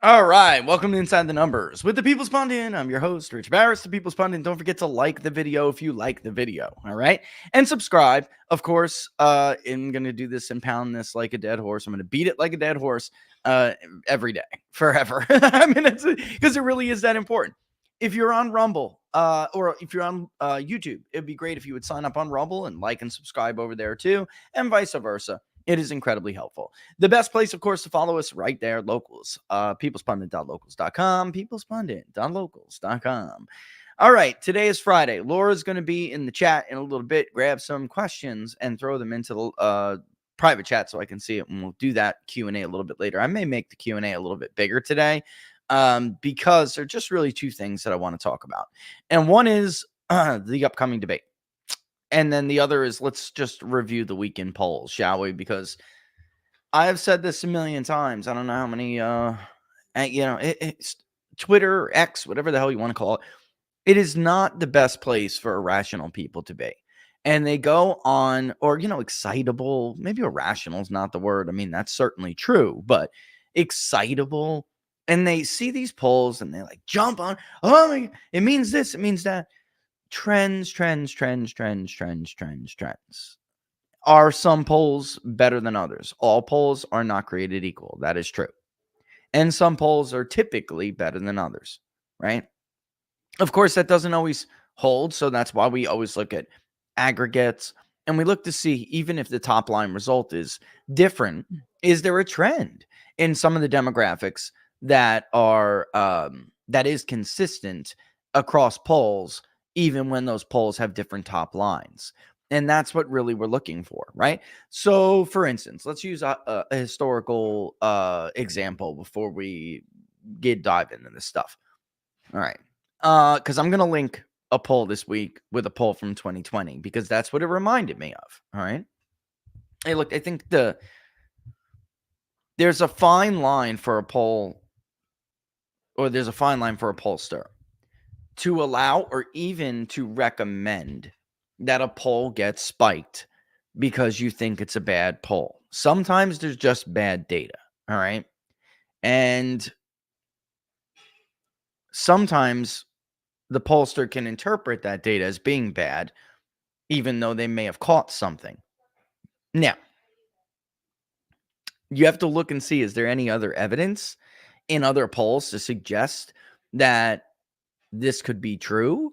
All right, welcome to Inside the Numbers with the People's Pundit. I'm your host, Rich Barris, the People's Pundit. Don't forget to like the video if you like the video, all right? And subscribe, of course. I'm going to do this and pound this like a dead horse. I'm going to beat it like a dead horse every day, forever. I mean, because it really is that important. If you're on Rumble or if you're on YouTube, it'd be great if you would sign up on Rumble and like and subscribe over there too, and vice versa. It is incredibly helpful. The best place, of course, to follow us right there, locals, peoplespundit.locals.com, peoplespundit.locals.com. All right, today is Friday. Laura's going to be in the chat in a little bit. Grab some questions and throw them into the private chat so I can see it, and we'll do that Q&A a little bit later. I may make the Q&A a little bit bigger today because there are just really two things that I want to talk about. And one is the upcoming debate. And then the other is let's just review the weekend polls, shall we? Because I have said this a million times. I don't know how many, it's Twitter, X, whatever the hell you want to call it. It is not the best place for irrational people to be. And they go on, or, excitable, maybe irrational is not the word. I mean, that's certainly true, but excitable. And they see these polls and they like jump on, oh, it means this, it means that. Trends. Are some polls better than others? All polls are not created equal. That is true. And some polls are typically better than others, right? Of course, that doesn't always hold. So that's why we always look at aggregates and we look to see, even if the top line result is different, is there a trend in some of the demographics that are that is consistent across polls, even when those polls have different top lines. And that's what really we're looking for, right? So, for instance, let's use a historical example before we dive into this stuff. All right. Because I'm going to link a poll this week with a poll from 2020, because that's what it reminded me of, all right? Hey, look, I think there's a fine line for a poll, or there's a fine line for a pollster to allow or even to recommend that a poll gets spiked because you think it's a bad poll. Sometimes there's just bad data, all right? And sometimes the pollster can interpret that data as being bad, even though they may have caught something. Now, you have to look and see, is there any other evidence in other polls to suggest that this could be true?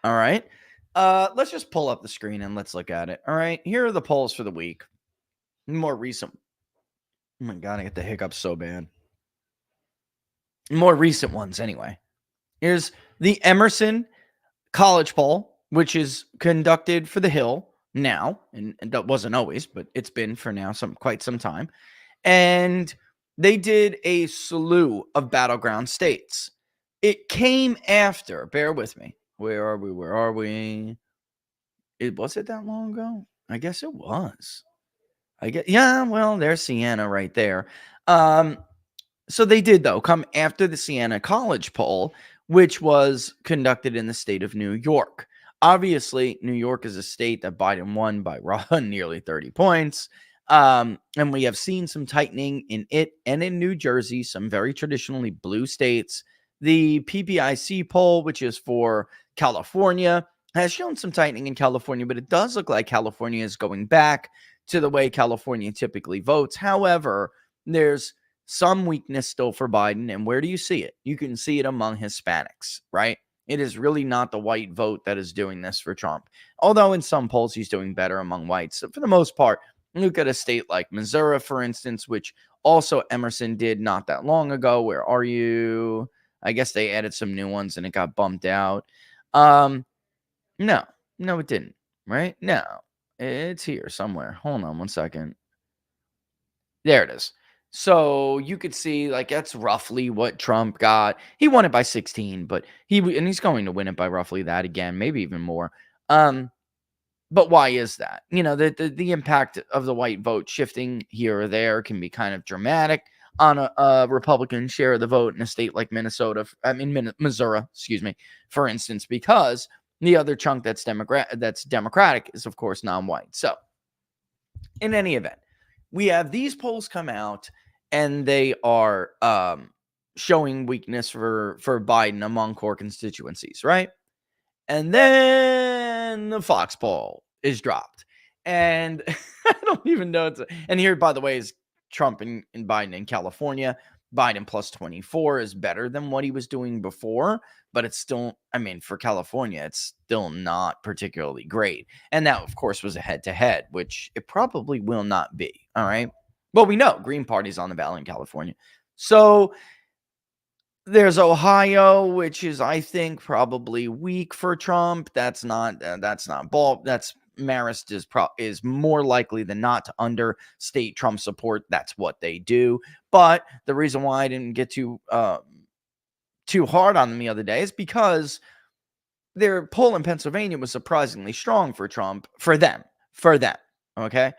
All right. Let's just pull up the screen and let's look at it. All right. Here are the polls for the week. More recent. Oh my God, I get the hiccups so bad. More recent ones, anyway. Here's the Emerson College poll, which is conducted for the Hill now, and that wasn't always, but it's been for now quite some time. And they did a slew of battleground states. It came after, bear with me. Where are we? Was it that long ago? I guess it was. Yeah, well, there's Siena right there. So they did, though, come after the Siena College poll, which was conducted in the state of New York. Obviously, New York is a state that Biden won by nearly 30 points. And we have seen some tightening in it and in New Jersey, some very traditionally blue states. The PPIC poll, which is for California, has shown some tightening in California, but it does look like California is going back to the way California typically votes. However, there's some weakness still for Biden. And where do you see it? You can see it among Hispanics, right? It is really not the white vote that is doing this for Trump. Although in some polls, he's doing better among whites. So for the most part, look at a state like Missouri, for instance, which also Emerson did not that long ago. Where are you? I guess they added some new ones and it got bumped out. No, it didn't, right? No, it's here somewhere. Hold on one second. There it is. So you could see, like, that's roughly what Trump got. He won it by 16, but he's going to win it by roughly that again, maybe even more. But why is that? The impact of the white vote shifting here or there can be kind of dramatic on a Republican share of the vote in a state like Missouri, for instance, because the other chunk that's Democratic is, of course, non-white. So in any event, we have these polls come out, and they are showing weakness for Biden among core constituencies, right? And then the Fox poll is dropped. And I don't even know. And here, by the way, is Trump and Biden in California. Biden plus 24 is better than what he was doing before, but it's still, I mean, for California, it's still not particularly great. And that, of course, was a head to head, which it probably will not be. All right. Well, we know Green Party's on the ballot in California. So there's Ohio, which is, I think, probably weak for Trump. That's not ball. That's Marist is more likely than not to understate Trump support. That's what they do. But the reason why I didn't get too hard on them the other day is because their poll in Pennsylvania was surprisingly strong for Trump. For them. Okay.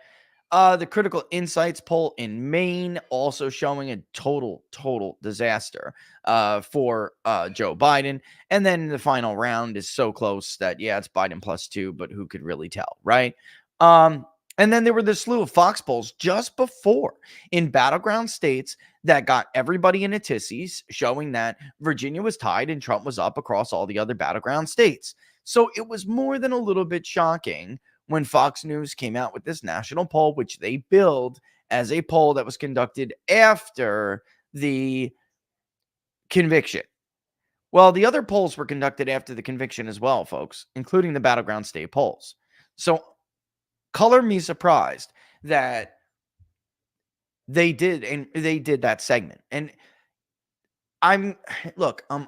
The Critical Insights poll in Maine also showing a total disaster for Joe Biden. And then the final round is so close that, yeah, it's Biden plus 2, but who could really tell, right? And then there were the slew of Fox polls just before in battleground states that got everybody in a tissies, showing that Virginia was tied and Trump was up across all the other battleground states. So it was more than a little bit shocking when Fox News came out with this national poll, which they billed as a poll that was conducted after the conviction. Well, the other polls were conducted after the conviction as well, folks, including the battleground state polls. So color me surprised that they did that segment. And I'm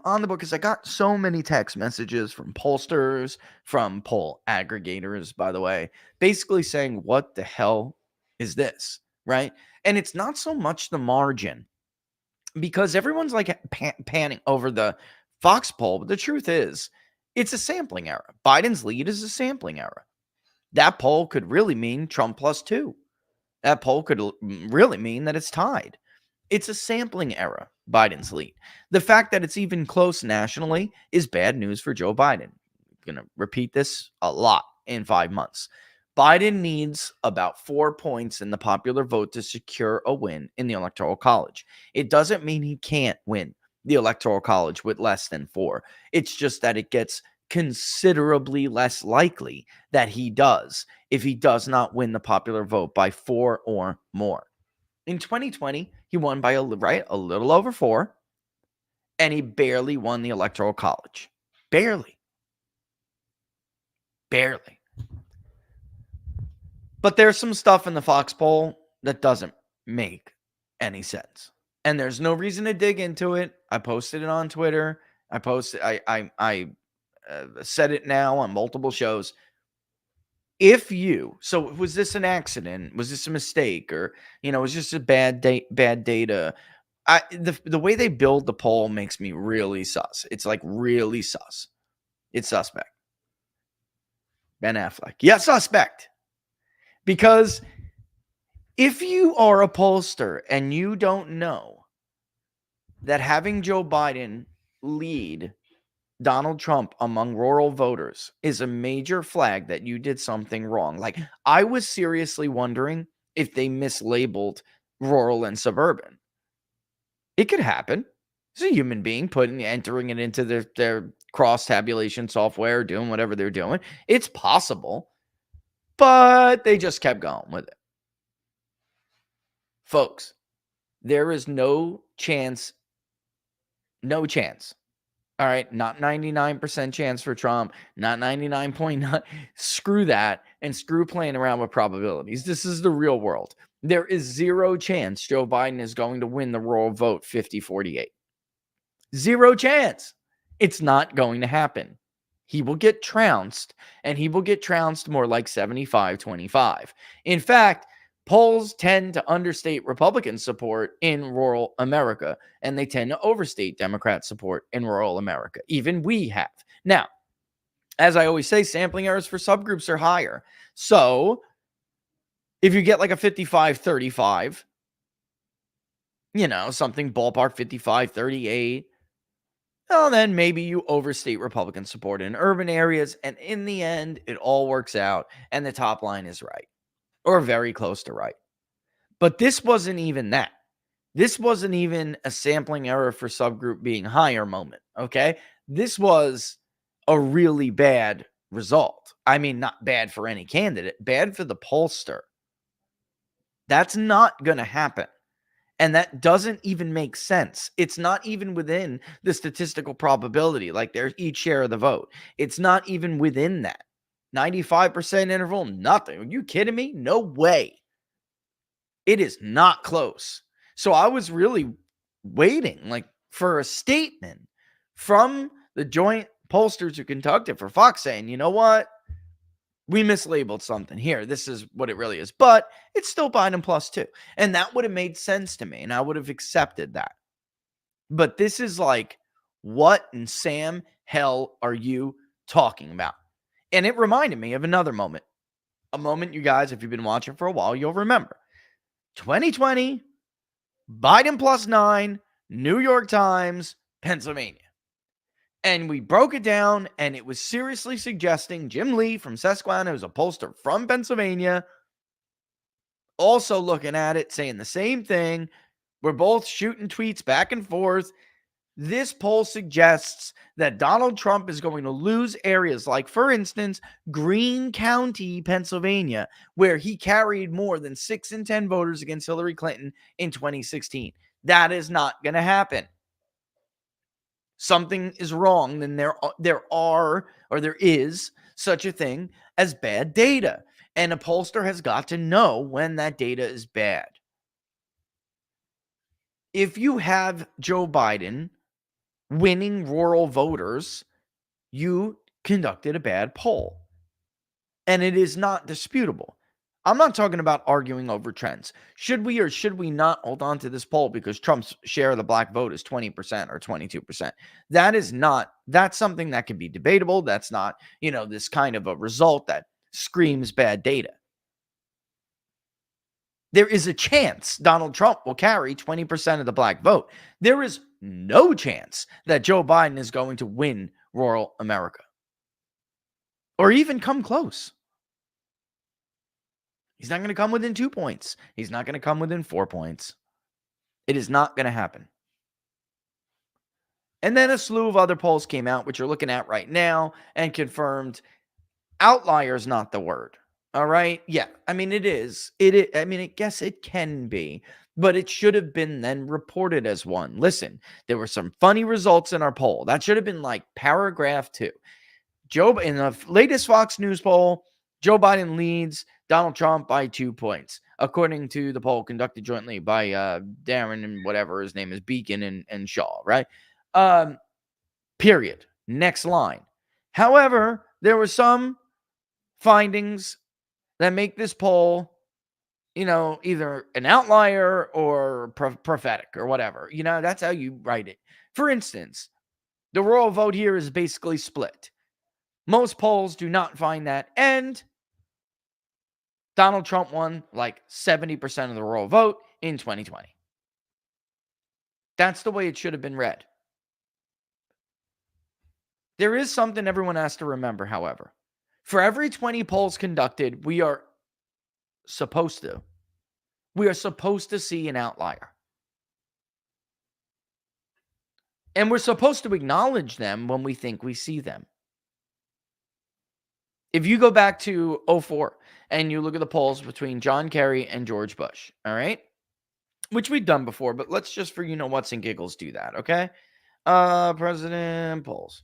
on the book because I got so many text messages from pollsters, from poll aggregators, by the way, basically saying, what the hell is this? Right. And it's not so much the margin because everyone's like panning over the Fox poll. But the truth is, it's a sampling error. Biden's lead is a sampling error. That poll could really mean Trump plus 2. That poll could really mean that it's tied. It's a sampling error, Biden's lead. The fact that it's even close nationally is bad news for Joe Biden. I'm going to repeat this a lot in 5 months. Biden needs about 4 points in the popular vote to secure a win in the Electoral College. It doesn't mean he can't win the Electoral College with less than 4. It's just that it gets considerably less likely that he does if he does not win the popular vote by 4 or more. In 2020, he won by a little over 4, and he barely won the Electoral College. Barely. But there's some stuff in the Fox poll that doesn't make any sense. And there's no reason to dig into it. I posted it on Twitter. I said it now on multiple shows. So was this an accident? Was this a mistake? Or, was this a bad data? The way they build the poll makes me really sus. It's like really sus. It's suspect. Ben Affleck. Yeah, suspect. Because if you are a pollster and you don't know that having Joe Biden lead Donald Trump among rural voters is a major flag that you did something wrong. Like, I was seriously wondering if they mislabeled rural and suburban. It could happen. It's a human being entering it into their cross tabulation software, doing whatever they're doing. It's possible, but they just kept going with it. Folks, there is no chance. All right, not 99% chance for Trump, not 99.9. Screw that, and screw playing around with probabilities. This is the real world. There is zero chance Joe Biden is going to win the rural vote 50-48. Zero chance. It's not going to happen. He will get trounced, and he will get trounced more like 75-25. In fact, polls tend to understate Republican support in rural America, and they tend to overstate Democrat support in rural America. Even we have. Now, as I always say, sampling errors for subgroups are higher. So if you get like a 55-35, something ballpark 55-38, well, then maybe you overstate Republican support in urban areas, and in the end, it all works out, and the top line is right, or very close to right. But this wasn't even that. This wasn't even a sampling error for subgroup being higher moment, okay? This was a really bad result. I mean, not bad for any candidate, bad for the pollster. That's not going to happen. And that doesn't even make sense. It's not even within the statistical probability, like there's each share of the vote. It's not even within that. 95% interval, nothing. Are you kidding me? No way. It is not close. So I was really waiting like for a statement from the joint pollsters who conducted for Fox saying, you know what? We mislabeled something here. This is what it really is. But it's still Biden +2. And that would have made sense to me. And I would have accepted that. But this is like, what in Sam hell are you talking about? And it reminded me of another moment. A moment, you guys, if you've been watching for a while, you'll remember. 2020, Biden +9, New York Times, Pennsylvania. And we broke it down, and it was seriously suggesting Jim Lee from Susquehanna, who's a pollster from Pennsylvania, also looking at it, saying the same thing. We're both shooting tweets back and forth. This poll suggests that Donald Trump is going to lose areas like, for instance, Greene County, Pennsylvania, where he carried more than 6 in 10 voters against Hillary Clinton in 2016. That is not going to happen. Something is wrong, then there is such a thing as bad data. And a pollster has got to know when that data is bad. If you have Joe Biden winning rural voters, you conducted a bad poll. And it is not disputable. I'm not talking about arguing over trends. Should we or should we not hold on to this poll because Trump's share of the black vote is 20% or 22%? That's something that can be debatable. That's not, this kind of a result that screams bad data. There is a chance Donald Trump will carry 20% of the black vote. There is no chance that Joe Biden is going to win rural America or even come close. He's not going to come within 2 points. He's not going to come within 4 points. It is not going to happen. And then a slew of other polls came out, which you're looking at right now, and confirmed outlier is not the word. All right? Yeah. I mean, it is. I guess it can be, but it should have been then reported as one. Listen, there were some funny results in our poll. That should have been like paragraph 2. In the latest Fox News poll, Joe Biden leads Donald Trump by 2 points, according to the poll conducted jointly by Darren and whatever his name is, Beacon and Shaw, right? Period. Next line. However, there were some findings that make this poll, either an outlier or prophetic or whatever. That's how you write it. For instance, the rural vote here is basically split. Most polls do not find that, and Donald Trump won like 70% of the rural vote in 2020. That's the way it should have been read. There is something everyone has to remember, however. For every 20 polls conducted, we are supposed to see an outlier. And we're supposed to acknowledge them when we think we see them. If you go back to 2004 and you look at the polls between John Kerry and George Bush, all right? Which we've done before, but let's just for what's and giggles do that, okay? President polls.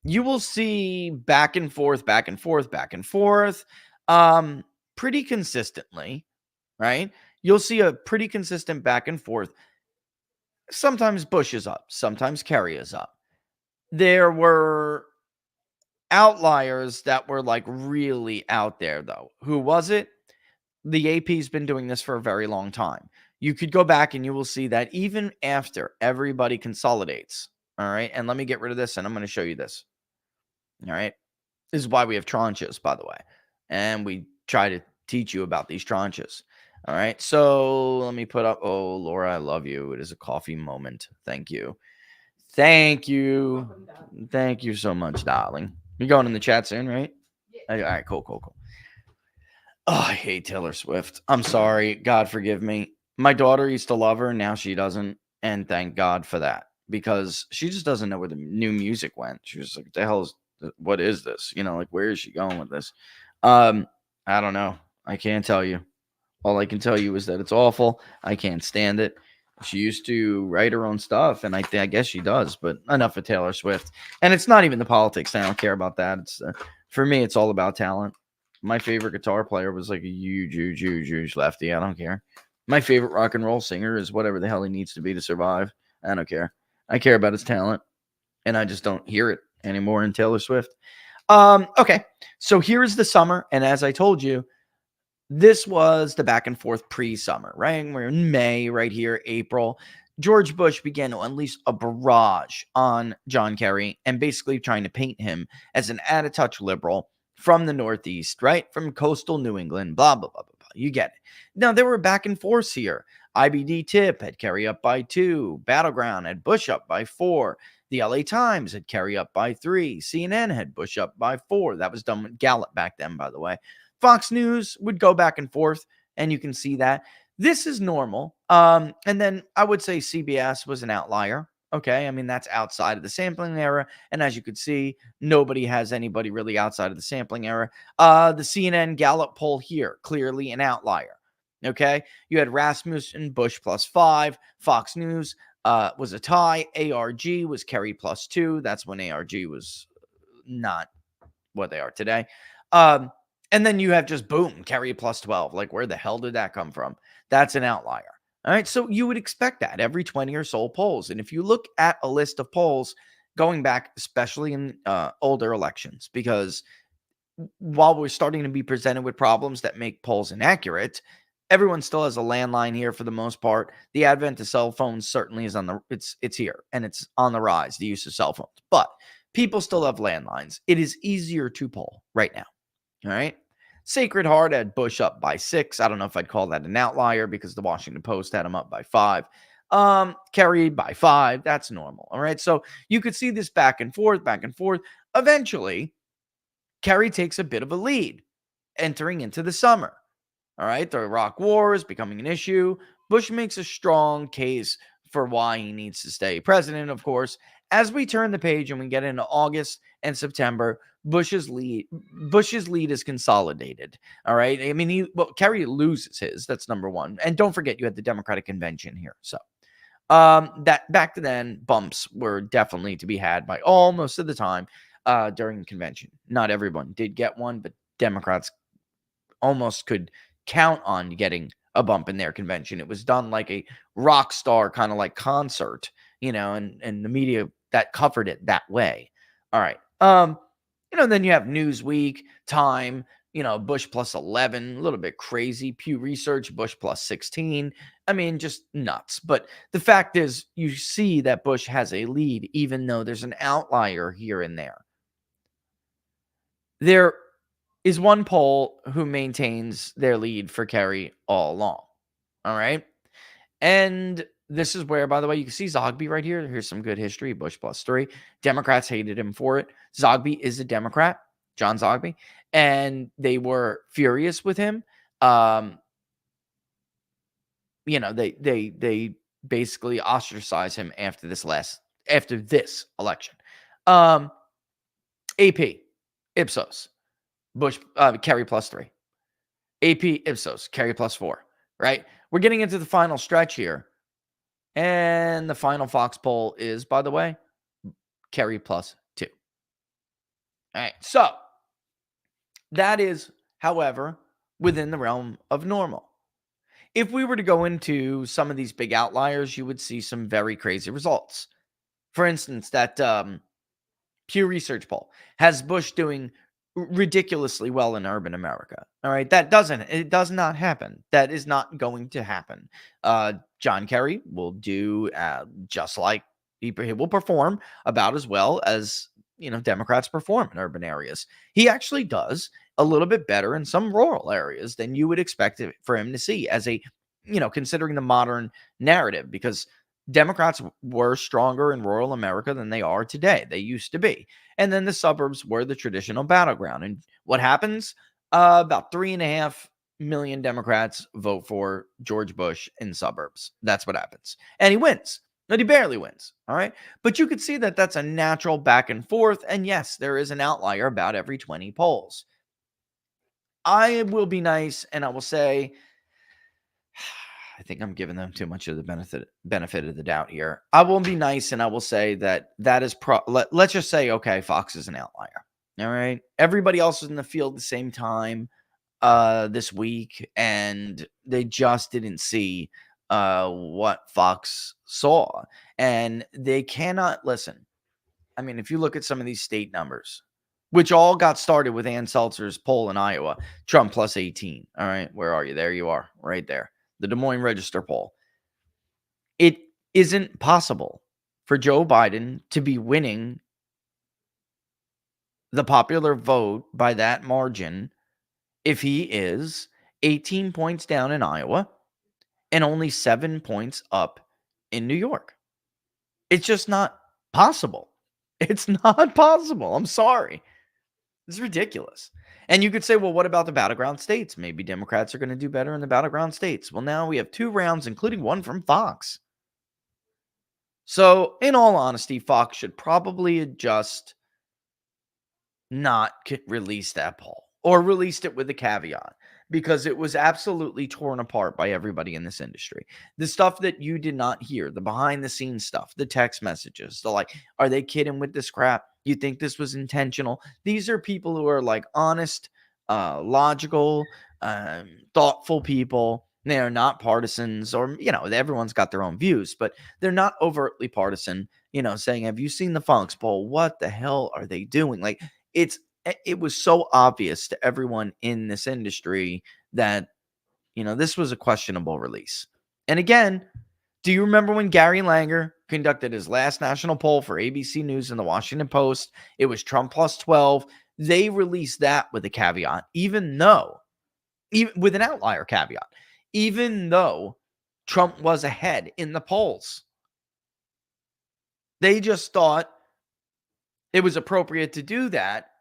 You will see back and forth, pretty consistently, right? You'll see a pretty consistent back and forth. Sometimes Bush is up, sometimes Kerry is up. There were outliers that were like really out there, though. Who was it? The AP's been doing this for a very long time. You could go back and you will see that even after everybody consolidates, all right? And let me get rid of this and I'm going to show you this. All right. This is why we have tranches, by the way. And we try to teach you about these tranches. All right. So let me put up. Oh, Laura, I love you. It is a coffee moment. Thank you. Thank you. Thank you so much, darling. You're going in the chat soon, right? Yeah. All right. Cool. Oh, I hate Taylor Swift. I'm sorry. God forgive me. My daughter used to love her, now she doesn't, and thank God for that, because she just doesn't know where the new music went. She was like, "The hell is what is this?" Like, where is she going with this? Um, I don't know. I can't tell you. All I can tell you is that it's awful. I can't stand it. She used to write her own stuff, and I guess she does, but enough of Taylor Swift. And it's not even the politics. I don't care about that. It's for me, it's all about talent. My favorite guitar player was like a huge lefty. I don't care. My favorite rock and roll singer is whatever the hell he needs to be to survive. I don't care. I care about his talent, and I just don't hear it anymore in Taylor Swift. Okay, so here is the summer, and as I told you, this was the back and forth pre-summer, right? We're in May right here, April. George Bush began to unleash a barrage on John Kerry and basically trying to paint him as an out-of-touch liberal from the Northeast, right? From coastal New England, blah, blah, blah, blah, blah. You get it. Now, there were back and forths here. IBD Tip had Kerry up by 2. Battleground had Bush up by 4. The LA Times had Kerry up by 3. CNN had Bush up by 4. That was done with Gallup back then, by the way. Fox News would go back and forth, and you can see that. This is normal. And then I would say CBS was an outlier. Okay. I mean, that's outside of the sampling era. And as you could see, nobody has anybody really outside of the sampling era. The CNN Gallup poll here, clearly an outlier. Okay. You had Rasmussen, Bush +5. Fox News was a tie. ARG was Kerry +2. That's when ARG was not what they are today. And then you have just boom, Kerry +12. Like, where the hell did that come from? That's an outlier. All right. So you would expect that every 20 or so polls. And if you look at a list of polls going back, especially in older elections, because while we're starting to be presented with problems that make polls inaccurate, everyone still has a landline here for the most part. The advent of cell phones certainly is it's here, and it's on the rise, the use of cell phones. But people still have landlines. It is easier to poll right now. All right. Sacred Heart had Bush up by 6. I don't know if I'd call that an outlier because the Washington Post had him up by 5. Kerry by 5. That's normal. All right. So you could see this back and forth, back and forth. Eventually, Kerry takes a bit of a lead entering into the summer. All right. The Iraq War is becoming an issue. Bush makes a strong case for why he needs to stay president, of course. As we turn the page and we get into August and September, Bush's lead is consolidated. All right. I mean, Kerry loses his. That's number one. And don't forget, you had the Democratic convention here. So that back to then, bumps were definitely to be had by most of the time during the convention. Not everyone did get one, but Democrats almost could count on getting a bump in their convention. It was done like a rock star kind of like concert, and the media that covered it that way. All right. Then you have Newsweek, Time, Bush +11, a little bit crazy. Pew Research, Bush +16. I mean, just nuts. But the fact is, you see that Bush has a lead, even though there's an outlier here and there. There is one poll who maintains their lead for Kerry all along. All right. And this is where, by the way, you can see Zogby right here. Here's some good history. Bush +3. Democrats hated him for it. Zogby is a Democrat, John Zogby, and they were furious with him. They basically ostracized him after this election. AP, Ipsos, Bush, Kerry +3. AP, Ipsos, Kerry +4. Right? We're getting into the final stretch here. And the final Fox poll is, by the way, Kerry +2. All right. So that is, however, within the realm of normal. If we were to go into some of these big outliers, you would see some very crazy results. For instance, that Pew Research poll has Bush doing ridiculously well in urban America. All right. It does not happen. That is not going to happen. John Kerry will do just like he will perform about as well as, Democrats perform in urban areas. He actually does a little bit better in some rural areas than you would expect for him to see as a, considering the modern narrative, because Democrats were stronger in rural America than they are today. They used to be. And then the suburbs were the traditional battleground. And what happens? About 3.5 million Democrats vote for George Bush in suburbs. That's what happens. And he wins. But he barely wins. All right. But you could see that that's a natural back and forth. And yes, there is an outlier about every 20 polls. I will be nice and I will say, I think I'm giving them too much of the benefit of the doubt here. I will be nice and I will say that is let's just say, okay, Fox is an outlier. All right. Everybody else was in the field at the same time this week, and they just didn't see what Fox saw. And they cannot listen. I mean, if you look at some of these state numbers, which all got started with Ann Seltzer's poll in Iowa, Trump plus 18. All right, where are you? There you are, right there. The Des Moines Register poll. It isn't possible for Joe Biden to be winning the popular vote by that margin if he is 18 points down in Iowa and only 7 points up in New York. It's just not possible. It's not possible. I'm sorry. It's ridiculous. And you could say, well, what about the battleground states? Maybe Democrats are going to do better in the battleground states. Well, now we have 2 rounds, including one from Fox. So, in all honesty, Fox should probably just not release that poll or released it with a caveat, because it was absolutely torn apart by everybody in this industry. The stuff that you did not hear, the behind the scenes stuff, the text messages, the like, are they kidding with this crap? You think this was intentional? These are people who are like honest, logical, thoughtful people. They are not partisans, or, everyone's got their own views, but they're not overtly partisan, saying, have you seen the Fox poll? What the hell are they doing? Like, it was so obvious to everyone in this industry that, this was a questionable release. And again, do you remember when Gary Langer conducted his last national poll for ABC News and the Washington Post? It was Trump plus 12. They released that with a caveat, even with an outlier caveat, even though Trump was ahead in the polls. They just thought it was appropriate to do that,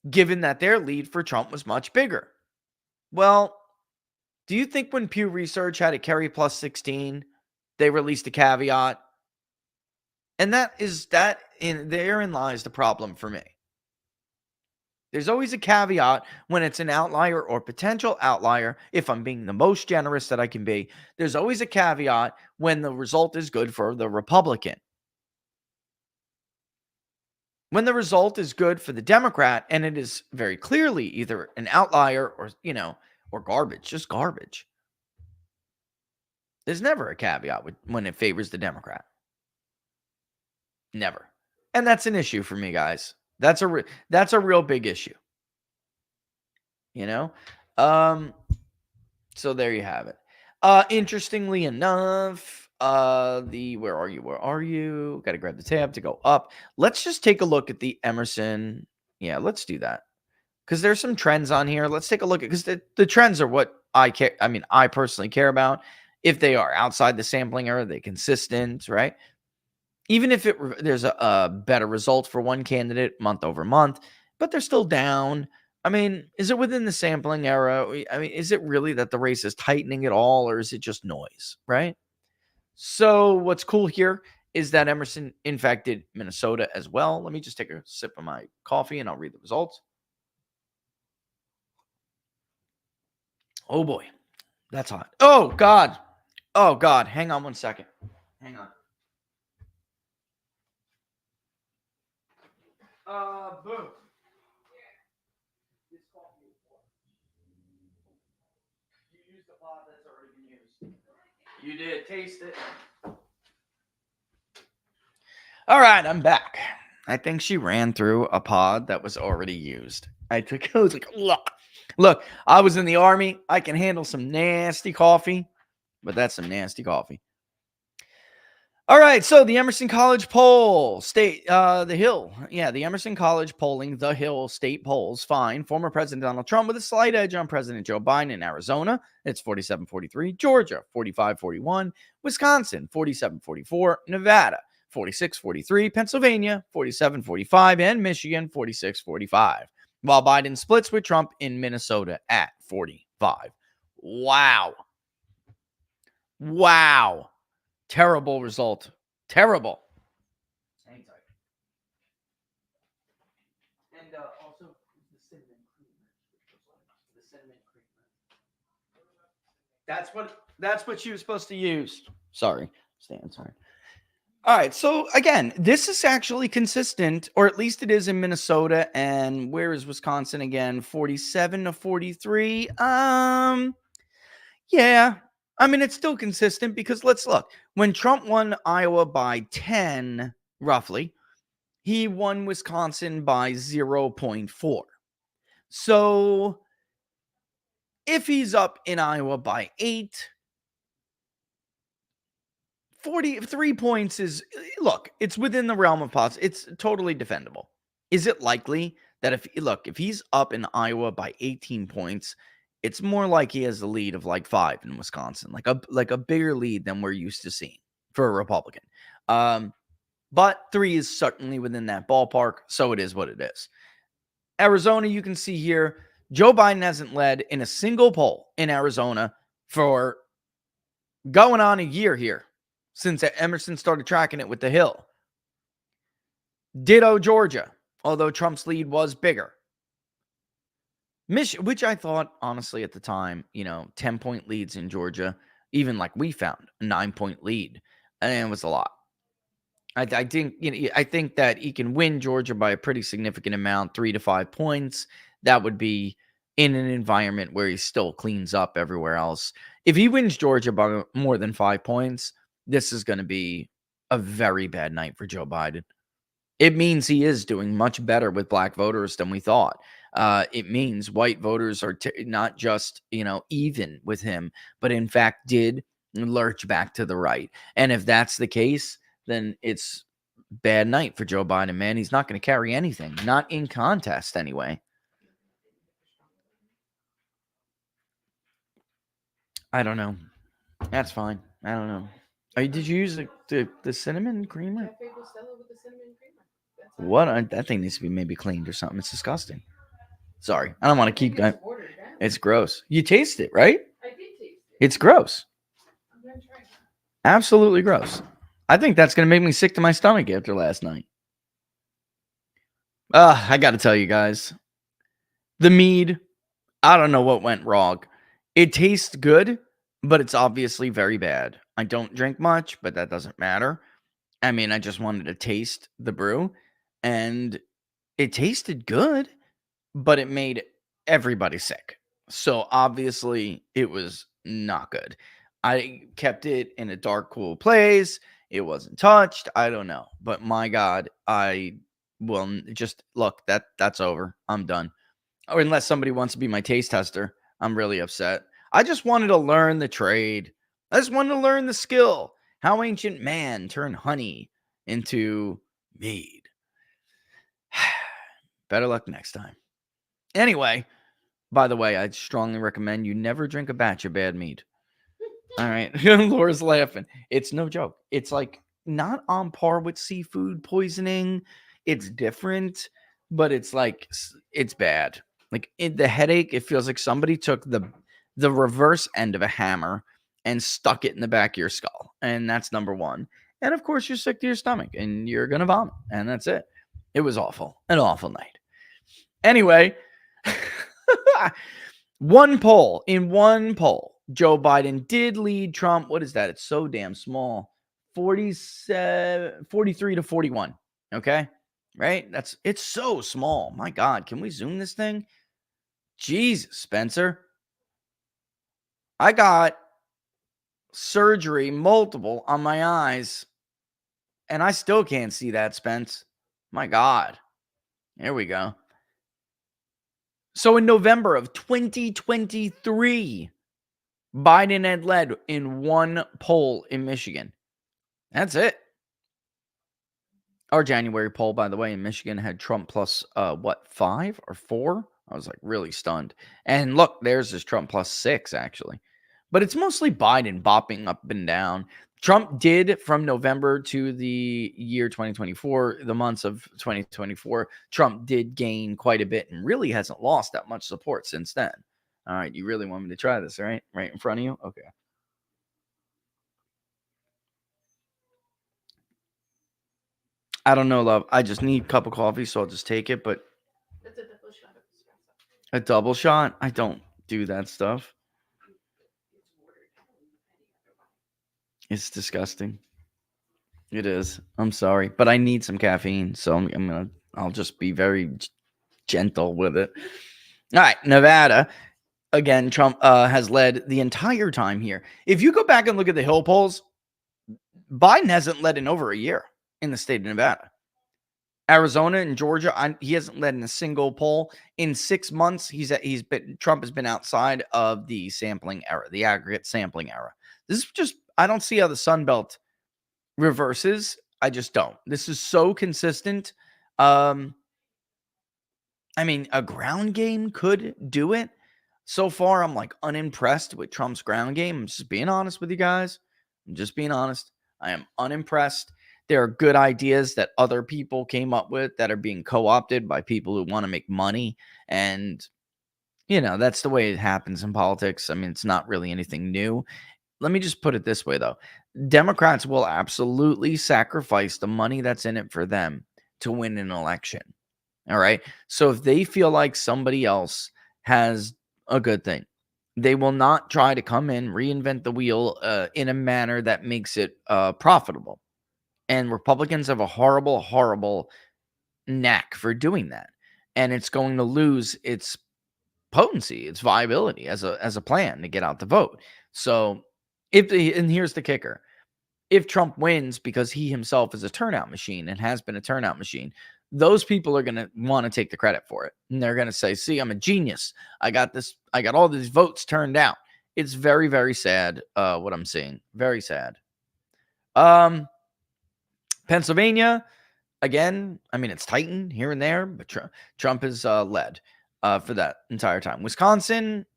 given that their lead for Trump was much bigger. Well, do you think when Pew Research had a Kerry plus 16, they released a caveat? And therein lies the problem for me. There's always a caveat when it's an outlier or potential outlier. If I'm being the most generous that I can be, there's always a caveat when the result is good for the Republican. When the result is good for the Democrat, and it is very clearly either an outlier or garbage, just garbage, there's never a caveat when it favors the Democrat. Never. And that's an issue for me, guys. That's a real big issue. So there you have it. Interestingly enough, where are you? Got to grab the tab to go up. Let's just take a look at the Emerson. Yeah, let's do that, because there's some trends on here. Let's take a look at, because the trends are what I care. I mean, I personally care about. If they are outside the sampling error, they're consistent, right? Even if there's a better result for one candidate month over month, but they're still down. I mean, is it within the sampling error? I mean, is it really that the race is tightening at all, or is it just noise, right? So what's cool here is that Emerson, in fact, did Minnesota as well. Let me just take a sip of my coffee and I'll read the results. Oh boy, that's hot. Oh God. Hang on one second. Hang on. Boom. You used the pot that's already been used. You did. Taste it. All right, I'm back. I think she ran through a pod that was already used. I was like, look, I was in the Army. I can handle some nasty coffee, but that's some nasty coffee. All right, so the Emerson College poll, the Hill. Yeah, the Emerson College polling, the Hill state polls find former President Donald Trump with a slight edge on President Joe Biden in Arizona. It's 47-43. Georgia, 45-41. Wisconsin, 47-44. Nevada, 46-43. Pennsylvania, 47-45. And Michigan, 46-45. While Biden splits with Trump in Minnesota at 40-40. 5. Wow. Wow. Terrible result. Terrible. Hang tight. And also the cinnamon creamer. The cinnamon creamer. That's what she was supposed to use. Sorry. Stan, sorry. All right. So again, this is actually consistent, or at least it is in Minnesota. And where is Wisconsin again? 47 to 43. Yeah. I mean, it's still consistent because let's look. When Trump won Iowa by 10, roughly, he won Wisconsin by 0.4. So if he's up in Iowa by 8, 43 points is, look, it's within the realm of possible. It's totally defendable. Is it likely that if he's up in Iowa by 18 points, it's more like he has a lead of like 5 in Wisconsin, like a bigger lead than we're used to seeing for a Republican. But 3 is certainly within that ballpark, so it is what it is. Arizona, you can see here, Joe Biden hasn't led in a single poll in Arizona for going on a year here since Emerson started tracking it with the Hill. Ditto Georgia, although Trump's lead was bigger. Which I thought, honestly, at the time, 10-point leads in Georgia, even like we found a 9-point lead, and it was a lot. I think that he can win Georgia by a pretty significant amount, 3 to 5 points. That would be in an environment where he still cleans up everywhere else. If he wins Georgia by more than 5 points, this is going to be a very bad night for Joe Biden. It means he is doing much better with black voters than we thought. It means white voters are not just, even with him, but in fact did lurch back to the right. And if that's the case, then it's bad night for Joe Biden, man. He's not going to carry anything, not in contest anyway. I don't know. That's fine. I don't know. Did you use the cinnamon creamer? What? That thing needs to be maybe cleaned or something. It's disgusting. Sorry. I don't want to keep going. It's gross. You taste it, right? I did taste it. It's gross. I'm going to try it. Absolutely gross. I think that's going to make me sick to my stomach after last night. I got to tell you guys. The mead, I don't know what went wrong. It tastes good, but it's obviously very bad. I don't drink much, but that doesn't matter. I mean, I just wanted to taste the brew, and it tasted good, but it made everybody sick. So obviously, it was not good. I kept it in a dark, cool place. It wasn't touched. I don't know. But my God, I will just look, that's over. I'm done. Or unless somebody wants to be my taste tester, I'm really upset. I just wanted to learn the trade. I just wanted to learn the skill. How ancient man turned honey into mead. Better luck next time. Anyway, by the way, I'd strongly recommend you never drink a batch of bad mead. All right. Laura's laughing. It's no joke. It's like not on par with seafood poisoning. It's different, but it's like, it's bad. Like the headache, it feels like somebody took the reverse end of a hammer and stuck it in the back of your skull. And that's number one. And of course, you're sick to your stomach and you're going to vomit. And that's it. It was awful. An awful night. Anyway, one poll, Joe Biden did lead Trump. What is that? It's so damn small. 43 to 41. Okay. Right? It's so small. My God. Can we zoom this thing? Jesus, Spencer. I got surgery, multiple, on my eyes, and I still can't see that, Spence. My God. There we go. So in November of 2023, Biden had led in one poll in Michigan. That's it. Our January poll, by the way, in Michigan had Trump plus 5 or 4? I was like really stunned. And look, there's this Trump plus 6 actually. But it's mostly Biden bopping up and down. Trump did from November to the year 2024, the months of 2024, Trump did gain quite a bit and really hasn't lost that much support since then. All right, you really want me to try this, right? Right in front of you? Okay. I don't know, love. I just need a cup of coffee, so I'll just take it. But a double shot? I don't do that stuff. It's disgusting. It is. I'm sorry, but I need some caffeine, so I'll just be very gentle with it. All right, Nevada. Again, Trump has led the entire time here. If you go back and look at the Hill polls, Biden hasn't led in over a year in the state of Nevada. Arizona and Georgia, he hasn't led in a single poll in 6 months. Trump has been outside of the sampling era, the aggregate sampling era. This is just, I don't see how the Sun Belt reverses. I just don't. This is so consistent. I mean, a ground game could do it. So far, I'm like unimpressed with Trump's ground game. I'm just being honest with you guys. I'm just being honest. I am unimpressed. There are good ideas that other people came up with that are being co-opted by people who want to make money. And, that's the way it happens in politics. I mean, it's not really anything new. Let me just put it this way, though. Democrats will absolutely sacrifice the money that's in it for them to win an election. All right. So if they feel like somebody else has a good thing, they will not try to come in, reinvent the wheel in a manner that makes it profitable. And Republicans have a horrible, horrible knack for doing that. And it's going to lose its potency, its viability as a plan to get out the vote. So and here's the kicker. If Trump wins because he himself is a turnout machine and has been a turnout machine, those people are going to want to take the credit for it. And they're going to say, see, I'm a genius. I got all these votes turned out. It's very, very sad what I'm seeing. Very sad. Pennsylvania, again, I mean, it's tightened here and there, but Trump has led for that entire time. Wisconsin,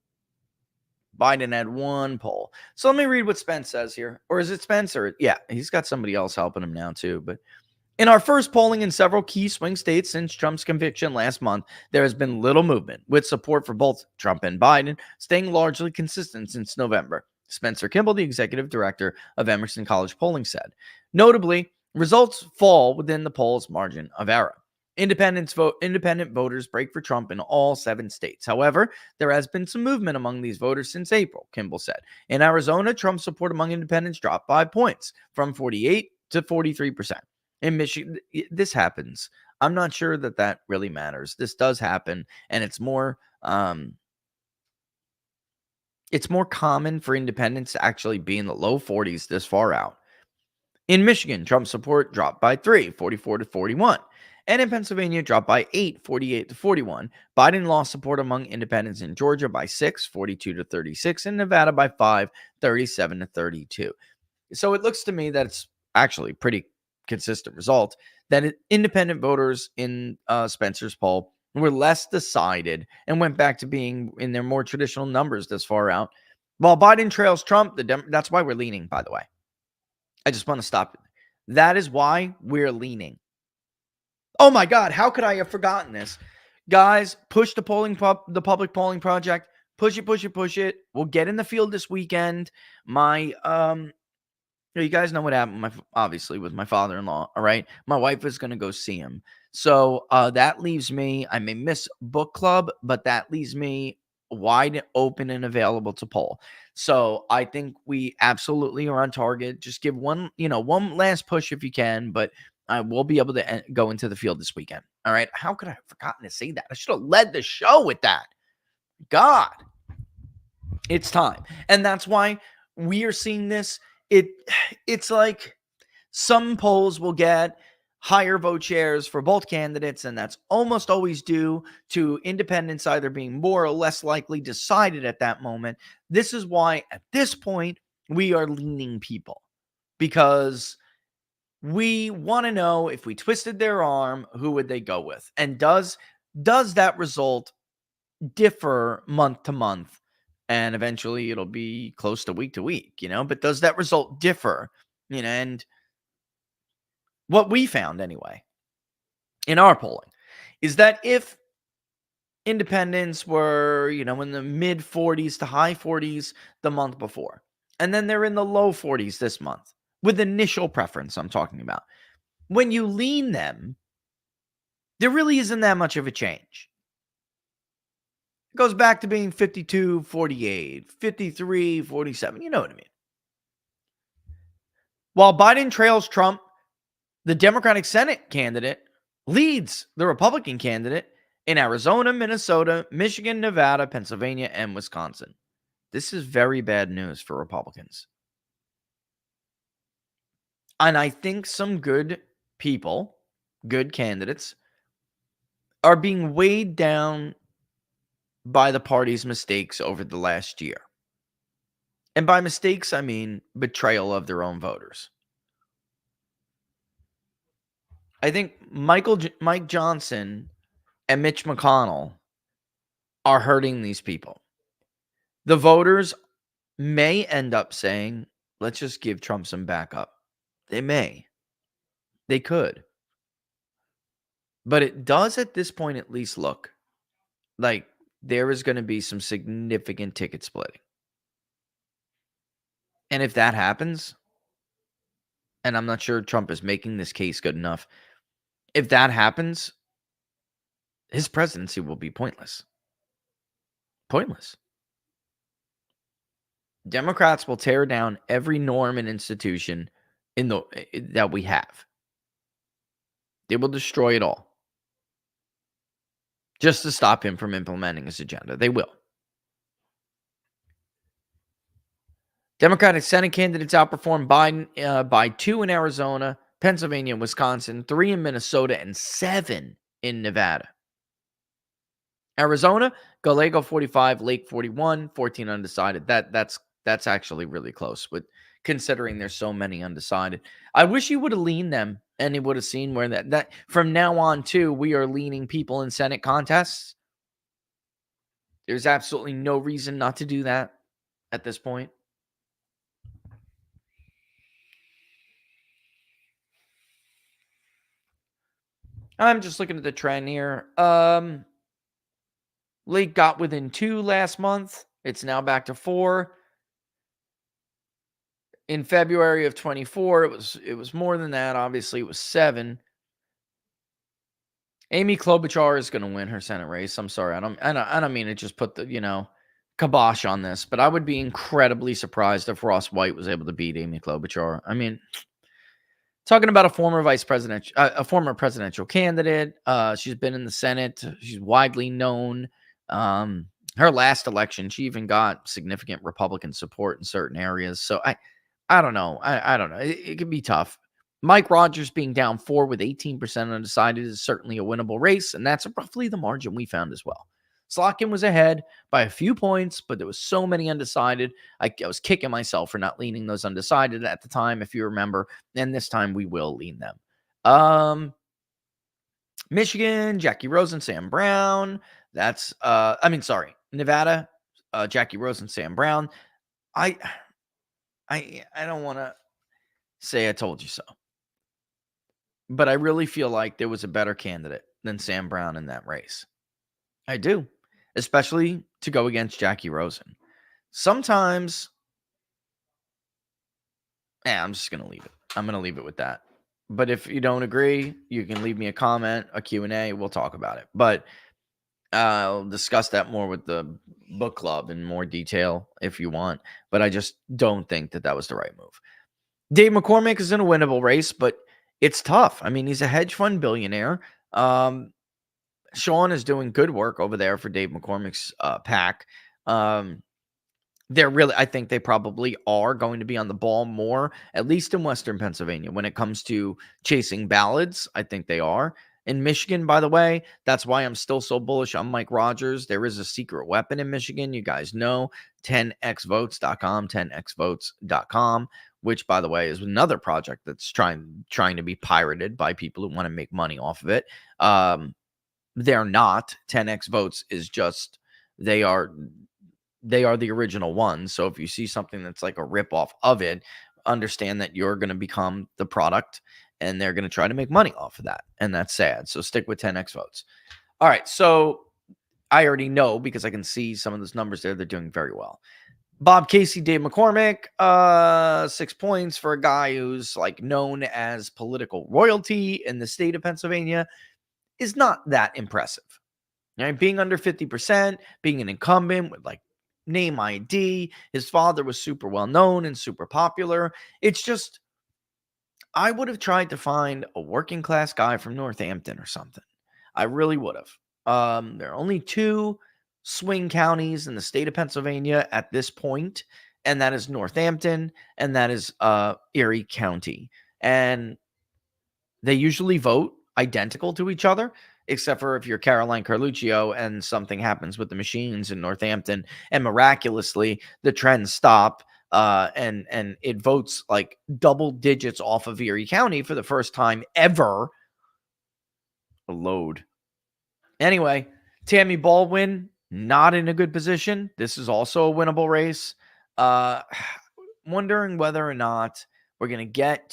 Biden had one poll. So let me read what Spence says here. Or is it Spencer? Yeah, he's got somebody else helping him now too. But in our first polling in several key swing states since Trump's conviction last month, there has been little movement, with support for both Trump and Biden staying largely consistent since November. Spencer Kimball, the executive director of Emerson College Polling, said. Notably, results fall within the poll's margin of error. Independent voters break for Trump in all 7 states. However, there has been some movement among these voters since April, Kimball said. In Arizona, Trump's support among independents dropped 5 points, from 48 to 43%. In Michigan, this happens. I'm not sure that really matters. This does happen, and it's more common for independents to actually be in the low 40s this far out. In Michigan, Trump's support dropped by 3, 44 to 41. And in Pennsylvania, dropped by 8, 48 to 41. Biden lost support among independents in Georgia by 6, 42 to 36, and Nevada by 5, 37 to 32. So it looks to me that it's actually pretty consistent result that independent voters in Spencer's poll were less decided and went back to being in their more traditional numbers this far out. While Biden trails Trump, that's why we're leaning, by the way. I just want to stop. That is why we're leaning. Oh my God, how could I have forgotten this? Guys, push the public polling project. Push it. We'll get in the field this weekend. You guys know what happened, obviously, with my father-in-law, all right? My wife is going to go see him. So that leaves me, I may miss book club, but that leaves me wide open and available to poll. So I think we absolutely are on target. Just give one last push if you can, but I will be able to go into the field this weekend. All right. How could I have forgotten to say that? I should have led the show with that. God, it's time. And that's why we are seeing this. It's like some polls will get higher vote shares for both candidates, and that's almost always due to independents either being more or less likely decided at that moment. This is why at this point we are leaning people, because we want to know, if we twisted their arm, who would they go with? And does that result differ month to month? And eventually it'll be close to week, but does that result differ? And what we found anyway in our polling is that if Independents were, in the mid 40s to high 40s the month before. And then they're in the low 40s this month with initial preference, I'm talking about. When you lean them, there really isn't that much of a change. It goes back to being 52-48, 53-47. You know what I mean? While Biden trails Trump, the Democratic Senate candidate leads the Republican candidate in Arizona, Minnesota, Michigan, Nevada, Pennsylvania, and Wisconsin. This is very bad news for Republicans. And I think some good people, good candidates, are being weighed down by the party's mistakes over the last year. And by mistakes, I mean betrayal of their own voters. I think Mike Johnson and Mitch McConnell are hurting these people. The voters may end up saying, let's just give Trump some backup. They may. They could. But it does at this point at least look like there is going to be some significant ticket splitting. And if that happens, and I'm not sure Trump is making this case good enough, if that happens, his presidency will be pointless. Pointless. Democrats will tear down every norm and institution that we have. They will destroy it all just to stop him from implementing his agenda. They will. Democratic Senate candidates outperformed Biden by 2 in Arizona, Pennsylvania, and Wisconsin, 3 in Minnesota, and 7 in Nevada. Arizona, Gallego 45, Lake 41, 14 undecided. That's actually really close, but considering there's so many undecided. I wish he would have leaned them and he would have seen where that from now on too, we are leaning people in Senate contests. There's absolutely no reason not to do that at this point. I'm just looking at the trend here. Lake got within 2 last month. It's now back to 4. In February of 24, it was more than that. Obviously, it was 7. Amy Klobuchar is going to win her Senate race. I'm sorry, I don't mean to just put the kibosh on this, but I would be incredibly surprised if Ross White was able to beat Amy Klobuchar. I mean, talking about a former presidential candidate. She's been in the Senate. She's widely known. Her last election, she even got significant Republican support in certain areas. So I don't know. I don't know. It could be tough. Mike Rogers being down 4 with 18% undecided is certainly a winnable race, and that's roughly the margin we found as well. Slotkin was ahead by a few points, but there was so many undecided. I was kicking myself for not leaning those undecided at the time, if you remember. And this time we will lean them. Michigan, Jackie Rose and Sam Brown. Nevada, Jackie Rose and Sam Brown. I don't want to say I told you so, but I really feel like there was a better candidate than Sam Brown in that race. I do, especially to go against Jackie Rosen. Sometimes, I'm just going to leave it. I'm going to leave it with that. But if you don't agree, you can leave me a comment, a Q&A. We'll talk about it. But I'll discuss that more with the book club in more detail if you want. But I just don't think that was the right move. Dave McCormick is in a winnable race, but it's tough. I mean, he's a hedge fund billionaire. Sean is doing good work over there for Dave McCormick's PAC. I think they probably are going to be on the ball more, at least in Western Pennsylvania. When it comes to chasing ballots, I think they are. In Michigan, by the way, that's why I'm still so bullish on Mike Rogers. There is a secret weapon in Michigan. You guys know, 10xvotes.com, 10xvotes.com, which, by the way, is another project that's trying to be pirated by people who want to make money off of it. They're not. 10x votes is just, they are the original one. So if you see something that's like a ripoff of it, understand that you're going to become the product and they're going to try to make money off of that. And that's sad. So stick with 10x votes. All right. So I already know because I can see some of those numbers there. They're doing very well. Bob Casey, Dave McCormick, 6 points for a guy who's like known as political royalty in the state of Pennsylvania is not that impressive. Right? Being under 50%, being an incumbent with like name ID, his father was super well known and super popular. It's just, I would have tried to find a working class guy from Northampton or something. I really would have. There are only 2 swing counties in the state of Pennsylvania at this point, and that is Northampton and that is Erie County. And they usually vote identical to each other, except for if you're Caroline Carluccio and something happens with the machines in Northampton, and miraculously the trends stop, and it votes like double digits off of Erie County for the first time ever. A load. Anyway, Tammy Baldwin not in a good position. This is also a winnable race. Wondering whether or not we're gonna get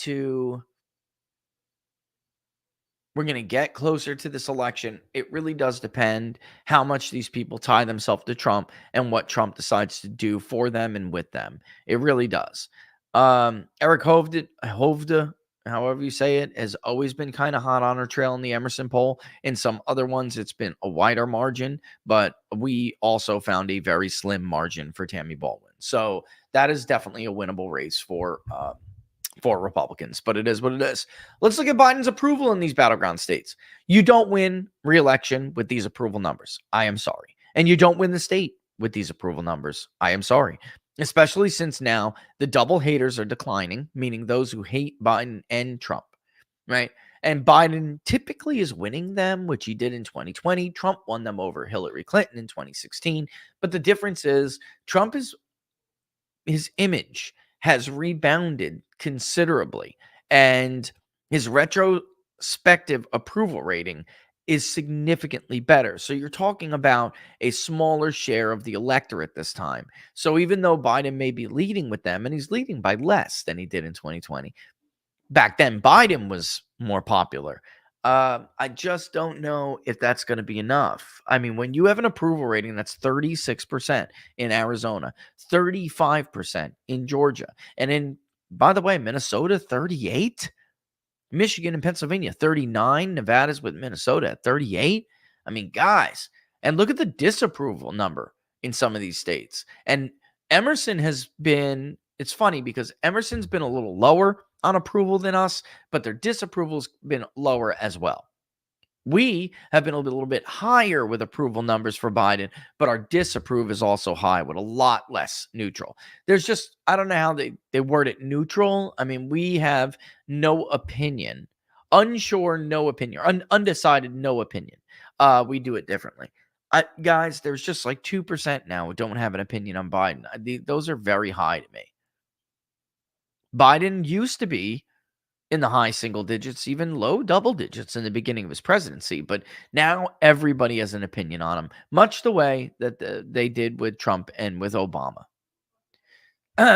closer to this election. It really does depend how much these people tie themselves to Trump and what Trump decides to do for them and with them. It really does. Eric Hovde, however you say it, has always been kind of hot on her trail in the Emerson poll. In some other ones, it's been a wider margin, but we also found a very slim margin for Tammy Baldwin. So that is definitely a winnable race for Republicans, but it is what it is. Let's look at Biden's approval in these battleground states. You don't win re-election with these approval numbers. I am sorry. And you don't win the state with these approval numbers. I am sorry. Especially since now the double haters are declining, meaning those who hate Biden and Trump, right? And Biden typically is winning them, which he did in 2020. Trump won them over Hillary Clinton in 2016. But the difference is his image has rebounded considerably, and his retrospective approval rating is significantly better. So you're talking about a smaller share of the electorate this time. So even though Biden may be leading with them, and he's leading by less than he did in 2020, back then Biden was more popular. I just don't know if that's going to be enough. I mean, when you have an approval rating that's 36% in Arizona, 35% in Georgia, and in, by the way, Minnesota, 38, Michigan and Pennsylvania, 39, Nevada's with Minnesota at 38. I mean, guys, and look at the disapproval number in some of these states. And Emerson has been, it's funny because Emerson's been a little lower on approval than us, but their disapproval's been lower as well. We have been a little bit higher with approval numbers for Biden, but our disapprove is also high with a lot less neutral. There's just, I don't know how they word it neutral. I mean, we have no opinion, unsure, no opinion, undecided, no opinion. We do it differently. Guys, there's just like 2% now who don't have an opinion on Biden. Those are very high to me. Biden used to be in the high single digits, even low double digits in the beginning of his presidency. But now everybody has an opinion on him, much the way that they did with Trump and with Obama.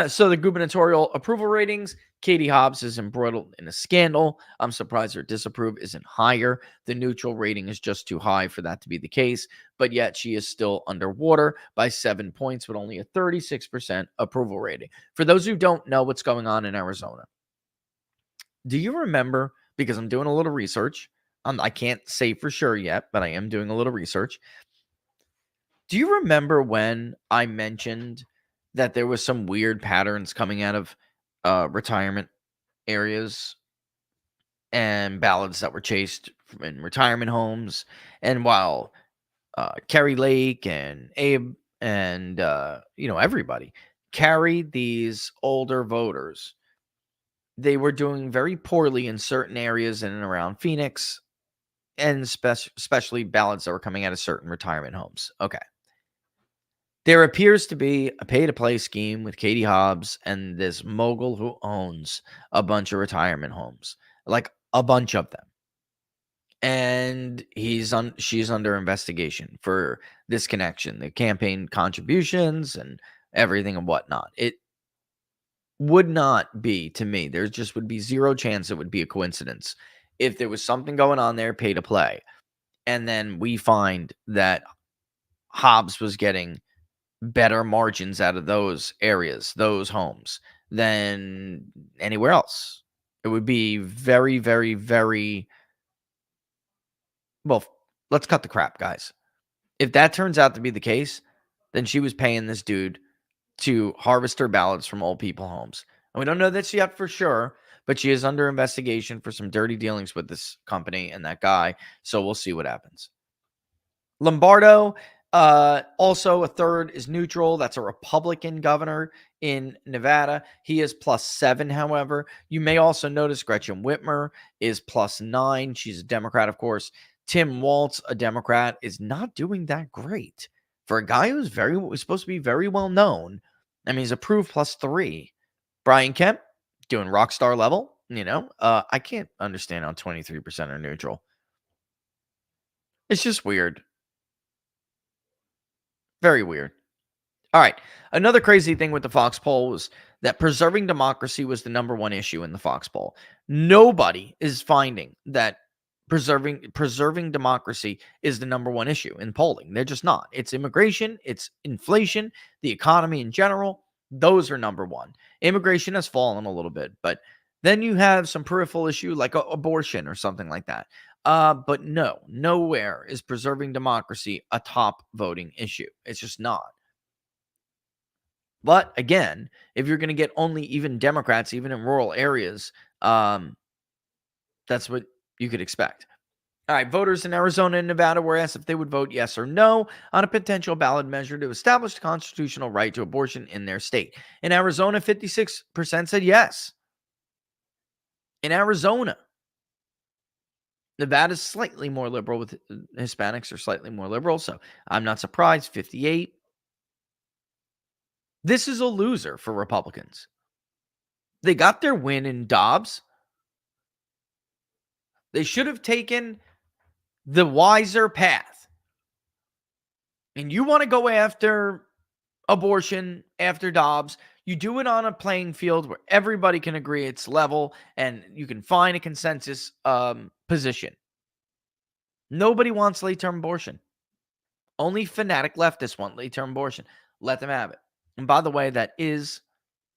So the gubernatorial approval ratings, Katie Hobbs is embroiled in a scandal. I'm surprised her disapprove isn't higher. The neutral rating is just too high for that to be the case, but yet she is still underwater by 7 points with only a 36% approval rating. For those who don't know what's going on in Arizona, do you remember, because I'm doing a little research, I can't say for sure yet, but I am doing a little research. Do you remember when I mentioned that there was some weird patterns coming out of retirement areas and ballots that were chased in retirement homes? And while Kerry Lake and Abe and everybody carried these older voters, they were doing very poorly in certain areas in and around Phoenix, and especially ballots that were coming out of certain retirement homes. Okay. There appears to be a pay-to-play scheme with Katie Hobbs and this mogul who owns a bunch of retirement homes, like a bunch of them. And she's under investigation for this connection, the campaign contributions and everything and whatnot. It would not be, to me, there just would be zero chance it would be a coincidence if there was something going on there, pay to play, and then we find that Hobbs was getting better margins out of those areas, those homes, than anywhere else. It would be very, very, very well. Let's cut the crap, guys. If that turns out to be the case, then she was paying this dude to harvest her ballots from old people homes. And we don't know this yet for sure, but she is under investigation for some dirty dealings with this company and that guy. So we'll see what happens. Lombardo, also a third, is neutral. That's a Republican governor in Nevada. He is +7, however. You may also notice Gretchen Whitmer is +9. She's a Democrat, of course. Tim Walz, a Democrat, is not doing that great. For a guy who's supposed to be very well known, I mean, he's approved +3. Brian Kemp, doing rock star level, I can't understand how 23% are neutral. It's just weird. Very weird. All right. Another crazy thing with the Fox poll was that preserving democracy was the number one issue in the Fox poll. Nobody is finding that preserving democracy is the number one issue in polling. They're just not. It's immigration, it's inflation, the economy in general. Those are number one. Immigration has fallen a little bit, but then you have some peripheral issue like abortion or something like that. But no, nowhere is preserving democracy a top voting issue. It's just not. But again, if you're going to get only even Democrats, even in rural areas, that's what you could expect. All right, voters in Arizona and Nevada were asked if they would vote yes or no on a potential ballot measure to establish the constitutional right to abortion in their state. In Arizona, 56% said yes. In Arizona, Nevada's slightly more liberal, with Hispanics are slightly more liberal, so I'm not surprised. 58. This is a loser for Republicans. They got their win in Dobbs. They should have taken the wiser path. And you want to go after abortion after Dobbs, you do it on a playing field where everybody can agree it's level and you can find a consensus position. Nobody wants late-term abortion. Only fanatic leftists want late-term abortion. Let them have it. And by the way, that is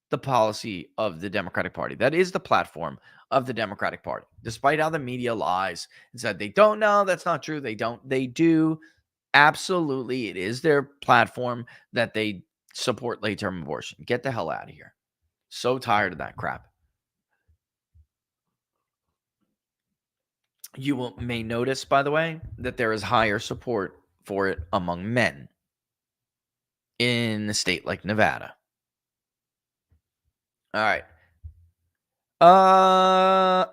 the policy of the Democratic Party. That is the platform of the Democratic Party. Despite how the media lies and said they don't know, that's not true. They don't. They do. Absolutely. It is their platform that they support late-term abortion. Get the hell out of here. So tired of that crap. You may notice, by the way, that there is higher support for it among men in a state like Nevada. All right.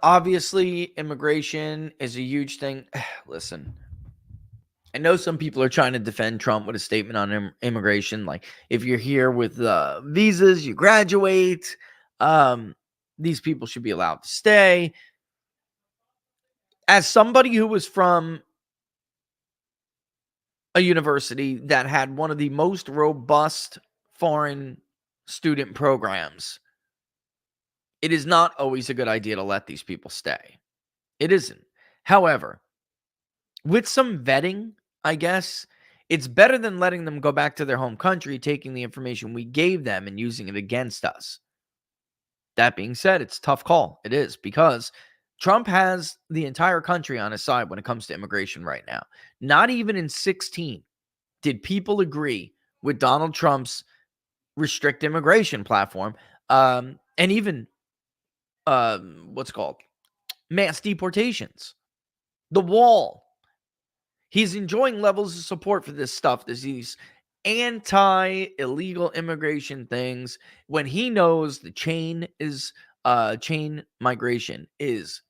Obviously, immigration is a huge thing. Listen, I know some people are trying to defend Trump with a statement on immigration. Like, if you're here with visas, you graduate. These people should be allowed to stay. As somebody who was from a university that had one of the most robust foreign student programs, it is not always a good idea to let these people stay. It isn't. However, with some vetting, I guess, it's better than letting them go back to their home country, taking the information we gave them and using it against us. That being said, it's a tough call. It is, because Trump has the entire country on his side when it comes to immigration right now. Not even in 2016 did people agree with Donald Trump's restrict immigration platform, and even what's called mass deportations, the wall. He's enjoying levels of support for this stuff, these anti-illegal immigration things, when he knows the chain migration is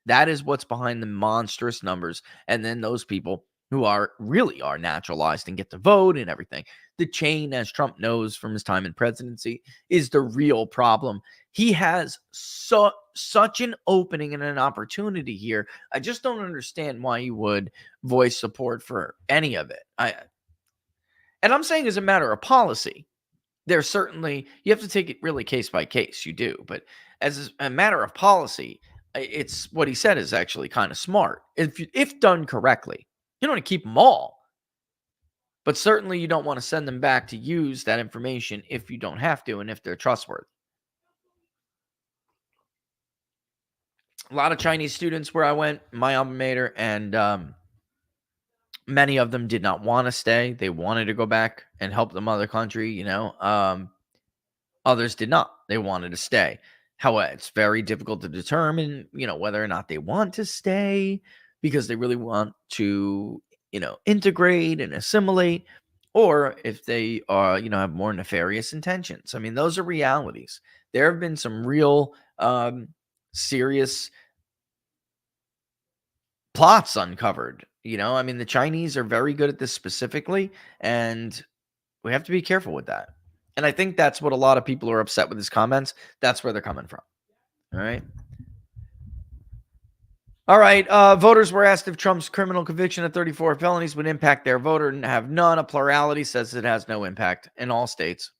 that is what's behind the monstrous numbers. And then those people who really are naturalized and get to vote and everything. The chain, as Trump knows from his time in presidency, is the real problem. He has such an opening and an opportunity here. I just don't understand why he would voice support for any of it. And I'm saying as a matter of policy, there's certainly, you have to take it really case by case. You do. But as a matter of policy, it's what he said is actually kind of smart. If done correctly, you don't want to keep them all. But certainly you don't want to send them back to use that information if you don't have to and if they're trustworthy. A lot of Chinese students where I went, my alma mater, and many of them did not want to stay. They wanted to go back and help the mother country, Others did not. They wanted to stay. However, it's very difficult to determine, whether or not they want to stay because they really want to, integrate and assimilate, or if they are, have more nefarious intentions. I mean, those are realities. There have been some real serious plots uncovered. I mean, the Chinese are very good at this specifically, and we have to be careful with that. And I think that's what a lot of people are upset with his comments. That's where they're coming from. All right. All right. Voters were asked if Trump's criminal conviction of 34 felonies would impact their vote and have none. A plurality says it has no impact in all states.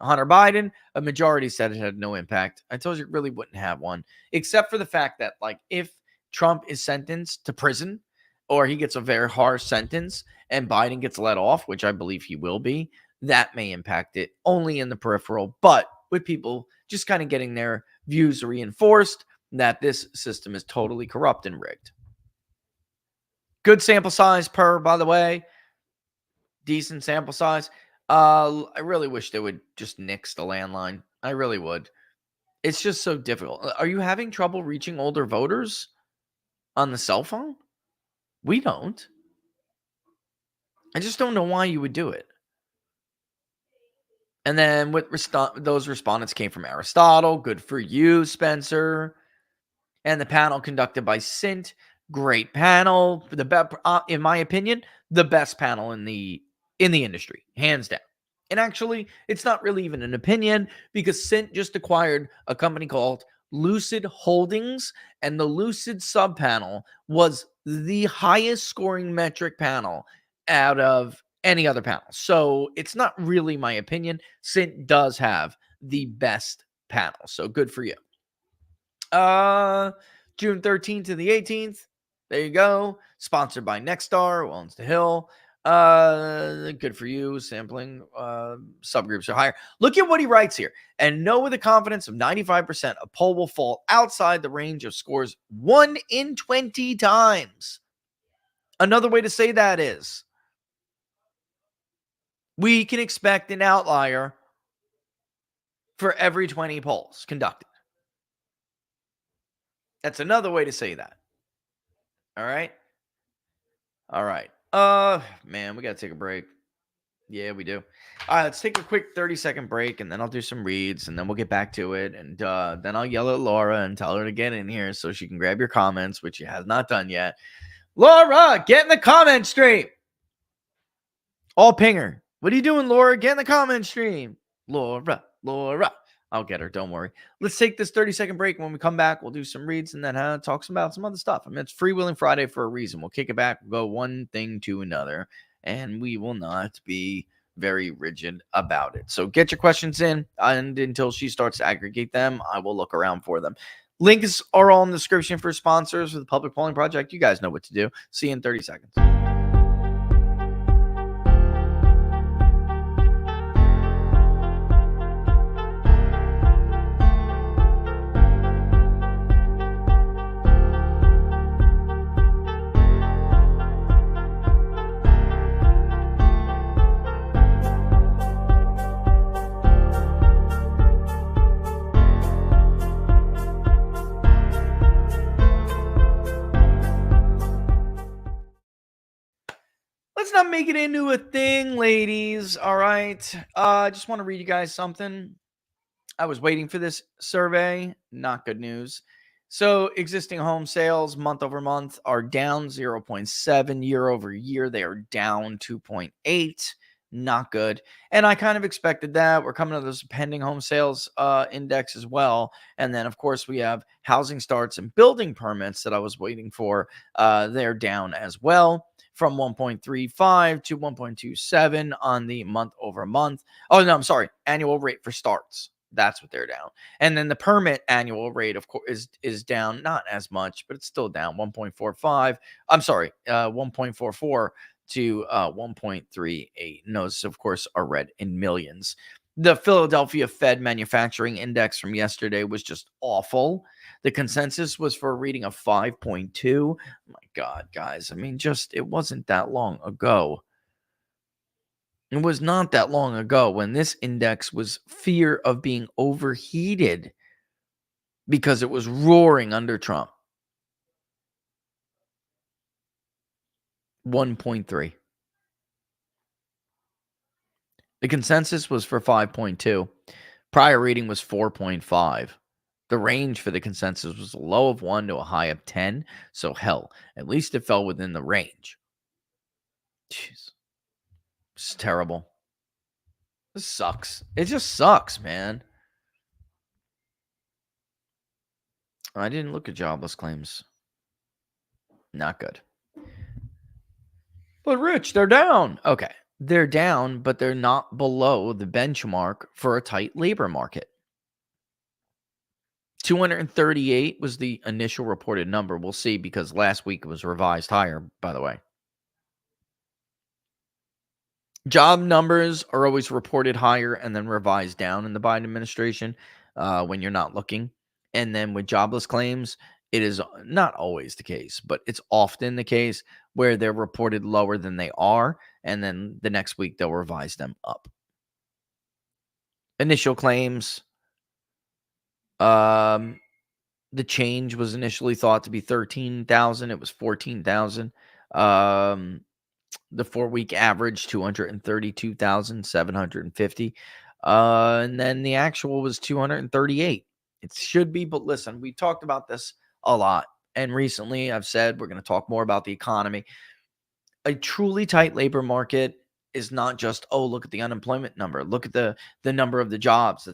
Hunter Biden, a majority said it had no impact. I told you it really wouldn't have one, except for the fact that, like, if Trump is sentenced to prison or he gets a very harsh sentence and Biden gets let off, which I believe he will be, that may impact it only in the peripheral, but with people just kind of getting their views reinforced that this system is totally corrupt and rigged. Good sample size by the way. Decent sample size. I really wish they would just nix the landline. I really would. It's just so difficult. Are you having trouble reaching older voters on the cell phone? We don't. I just don't know why you would do it. And then with those respondents came from Aristotle. Good for you, Spencer. And the panel conducted by Sint. Great panel. In my opinion, the best panel in the industry, hands down. And actually, it's not really even an opinion because Sint just acquired a company called Lucid Holdings, and the Lucid sub-panel was the highest scoring metric panel out of any other panel. So it's not really my opinion. Sint does have the best panel. So good for you. June 13th to the 18th. There you go. Sponsored by Nexstar, who owns the Hill. Good for you. Sampling subgroups are higher. Look at what he writes here. And know with a confidence of 95%, a poll will fall outside the range of scores 1 in 20 times. Another way to say that is we can expect an outlier for every 20 polls conducted. That's another way to say that. All right. All right. Man, we got to take a break. Yeah, we do. All right, let's take a quick 30-second break, and then I'll do some reads, and then we'll get back to it. And then I'll yell at Laura and tell her to get in here so she can grab your comments, which she has not done yet. Laura, get in the comment stream. I'll ping her. What are you doing, Laura? Get in the comment stream. Laura. I'll get her. Don't worry. Let's take this 30-second break. When we come back, we'll do some reads and then talk about some other stuff. I mean, it's Freewheeling Friday for a reason. We'll kick it back. We'll go one thing to another, and we will not be very rigid about it. So get your questions in, and until she starts to aggregate them, I will look around for them. Links are all in the description for sponsors for the Public Polling Project. You guys know what to do. See you in 30 seconds. Not make it into a thing, ladies. All right. I just want to read you guys something. I was waiting for this survey. Not good news. So existing home sales month over month are down 0.7 year over year. They are down 2.8. Not good. And I kind of expected that. We're coming to this pending home sales index as well. And then, of course, we have housing starts and building permits that I was waiting for. They're down as well, from 1.35 to 1.27 on the month over month. Oh, no, I'm sorry. Annual rate for starts. That's what they're down. And then the permit annual rate, of course, is down, not as much, but it's still down 1.45. I'm sorry, 1.44 to 1.38. And those, of course, are read in millions. The Philadelphia Fed Manufacturing Index from yesterday was just awful. The consensus was for a reading of 5.2. My God, guys. I mean, it wasn't that long ago. It was not that long ago when this index was fear of being overheated because it was roaring under Trump. 1.3. The consensus was for 5.2. Prior reading was 4.5. The range for the consensus was a low of 1 to a high of 10. So hell, at least it fell within the range. Jeez. It's terrible. This sucks. It just sucks, man. I didn't look at jobless claims. Not good. But Rich, they're down. Okay. They're down, but they're not below the benchmark for a tight labor market. 238 was the initial reported number. We'll see, because last week it was revised higher, by the way. Job numbers are always reported higher and then revised down in the Biden administration when you're not looking. And then with jobless claims, it is not always the case, but it's often the case where they're reported lower than they are. And then the next week, they'll revise them up. Initial claims. The change was initially thought to be 13,000. It was 14,000. The 4-week average, 232,750. And then the actual was 238. It should be, but listen, we talked about this a lot. And recently I've said we're going to talk more about the economy. A truly tight labor market is not just, oh, look at the unemployment number. Look at the number of the jobs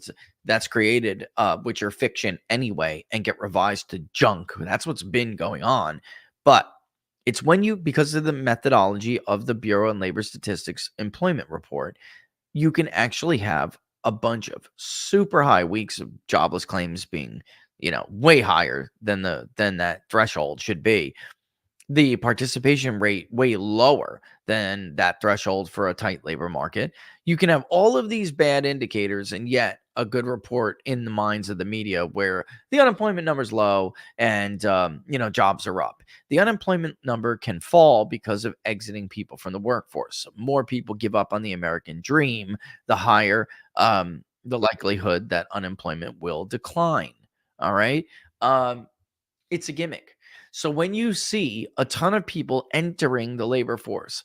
that's created, which are fiction anyway, and get revised to junk. That's what's been going on. But it's when because of the methodology of the Bureau of Labor Statistics employment report, you can actually have a bunch of super high weeks of jobless claims being, way higher than that threshold should be. The participation rate way lower than that threshold for a tight labor market. You can have all of these bad indicators and yet a good report in the minds of the media where the unemployment number is low and, jobs are up. The unemployment number can fall because of exiting people from the workforce. So more people give up on the American dream, the higher the likelihood that unemployment will decline. All right. It's a gimmick. So when you see a ton of people entering the labor force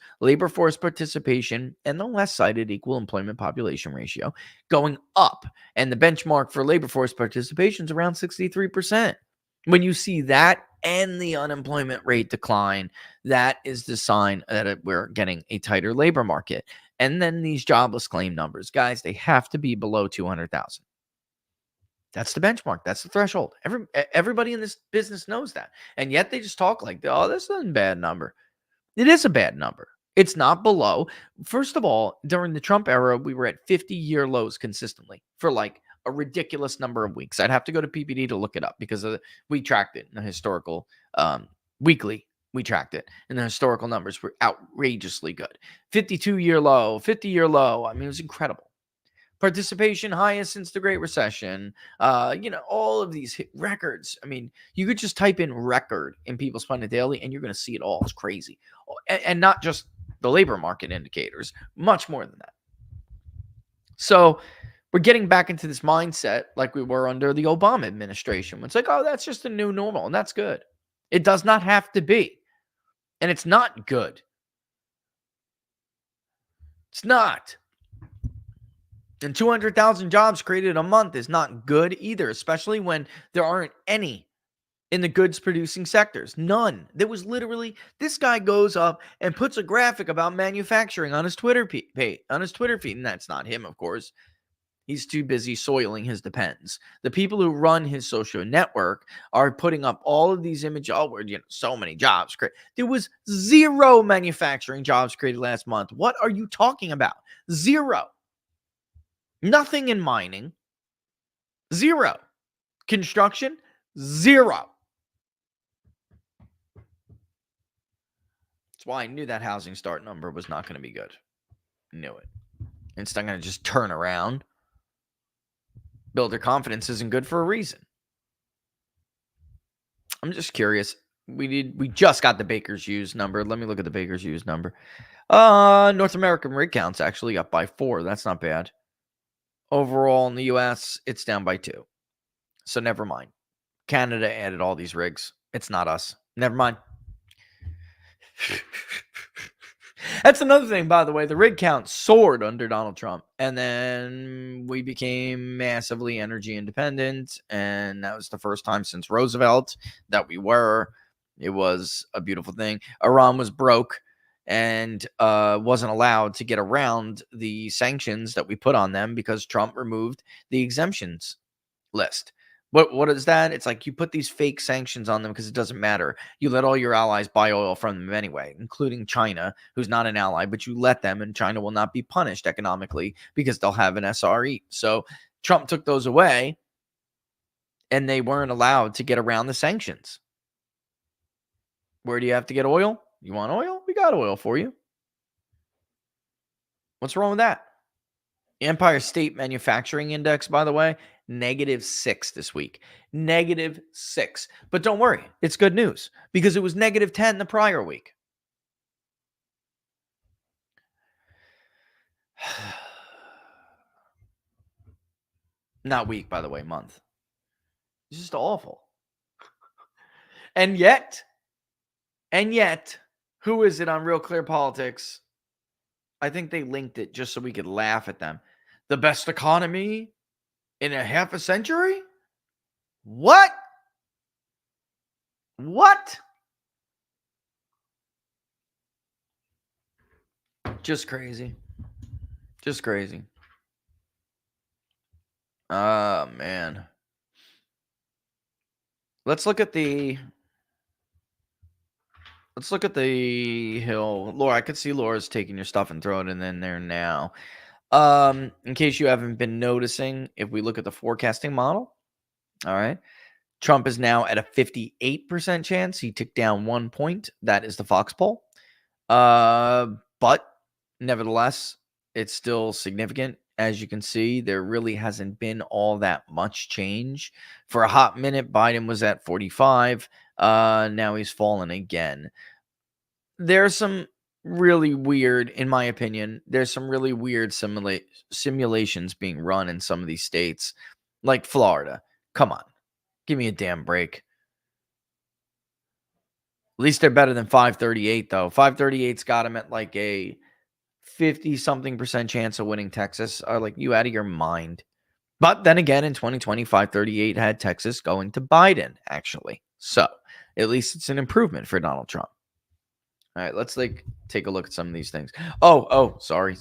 participation, and the less cited equal employment population ratio going up, and the benchmark for labor force participation is around 63%. When you see that and the unemployment rate decline, that is the sign that we're getting a tighter labor market. And then these jobless claim numbers, guys, they have to be below 200,000. That's the benchmark. That's the threshold. Everybody in this business knows that. And yet they just talk like, oh, this isn't a bad number. It is a bad number. It's not below. First of all, during the Trump era, we were at 50-year lows consistently for like a ridiculous number of weeks. I'd have to go to PPD to look it up because we tracked it in the historical weekly. We tracked it, and the historical numbers were outrageously good. 52-year low, 50-year low. I mean, it was incredible. Participation highest since the Great Recession. All of these records. I mean, you could just type in record in People's Pundit Daily, and you're going to see it all. It's crazy. And not just the labor market indicators, much more than that. So we're getting back into this mindset like we were under the Obama administration. It's like, oh, that's just a new normal, and that's good. It does not have to be. And it's not good. It's not. And 200,000 jobs created a month is not good either, especially when there aren't any in the goods producing sectors. None. There was literally, this guy goes up and puts a graphic about manufacturing on his Twitter page, and that's not him, of course. He's too busy soiling his Depends. The people who run his social network are putting up all of these images. Oh, so many jobs created. There was 0 manufacturing jobs created last month. What are you talking about? 0. Nothing in mining. 0. Construction. 0. That's why I knew that housing start number was not going to be good. Knew it. It's not going to just turn around. Builder confidence isn't good for a reason. I'm just curious. We just got the Baker's Hughes number. Let me look at the Baker's Hughes number. North American rig count's actually up by 4. That's not bad. Overall in the US, it's down by 2. So never mind. Canada added all these rigs. It's not us. Never mind. That's another thing, by the way. The rig count soared under Donald Trump. And then we became massively energy independent. And that was the first time since Roosevelt that we were. It was a beautiful thing. Iran was broke and wasn't allowed to get around the sanctions that we put on them because Trump removed the exemptions list. What is that? It's like you put these fake sanctions on them because it doesn't matter. You let all your allies buy oil from them anyway, including China, who's not an ally, but you let them, and China will not be punished economically because they'll have an SRE. So Trump took those away, and they weren't allowed to get around the sanctions. Where do you have to get oil? You want oil? We got oil for you. What's wrong with that? Empire State Manufacturing Index, by the way, -6 this week. -6. But don't worry, it's good news because it was -10 the prior week. Not week, by the way, month. It's just awful. And yet, who is it on Real Clear Politics? I think they linked it just so we could laugh at them. The best economy in a half a century? What? Just crazy. Oh, man. Let's look at the Hill. Laura, I could see Laura's taking your stuff and throwing it in there now. In case you haven't been noticing, if we look at the forecasting model, all right, Trump is now at a 58% chance. He ticked down 1 point. That is the Fox poll. But nevertheless, it's still significant. As you can see, there really hasn't been all that much change. For a hot minute, Biden was at 45. Now he's fallen again. There's some really weird, in my opinion, there's some really weird simulations being run in some of these states, like Florida. Come on, give me a damn break. At least they're better than 538, though. 538's got him at like a 50-something% chance of winning Texas. Are like, you out of your mind? But then again, in 2020, 538 had Texas going to Biden, actually. So at least it's an improvement for Donald Trump. All right, let's take a look at some of these things. Oh, sorry.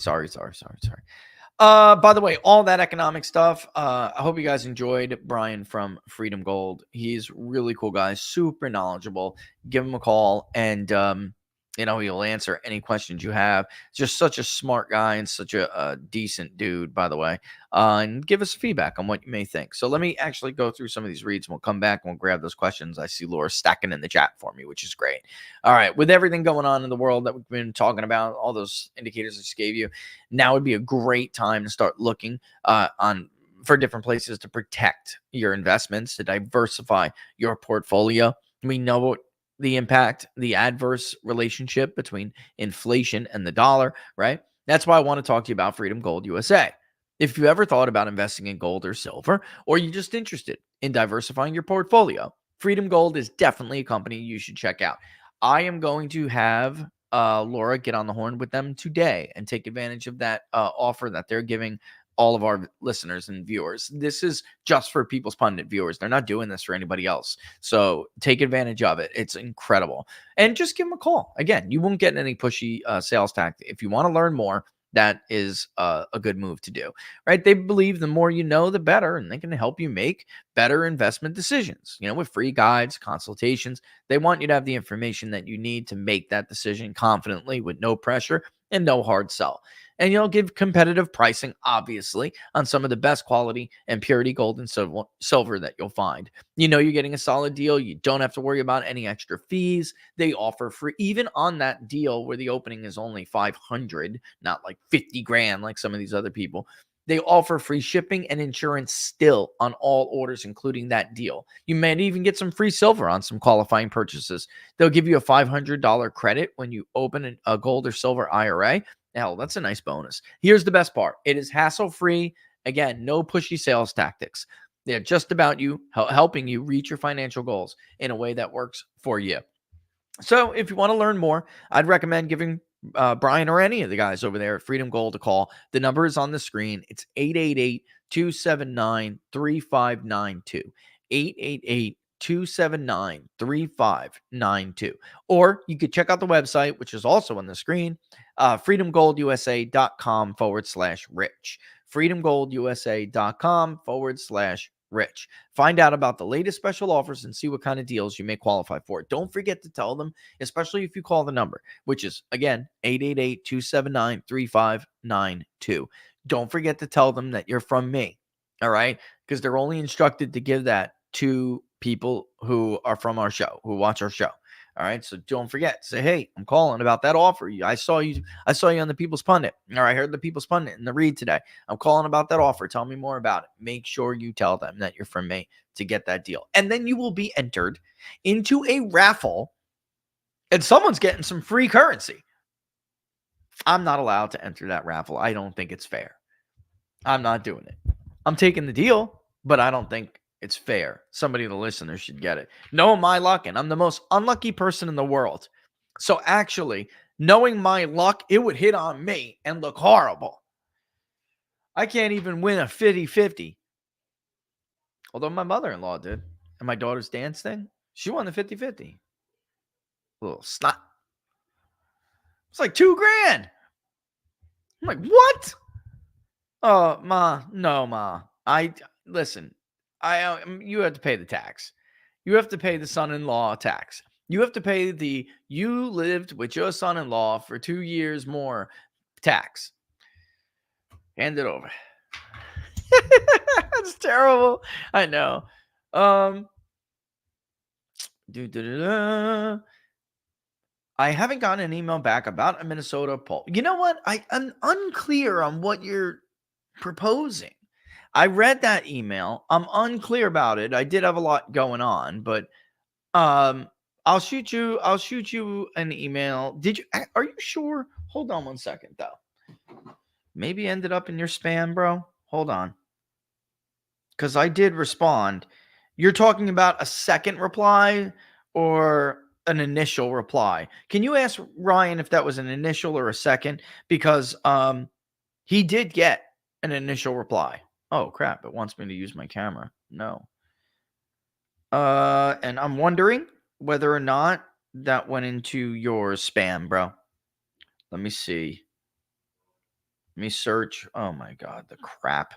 By the way, all that economic stuff, I hope you guys enjoyed Brian from Freedom Gold. He's really cool guy, super knowledgeable. Give him a call and he'll answer any questions you have. Just such a smart guy and such a decent dude, by the way. And give us feedback on what you may think. So let me actually go through some of these reads and we'll come back and we'll grab those questions. I see Laura stacking in the chat for me, which is great. All right. With everything going on in the world that we've been talking about, all those indicators I just gave you, now would be a great time to start looking for different places to protect your investments, to diversify your portfolio. We know the impact, the adverse relationship between inflation and the dollar, right? That's why I want to talk to you about Freedom Gold USA. If you ever thought about investing in gold or silver, or you're just interested in diversifying your portfolio, Freedom Gold is definitely a company you should check out. I am going to have Laura get on the horn with them today and take advantage of that offer that they're giving all of our listeners and viewers. This is just for People's Pundit viewers. They're not doing this for anybody else. So take advantage of it. It's incredible. And just give them a call. Again, you won't get any pushy sales tactic. If you want to learn more, that is a good move to do, right? They believe the more you know, the better, and they can help you make better investment decisions, with free guides, consultations. They want you to have the information that you need to make that decision confidently with no pressure and no hard sell. And you'll give competitive pricing, obviously, on some of the best quality and purity gold and silver that you'll find. You know you're getting a solid deal. You don't have to worry about any extra fees. They offer free, even on that deal where the opening is only 500, not like 50 grand like some of these other people. They offer free shipping and insurance still on all orders, including that deal. You may even get some free silver on some qualifying purchases. They'll give you a $500 credit when you open a gold or silver IRA. Hell, that's a nice bonus. Here's the best part. It is hassle-free. Again, no pushy sales tactics. They're just about you, helping you reach your financial goals in a way that works for you. So if you want to learn more, I'd recommend giving Brian or any of the guys over there at Freedom Gold a call. The number is on the screen. It's 888-279-3592. 888-279-3592. Or you could check out the website, which is also on the screen, freedomgoldusa.com/rich. freedomgoldusa.com/rich. Find out about the latest special offers and see what kind of deals you may qualify for. Don't forget to tell them, especially if you call the number, which is, again, 888-279-3592. Don't forget to tell them that you're from me, all right? Because they're only instructed to give that to people who are from our show, who watch our show. All right. So don't forget. Say, hey, I'm calling about that offer. I saw you on the People's Pundit. Or I heard the People's Pundit in the read today. I'm calling about that offer. Tell me more about it. Make sure you tell them that you're from me to get that deal. And then you will be entered into a raffle, and someone's getting some free currency. I'm not allowed to enter that raffle. I don't think it's fair. I'm not doing it. I'm taking the deal, but I don't think it's fair. Somebody of the listeners should get it. Know my luck, and I'm the most unlucky person in the world. So actually, knowing my luck, it would hit on me and look horrible. I can't even win a 50-50. Although my mother-in-law did. And my daughter's dance thing, she won the 50-50. Little snot. It's like $2,000. I'm like, what? Oh, Ma. No, Ma. Listen. You have to pay the tax. You have to pay the son-in-law tax. You have to pay you lived with your son-in-law for 2 years more tax. Hand it over. That's terrible. I know. I haven't gotten an email back about a Minnesota poll. You know what? I'm unclear on what you're proposing. I read that email. I'm unclear about it. I did have a lot going on, but I'll shoot you an email. Are you sure? Hold on one second though. Maybe ended up in your spam, bro. Hold on. Cuz I did respond. You're talking about a second reply or an initial reply? Can you ask Ryan if that was an initial or a second, because he did get an initial reply. Oh, crap. It wants me to use my camera. No. And I'm wondering whether or not that went into your spam, bro. Let me see. Let me search. Oh, my God. The crap.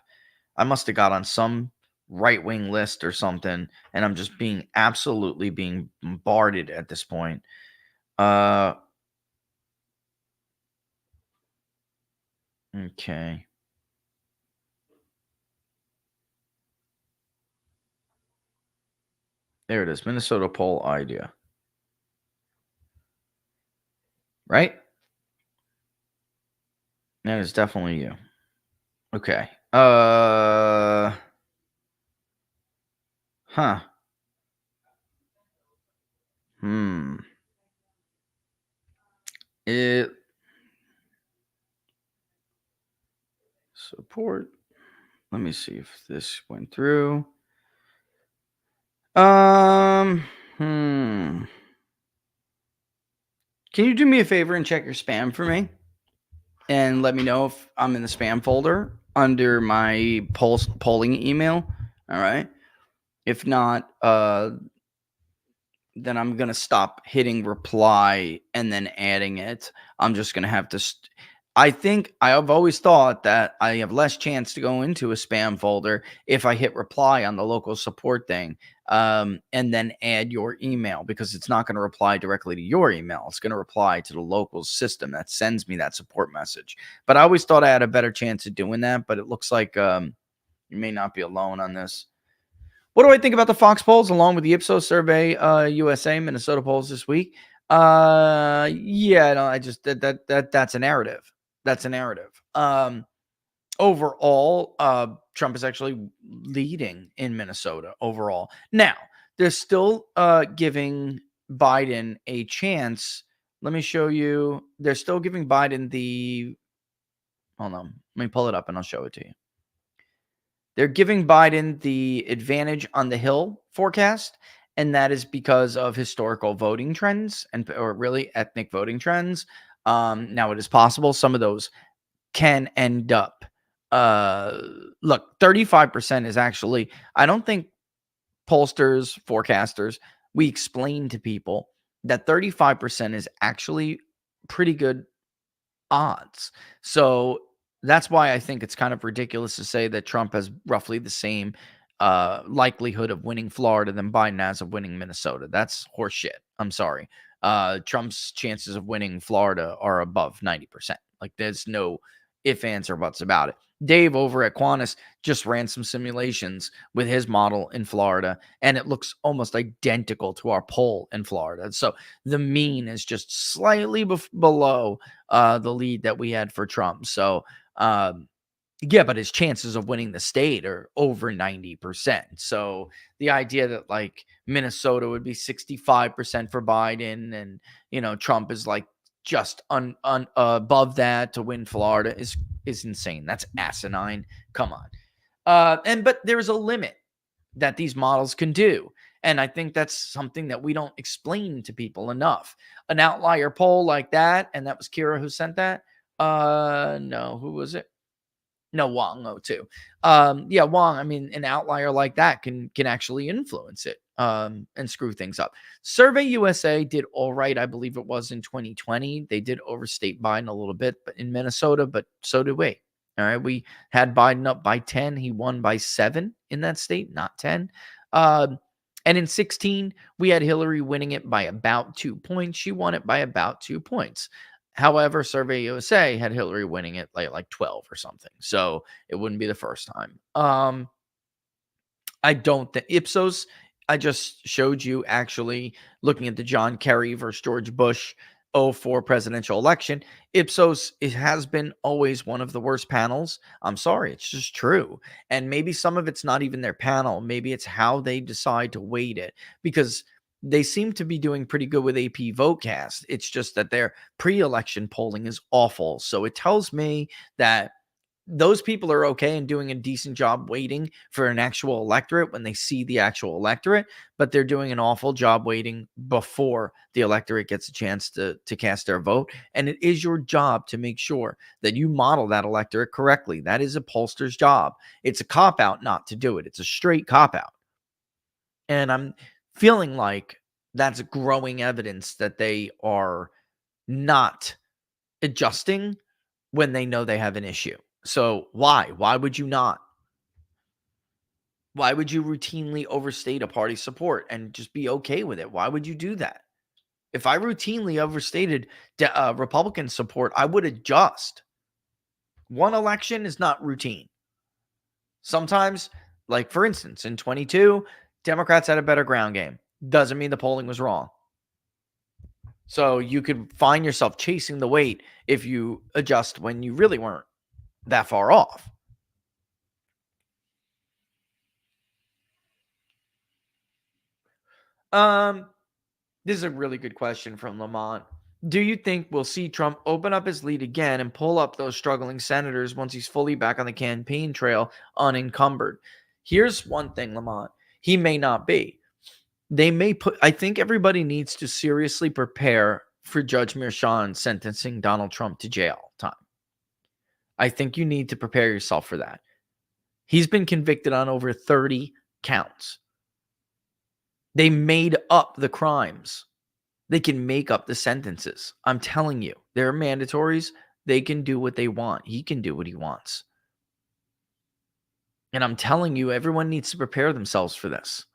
I must have got on some right-wing list or something, and I'm just absolutely being bombarded at this point. Okay. There it is. Minnesota poll idea. Right? That is definitely you. Okay. Huh. It support. Let me see if this went through. Can you do me a favor and check your spam for me? And let me know if I'm in the spam folder under my polling email. All right. If not, then I'm going to stop hitting reply and then adding it. I'm just going to have to I think I have always thought that I have less chance to go into a spam folder if I hit reply on the local support thing, and then add your email, because it's not going to reply directly to your email. It's going to reply to the local system that sends me that support message. But I always thought I had a better chance of doing that, but it looks like you may not be alone on this. What do I think about the Fox polls along with the Ipsos survey, USA, Minnesota polls this week? Yeah, no, I just that's a narrative. That's a narrative. Overall, Trump is actually leading in Minnesota overall. Now, they're still giving Biden a chance. Let me show you. They're still giving Biden the. Hold on. Let me pull it up and I'll show it to you. They're giving Biden the advantage on the Hill forecast, and that is because of historical voting trends or really ethnic voting trends. Now, it is possible some of those can end up. Look, 35% is actually, I don't think pollsters, forecasters, we explain to people that 35% is actually pretty good odds. So that's why I think it's kind of ridiculous to say that Trump has roughly the same likelihood of winning Florida than Biden has of winning Minnesota. That's horseshit. I'm sorry. Trump's chances of winning Florida are above 90%. Like, there's no if, ands, or buts about it. Dave over at Qantas just ran some simulations with his model in Florida, and it looks almost identical to our poll in Florida. So the mean is just slightly below the lead that we had for Trump. So, yeah, but his chances of winning the state are over 90%. So the idea that like Minnesota would be 65% for Biden and, Trump is like just above that to win Florida is insane. That's asinine. Come on. But there's a limit that these models can do. And I think that's something that we don't explain to people enough. An outlier poll like that, and that was Kira who sent that. No, who was it? No, Wong, too. Yeah, Wong. I mean, an outlier like that can actually influence it and screw things up. Survey USA did all right, I believe it was in 2020. They did overstate Biden a little bit, but in Minnesota, but so did we. All right, we had Biden up by 10. He won by 7 in that state, not 10. And in 16, we had Hillary winning it by about 2 points. She won it by about 2 points. However, Survey USA had Hillary winning it like 12 or something. So it wouldn't be the first time. I don't think Ipsos, I just showed you actually looking at the John Kerry versus George Bush 04 presidential election. Ipsos, it has been always one of the worst panels. I'm sorry, it's just true. And maybe some of it's not even their panel. Maybe it's how they decide to weight it, because they seem to be doing pretty good with AP Votecast. It's just that their pre-election polling is awful. So it tells me that those people are okay and doing a decent job waiting for an actual electorate when they see the actual electorate, but they're doing an awful job waiting before the electorate gets a chance to cast their vote. And it is your job to make sure that you model that electorate correctly. That is a pollster's job. It's a cop-out not to do it. It's a straight cop-out. And I'm feeling like that's growing evidence that they are not adjusting when they know they have an issue. So why? Why would you not? Why would you routinely overstate a party support and just be okay with it? Why would you do that? If I routinely overstated Republican support, I would adjust. One election is not routine. Sometimes, like for instance, in 22, Democrats had a better ground game. Doesn't mean the polling was wrong. So you could find yourself chasing the weight if you adjust when you really weren't that far off. This is a really good question from Lamont. Do you think we'll see Trump open up his lead again and pull up those struggling senators once he's fully back on the campaign trail unencumbered? Here's one thing, Lamont. He may not be. They may put, I think everybody needs to seriously prepare for Judge Merchan sentencing Donald Trump to jail time. I think you need to prepare yourself for that. He's been convicted on over 30 counts. They made up the crimes. They can make up the sentences. I'm telling you, there are mandatories. They can do what they want. He can do what he wants. And I'm telling you, everyone needs to prepare themselves for this.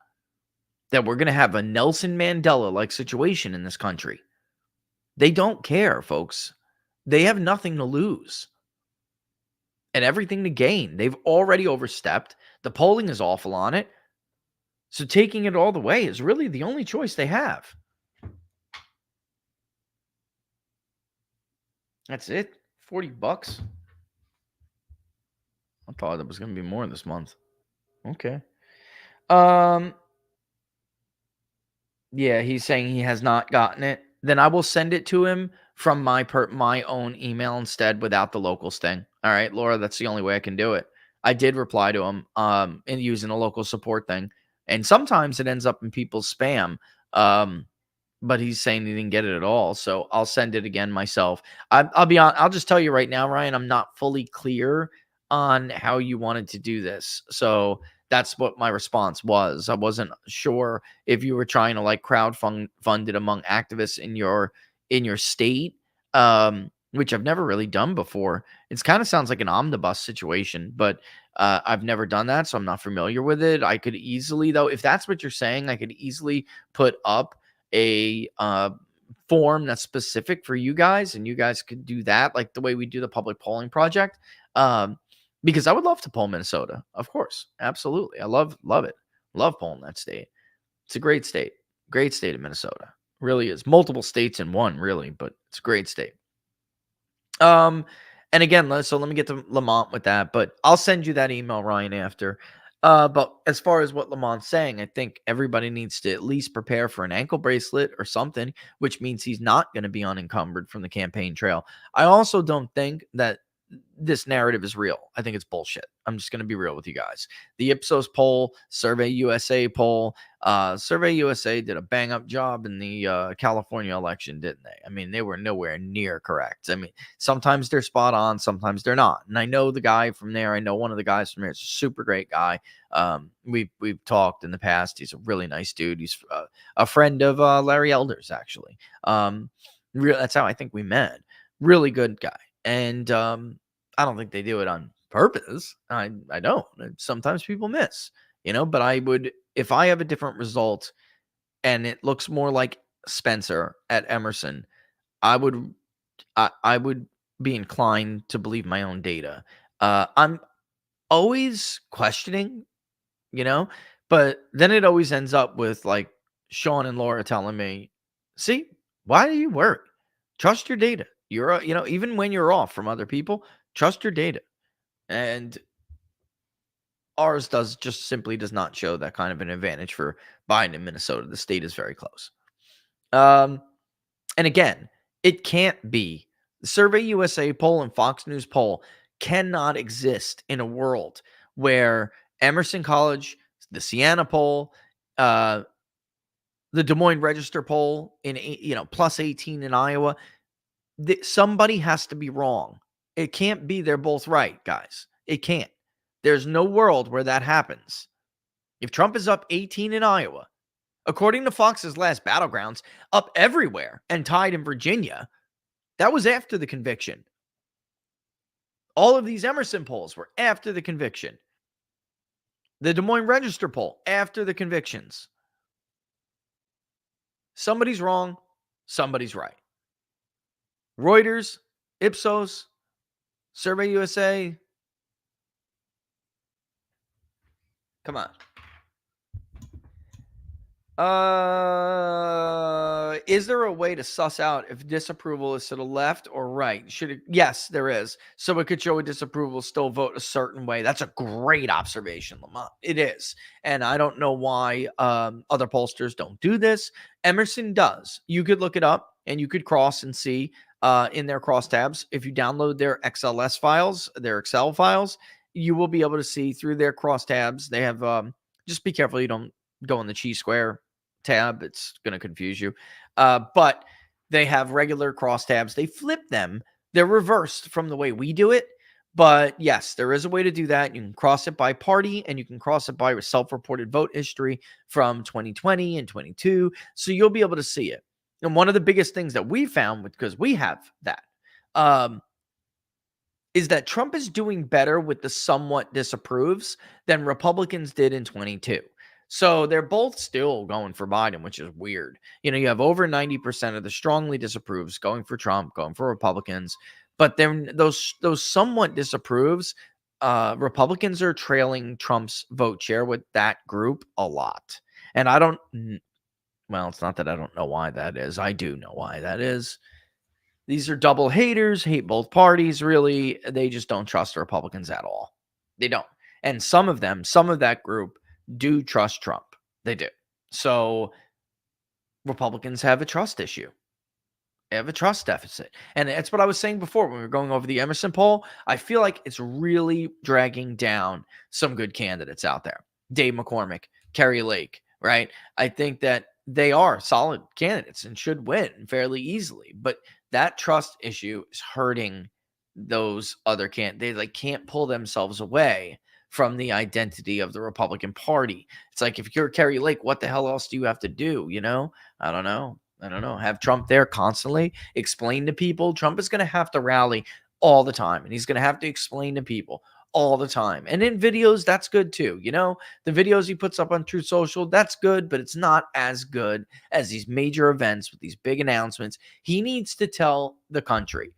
That we're going to have a Nelson Mandela-like situation in this country. They don't care, folks. They have nothing to lose and everything to gain. They've already overstepped. The polling is awful on it. So taking it all the way is really the only choice they have. That's it. $40. I thought it was going to be more this month. Okay. Yeah, he's saying he has not gotten it. Then I will send it to him from my own email instead without the local sting. All right, Laura, that's the only way I can do it. I did reply to him and using a local support thing. And sometimes it ends up in people's spam. But he's saying he didn't get it at all. So I'll send it again myself. I'll be on. I'll just tell you right now, Ryan, I'm not fully clear on how you wanted to do this. So that's what my response was. I wasn't sure if you were trying to like fund it among activists in your state, which I've never really done before. It's kind of sounds like an omnibus situation, but I've never done that, so I'm not familiar with it. I could easily, though, if that's what you're saying, I could easily put up a form that's specific for you guys, and you guys could do that like the way we do the public polling project. Because I would love to poll Minnesota, of course, absolutely. I love it, love polling that state. It's a great state of Minnesota, really is. Multiple states in one, really, but it's a great state. And again, so let me get to Lamont with that, but I'll send you that email, Ryan, after. But as far as what Lamont's saying, I think everybody needs to at least prepare for an ankle bracelet or something, which means he's not going to be unencumbered from the campaign trail. I also don't think that this narrative is real. I think it's bullshit. I'm just going to be real with you guys. The Ipsos poll, Survey USA poll, Survey USA did a bang up job in the California election, didn't they? I mean, they were nowhere near correct. I mean, sometimes they're spot on, sometimes they're not. And I know the guy from there. I know one of the guys from there. It's a super great guy. We've talked in the past. He's a really nice dude. He's a friend of Larry Elder's, actually. That's how I think we met. Really good guy. And I don't think they do it on purpose. I don't. Sometimes people miss, but I would, if I have a different result and it looks more like Spencer at Emerson, I would be inclined to believe my own data. I'm always questioning, but then it always ends up with like Sean and Laura telling me, see, why do you worry? Trust your data. You're, even when you're off from other people, trust your data. And ours does not show that kind of an advantage for Biden in Minnesota. The state is very close. And again, it can't be. The Survey USA poll and Fox News poll cannot exist in a world where Emerson College, the Siena poll, the Des Moines Register poll in plus 18 in Iowa, somebody has to be wrong. It can't be they're both right, guys. It can't. There's no world where that happens. If Trump is up 18 in Iowa, according to Fox's last Battlegrounds, up everywhere and tied in Virginia, that was after the conviction. All of these Emerson polls were after the conviction. The Des Moines Register poll, after the convictions. Somebody's wrong, somebody's right. Reuters, Ipsos, Survey USA. Come on. Is there a way to suss out if disapproval is to the left or right? Yes, there is. So it could show a disapproval, still vote a certain way. That's a great observation, Lamont. It is. And I don't know why other pollsters don't do this. Emerson does. You could look it up and you could cross and see in their crosstabs. If you download their XLS files, their Excel files, you will be able to see through their crosstabs. They have, just be careful you don't go in the Chi Square tab. It's going to confuse you. But they have regular crosstabs. They flip them. They're reversed from the way we do it. But yes, there is a way to do that. You can cross it by party and you can cross it by self-reported vote history from 2020 and 22. So you'll be able to see it. And one of the biggest things that we found, because we have that, is that Trump is doing better with the somewhat disapproves than Republicans did in 22. So they're both still going for Biden, which is weird. You have over 90% of the strongly disapproves going for Trump, going for Republicans, but then those somewhat disapproves, Republicans are trailing Trump's vote share with that group a lot. And well, it's not that I don't know why that is. I do know why that is. These are double haters, hate both parties, really. They just don't trust the Republicans at all. They don't. And some of that group do trust Trump. They do. So Republicans have a trust issue. They have a trust deficit. And that's what I was saying before when we were going over the Emerson poll. I feel like it's really dragging down some good candidates out there. Dave McCormick, Kerry Lake, right? I think that they are solid candidates and should win fairly easily. But that trust issue is hurting those other candidates. They can't pull themselves away from the identity of the Republican Party. It's like, if you're Kerry Lake, what the hell else do you have to do? I don't know. Have Trump there constantly, explain to people. Trump is going to have to rally all the time, and he's going to have to explain to people all the time. And in videos, that's good too. The videos he puts up on Truth Social, that's good, but it's not as good as these major events with these big announcements. He needs to tell the country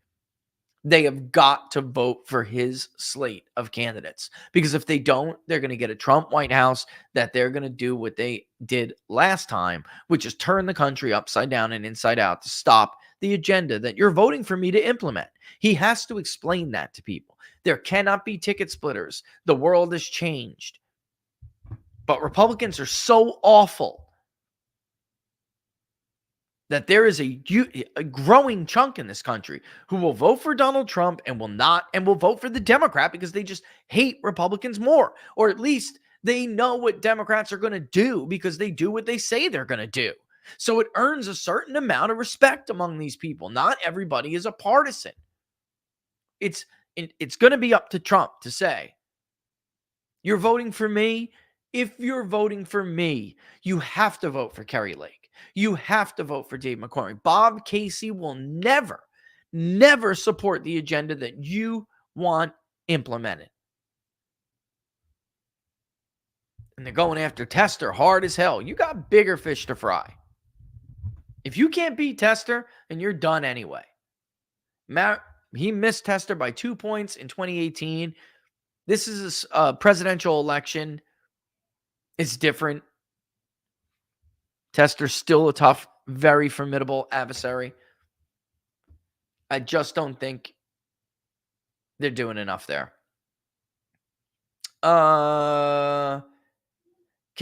they have got to vote for his slate of candidates, because if they don't, they're going to get a Trump White House that they're going to do what they did last time, which is turn the country upside down and inside out to stop the agenda that you're voting for me to implement. He has to explain that to people. There cannot be ticket splitters. The world has changed. But Republicans are so awful that there is a growing chunk in this country who will vote for Donald Trump and will vote for the Democrat because they just hate Republicans more. Or at least they know what Democrats are going to do because they do what they say they're going to do. So it earns a certain amount of respect among these people. Not everybody is a partisan. It's going to be up to Trump to say, you're voting for me. If you're voting for me, you have to vote for Kerry Lake. You have to vote for Dave McCormick. Bob Casey will never, never support the agenda that you want implemented. And they're going after Tester hard as hell. You got bigger fish to fry. If you can't beat Tester, then you're done anyway. He missed Tester by 2 points in 2018. This is a presidential election. It's different. Tester's still a tough, very formidable adversary. I just don't think they're doing enough there. Can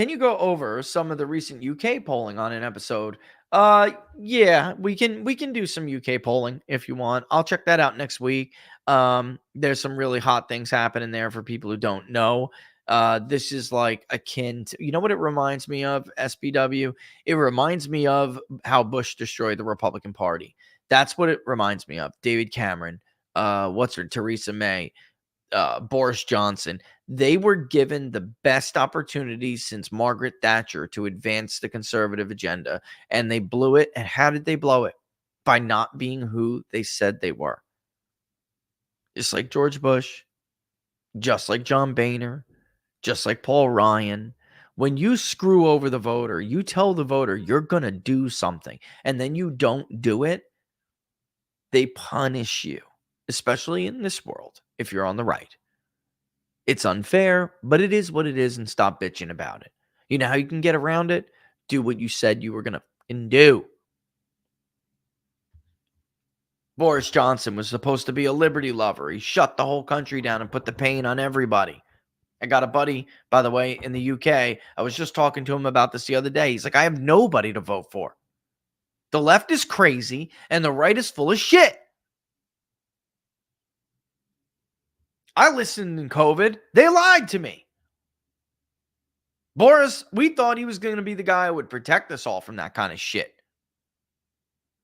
you go over some of the recent UK polling on an episode? Yeah, we can do some UK polling if you want. I'll check that out next week. There's some really hot things happening there for people who don't know. This is like akin to, what it reminds me of, SPW? It reminds me of how Bush destroyed the Republican Party. That's what it reminds me of. David Cameron, Theresa May, Boris Johnson. They were given the best opportunities since Margaret Thatcher to advance the conservative agenda, and they blew it. And how did they blow it? By not being who they said they were. Just like George Bush, just like John Boehner, just like Paul Ryan. When you screw over the voter, you tell the voter you're going to do something, and then you don't do it, they punish you, especially in this world if you're on the right. It's unfair, but it is what it is, and stop bitching about it. You know how you can get around it? Do what you said you were going to do. Boris Johnson was supposed to be a liberty lover. He shut the whole country down and put the pain on everybody. I got a buddy, by the way, in the UK. I was just talking to him about this the other day. He's like, I have nobody to vote for. The left is crazy and the right is full of shit. I listened in COVID. They lied to me. Boris, we thought he was going to be the guy who would protect us all from that kind of shit.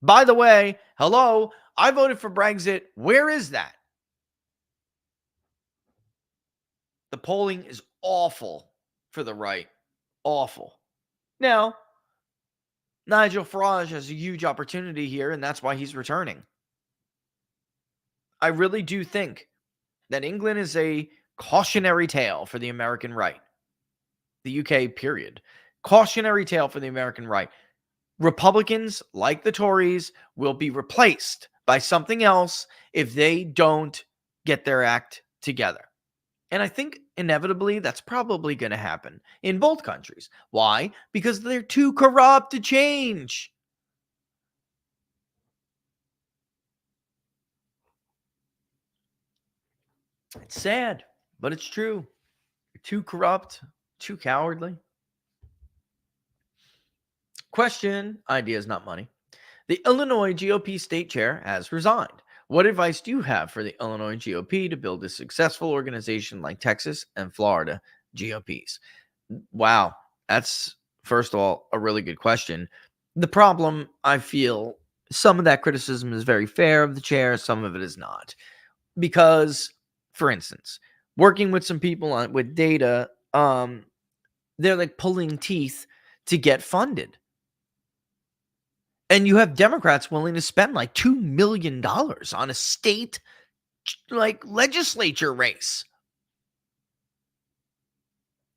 By the way, hello, I voted for Brexit. Where is that? The polling is awful for the right. Awful. Now, Nigel Farage has a huge opportunity here, and that's why he's returning. I really do think that England is a cautionary tale for the American right. The UK, period. Cautionary tale for the American right. Republicans, like the Tories, will be replaced by something else if they don't get their act together. And I think inevitably that's probably going to happen in both countries. Why? Because they're too corrupt to change. It's sad, but it's true. You're too corrupt, too cowardly. Question, ideas, not money. The Illinois GOP state chair has resigned. What advice do you have for the Illinois GOP to build a successful organization like Texas and Florida GOPs? Wow, that's, first of all, a really good question. The problem, I feel, some of that criticism is very fair of the chair, some of it is not. Because, for instance, working with some people with data, they're like pulling teeth to get funded. And you have Democrats willing to spend like $2 million on a state like legislature race.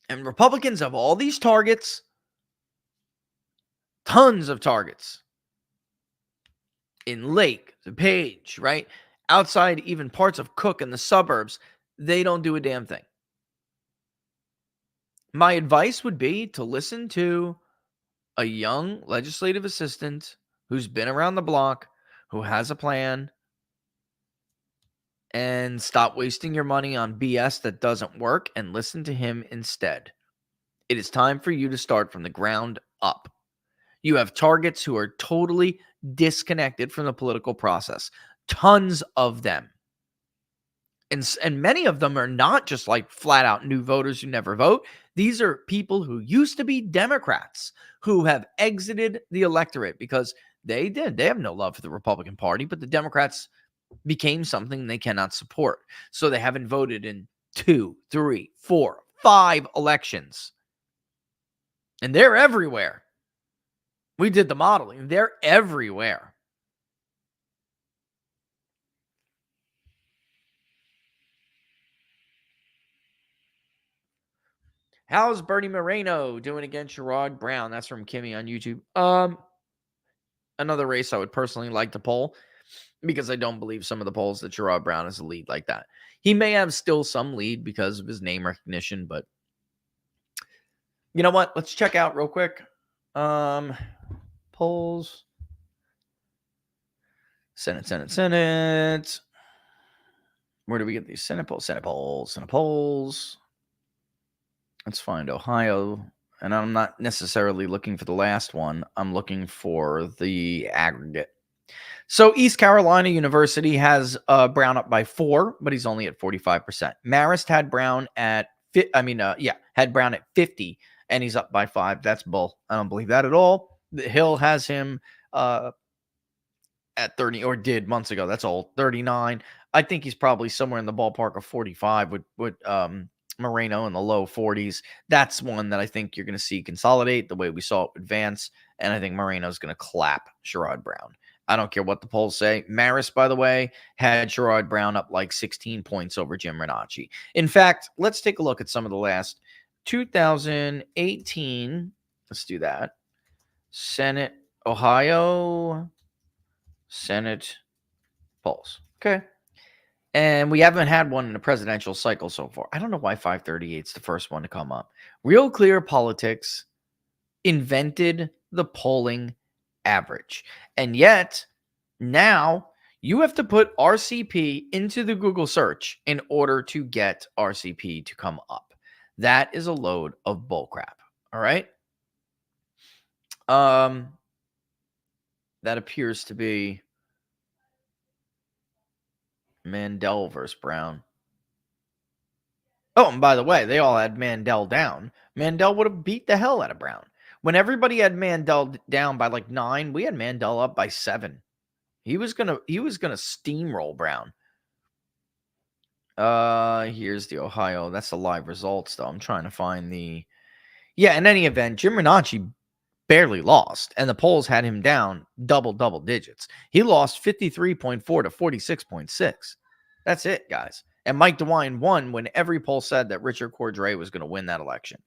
And Republicans have all these targets, tons of targets. In Lake, DePage, right? Outside even parts of Cook and the suburbs, they don't do a damn thing. My advice would be to listen to a young legislative assistant who's been around the block, who has a plan, and stop wasting your money on BS that doesn't work and listen to him instead. It is time for you to start from the ground up. You have targets who are totally disconnected from the political process. Tons of them. And many of them are not just like flat out new voters who never vote. These are people who used to be Democrats who have exited the electorate because they have no love for the Republican Party, but the Democrats became something they cannot support. So they haven't voted in 2, 3, 4, 5 elections. And they're everywhere. We did the modeling. They're everywhere. How's Bernie Moreno doing against Sherrod Brown? That's from Kimmy on YouTube. Another race I would personally like to poll because I don't believe some of the polls that Sherrod Brown is a lead like that. He may have still some lead because of his name recognition, but you know what? Let's check out real quick. Polls. Senate. Where do we get these Senate polls? Let's find Ohio. And I'm not necessarily looking for the last one. I'm looking for the aggregate. So East Carolina University has Brown up by 4, but he's only at 45%. Marist had Brown at had Brown at 50, and he's up by 5. That's bull. I don't believe that at all. Hill has him at 30, or did months ago. That's old. 39. I think he's probably somewhere in the ballpark of 45 with Moreno in the low 40s. That's one that I think you're going to see consolidate the way we saw it with Vance, and I think Moreno's going to clap Sherrod Brown. I don't care what the polls say. Marist, by the way, had Sherrod Brown up like 16 points over Jim Renacci. In fact, let's take a look at some of the last 2018. Let's do that. Senate, Ohio, Senate polls. Okay. And we haven't had one in a presidential cycle so far. I don't know why 538 is the first one to come up. Real Clear Politics invented the polling average. And yet, now you have to put RCP into the Google search in order to get RCP to come up. That is a load of bullcrap. All right. That appears to be Mandel versus Brown. Oh, and by the way, they all had Mandel down. Mandel would have beat the hell out of Brown. When everybody had Mandel down by like 9, we had Mandel up by 7. He was gonna steamroll Brown. Here's the Ohio. That's the live results, though. I'm trying to find the. Yeah, in any event, Jim Renacci barely lost, and the polls had him down double digits. He lost 53.4 to 46.6. That's it, guys. And Mike DeWine won when every poll said that Richard Cordray was going to win that election.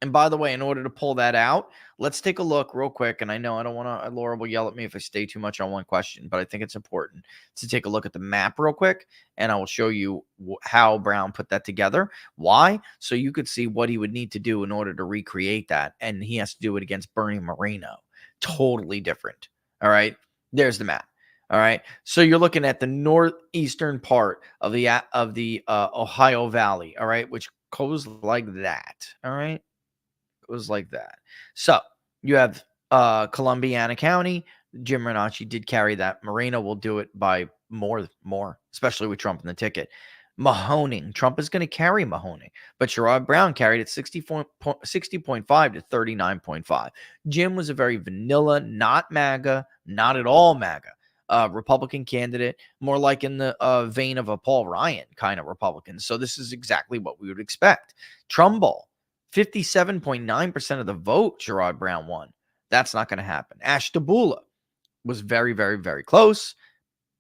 And by the way, in order to pull that out, let's take a look real quick. And I know I don't want to, Laura will yell at me if I stay too much on one question, but I think it's important to take a look at the map real quick. And I will show you how Brown put that together. Why? So you could see what he would need to do in order to recreate that. And he has to do it against Bernie Moreno. Totally different. All right. There's the map. All right. So you're looking at the northeastern part of the Ohio Valley. All right. Which goes like that. All right. It was like that. So you have Columbiana County. Jim Renacci did carry that. Moreno will do it by more, especially with Trump in the ticket. Mahoning. Trump is going to carry Mahoning, but Sherrod Brown carried it 60.5 to 39.5. Jim was a very vanilla, not MAGA, not at all MAGA. Republican candidate, more like in the vein of a Paul Ryan kind of Republican. So this is exactly what we would expect. Trumbull. 57.9% of the vote, Sherrod Brown won. That's not going to happen. Ashtabula was very, very, very close.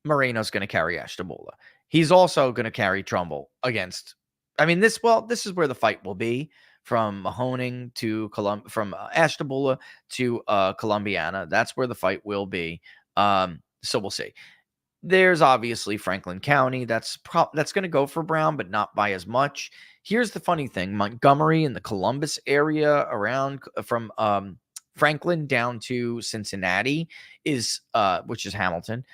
Moreno's going to carry Ashtabula. He's also going to carry Trumbull against. I mean, this is where the fight will be from Mahoning to from Ashtabula to Columbiana. That's where the fight will be. So we'll see. There's obviously Franklin County. That's going to go for Brown, but not by as much. Here's the funny thing. Montgomery and the Columbus area around from Franklin down to Cincinnati is which is Hamilton.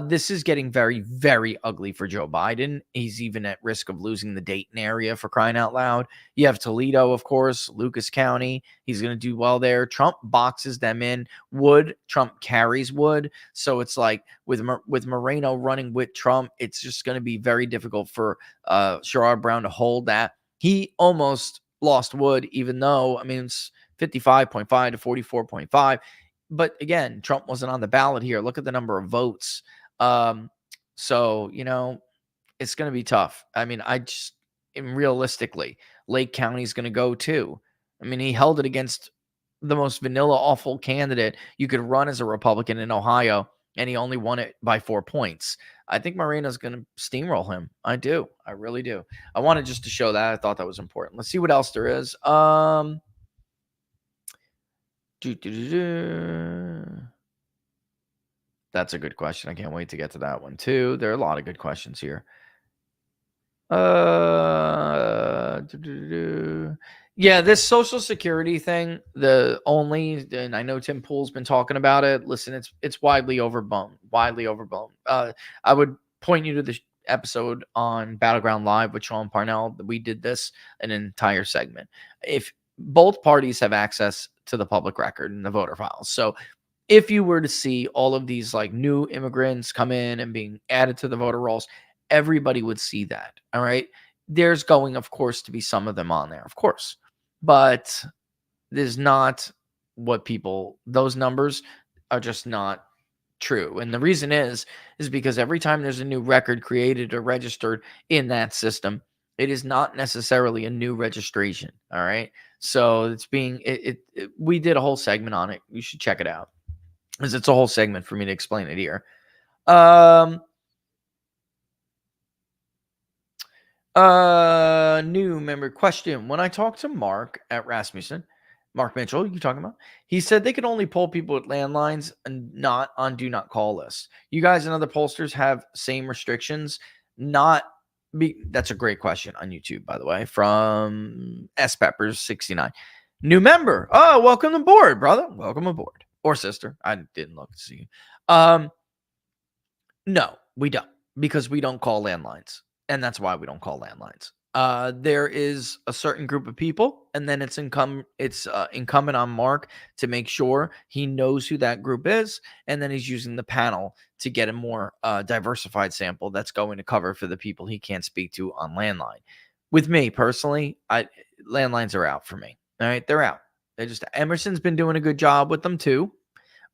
This is getting very, very ugly for Joe Biden. He's even at risk of losing the Dayton area, for crying out loud. You have Toledo, of course, Lucas County. He's going to do well there. Trump boxes them in. Trump carries Wood. So it's like with Moreno running with Trump, it's just going to be very difficult for Sherrod Brown to hold that. He almost lost Wood, even though, I mean, it's 55.5 to 44.5. But again, Trump wasn't on the ballot here. Look at the number of votes. So, it's going to be tough. I mean, realistically, Lake County is going to go too. I mean, he held it against the most vanilla, awful candidate you could run as a Republican in Ohio, and he only won it by 4 points. I think Moreno's going to steamroll him. I do. I really do. I wanted just to show that. I thought that was important. Let's see what else there is. That's a good question. I can't wait to get to that one too. There are a lot of good questions here. Yeah, this Social Security thing, and I know Tim Pool's been talking about it. Listen, it's widely overblown. I would point you to the episode on Battleground Live with Sean Parnell. We did an entire segment. If both parties have access to the public record and the voter files. So if you were to see all of these like new immigrants come in and being added to the voter rolls, everybody would see that. All right. There's going, of course, to be some of them on there, of course, but there's not those numbers are just not true. And the reason is because every time there's a new record created or registered in that system, it is not necessarily a new registration. All right. So we did a whole segment on it. You should check it out, because it's a whole segment for me to explain it here. New member question. When I talked to Mark at Rasmussen, Mark Mitchell, you talking about? He said they could only poll people with landlines and not on do not call lists. You guys and other pollsters have same restrictions. That's a great question on YouTube, by the way, from S Peppers 69. New member. Oh, welcome aboard, brother. Welcome aboard. Or sister. I didn't look to see you. No, we don't, because we don't call landlines. And that's why we don't call landlines. There is a certain group of people, and then it's incumbent on Mark to make sure he knows who that group is, and then he's using the panel to get a more diversified sample that's going to cover for the people he can't speak to on landline. With me personally, landlines are out for me. All right, they're out. Emerson's been doing a good job with them too,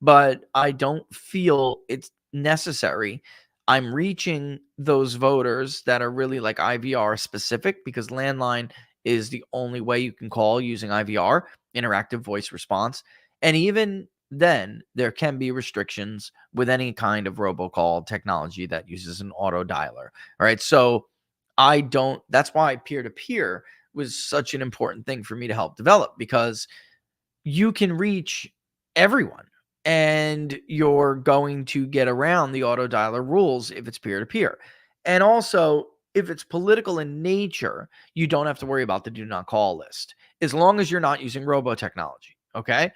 but I don't feel it's necessary. I'm reaching those voters that are really like IVR specific, because landline is the only way you can call using IVR, interactive voice response. And even then, there can be restrictions with any kind of robocall technology that uses an auto dialer. All right. So That's why peer-to-peer was such an important thing for me to help develop, because you can reach everyone and you're going to get around the auto dialer rules if it's peer-to-peer. And also, if it's political in nature, you don't have to worry about the do not call list as long as you're not using robo technology. Okay.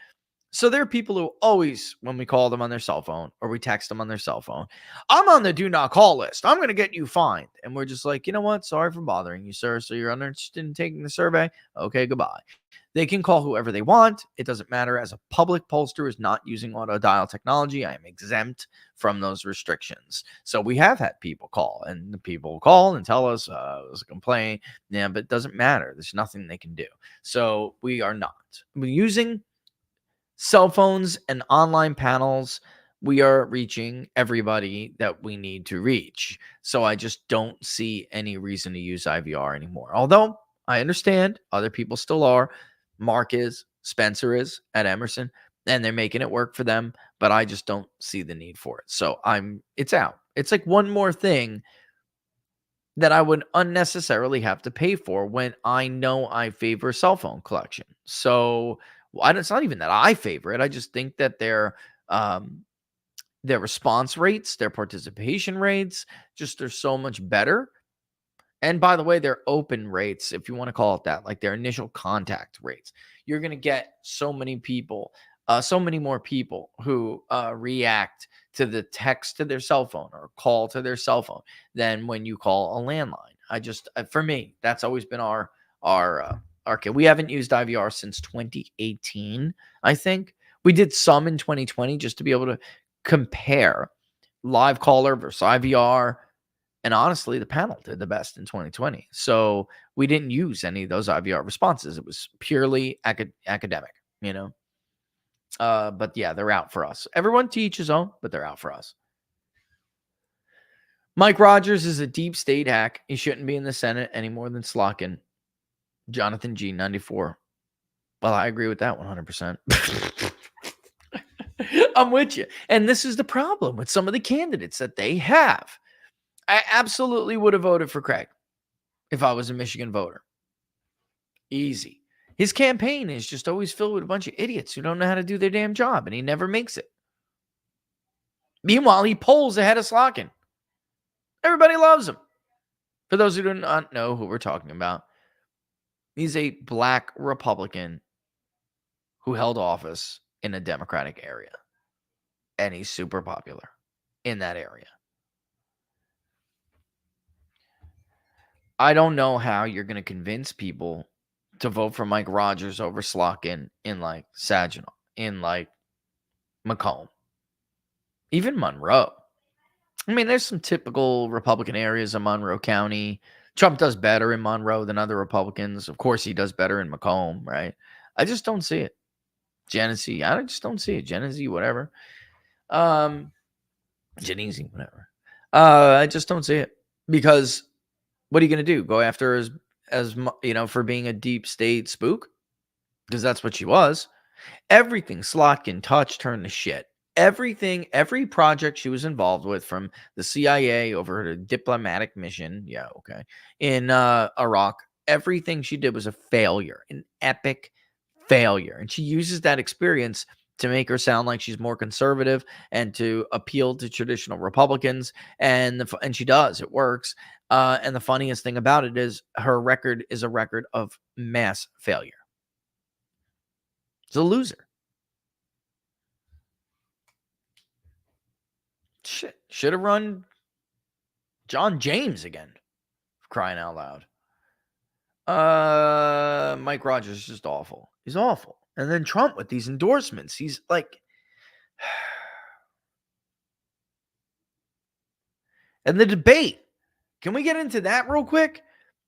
So there are people who always, when we call them on their cell phone or we text them on their cell phone, I'm on the do not call list. I'm going to get you fined. And we're just like, you know what? Sorry for bothering you, sir. So you're uninterested in taking the survey? Okay, goodbye. They can call whoever they want. It doesn't matter. As a public pollster is not using auto dial technology, I am exempt from those restrictions. So we have had people call, and the people call and tell us it was a complaint. Yeah, but it doesn't matter. There's nothing they can do. So we are not. We're using cell phones and online panels. We are reaching everybody that we need to reach. So I just don't see any reason to use IVR anymore. Although I understand other people still are. Mark is, Spencer is at Emerson, and they're making it work for them, but I just don't see the need for it. So it's out. It's like one more thing that I would unnecessarily have to pay for when I know I favor cell phone collection. So it's not even that I favor it. I just think that their response rates, their participation rates, just are so much better. And by the way, their open rates, if you want to call it that, like their initial contact rates, you're going to get so many people, so many more people who react to the text to their cell phone or call to their cell phone than when you call a landline. For me, that's always been our kit. We haven't used IVR since 2018, I think. We did some in 2020 just to be able to compare live caller versus IVR. And honestly, the panel did the best in 2020. So we didn't use any of those IVR responses. It was purely academic, you know. But yeah, they're out for us. Everyone to each his own, but they're out for us. Mike Rogers is a deep state hack. He shouldn't be in the Senate any more than Slotkin. Jonathan G, 94. Well, I agree with that 100%. I'm with you. And this is the problem with some of the candidates that they have. I absolutely would have voted for Craig if I was a Michigan voter. Easy. His campaign is just always filled with a bunch of idiots who don't know how to do their damn job, and he never makes it. Meanwhile, he polls ahead of Slotkin. Everybody loves him. For those who do not know who we're talking about, he's a black Republican who held office in a Democratic area, and he's super popular in that area. I don't know how you're going to convince people to vote for Mike Rogers over Slotkin in like Saginaw, in like Macomb, even Monroe. I mean, there's some typical Republican areas of Monroe County. Trump does better in Monroe than other Republicans. Of course, he does better in Macomb, right? I just don't see it. Genesee, I just don't see it. Genesee, whatever. Genesee, whatever. I just don't see it, because what are you going to do? Go after as for being a deep state spook? Because that's what she was. Everything Slotkin touched turned to shit. Everything, every project she was involved with, from the CIA over her diplomatic mission, in Iraq, everything she did was a failure, an epic failure. And she uses that experience to make her sound like she's more conservative and to appeal to traditional Republicans. And she does. It works. And the funniest thing about it is her record is a record of mass failure. She's a loser. Shit. Should have run John James again. Crying out loud. Mike Rogers is just awful. He's awful. And then Trump with these endorsements. He's like... And the debate. Can we get into that real quick?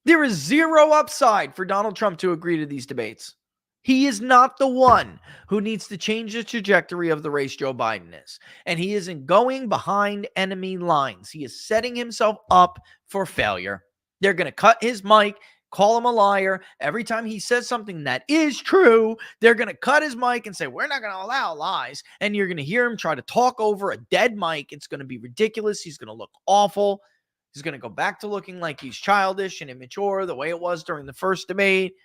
There is zero upside for Donald Trump to agree to these debates. He is not the one who needs to change the trajectory of the race Joe Biden is. And he isn't going behind enemy lines. He is setting himself up for failure. They're going to cut his mic, call him a liar. Every time he says something that is true, they're going to cut his mic and say, we're not going to allow lies. And you're going to hear him try to talk over a dead mic. It's going to be ridiculous. He's going to look awful. He's going to go back to looking like he's childish and immature the way it was during the first debate.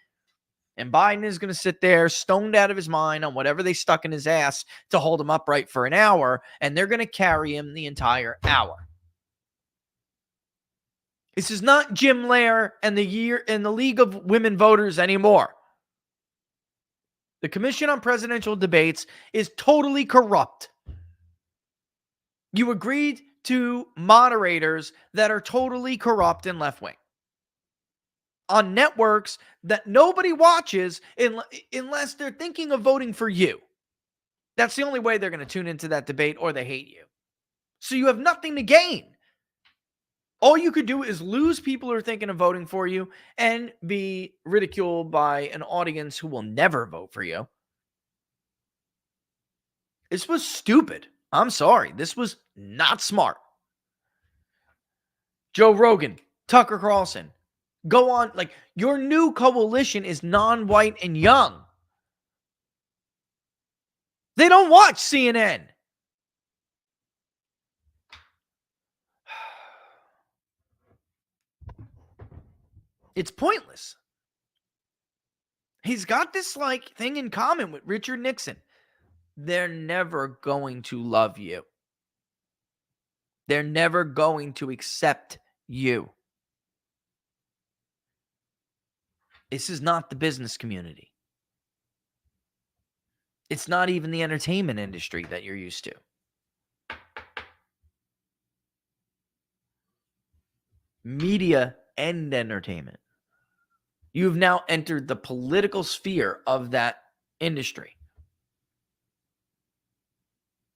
And Biden is going to sit there stoned out of his mind on whatever they stuck in his ass to hold him upright for an hour. And they're going to carry him the entire hour. This is not Jim Lair and the League of Women Voters anymore. The Commission on Presidential Debates is totally corrupt. You agreed to moderators that are totally corrupt and left-wing on networks that nobody watches unless they're thinking of voting for you. That's the only way they're going to tune into that debate, or they hate you. So you have nothing to gain. All you could do is lose people who are thinking of voting for you and be ridiculed by an audience who will never vote for you. This was stupid. I'm sorry. This was not smart. Joe Rogan, Tucker Carlson, go on. Like, your new coalition is non-white and young. They don't watch CNN. It's pointless. He's got this like thing in common with Richard Nixon. They're never going to love you. They're never going to accept you. This is not the business community. It's not even the entertainment industry that you're used to. Media and entertainment. You've now entered the political sphere of that industry.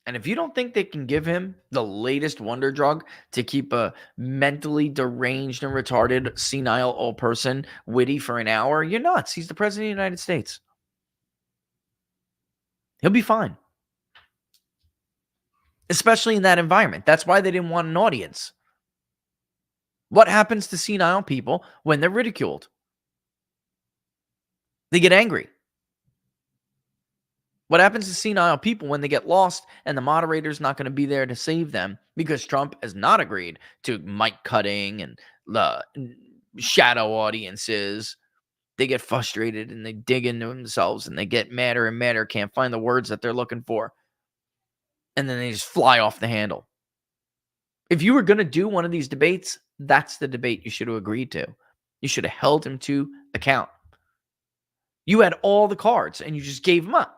And if you don't think they can give him the latest wonder drug to keep a mentally deranged and retarded, senile old person witty for an hour, you're nuts. He's the president of the United States. He'll be fine. Especially in that environment. That's why they didn't want an audience. What happens to senile people when they're ridiculed? They get angry. What happens to senile people when they get lost and the moderator's not going to be there to save them because Trump has not agreed to mic cutting and the shadow audiences? They get frustrated and they dig into themselves and they get madder and madder, can't find the words that they're looking for. And then they just fly off the handle. If you were going to do one of these debates, that's the debate you should have agreed to. You should have held him to account. You had all the cards and you just gave them up.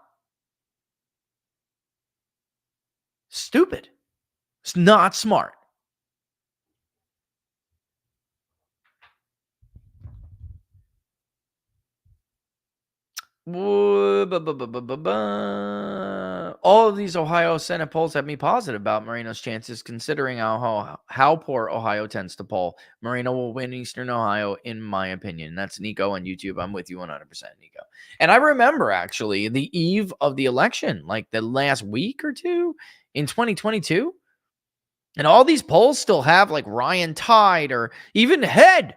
Stupid. It's not smart. All of these Ohio Senate polls have me positive about Moreno's chances, considering how poor Ohio tends to poll. Moreno will win Eastern Ohio, in my opinion. That's Nico on YouTube. I'm with you 100%, Nico. And I remember, actually, the eve of the election, like the last week or two in 2022, and all these polls still have like Ryan tied or even head.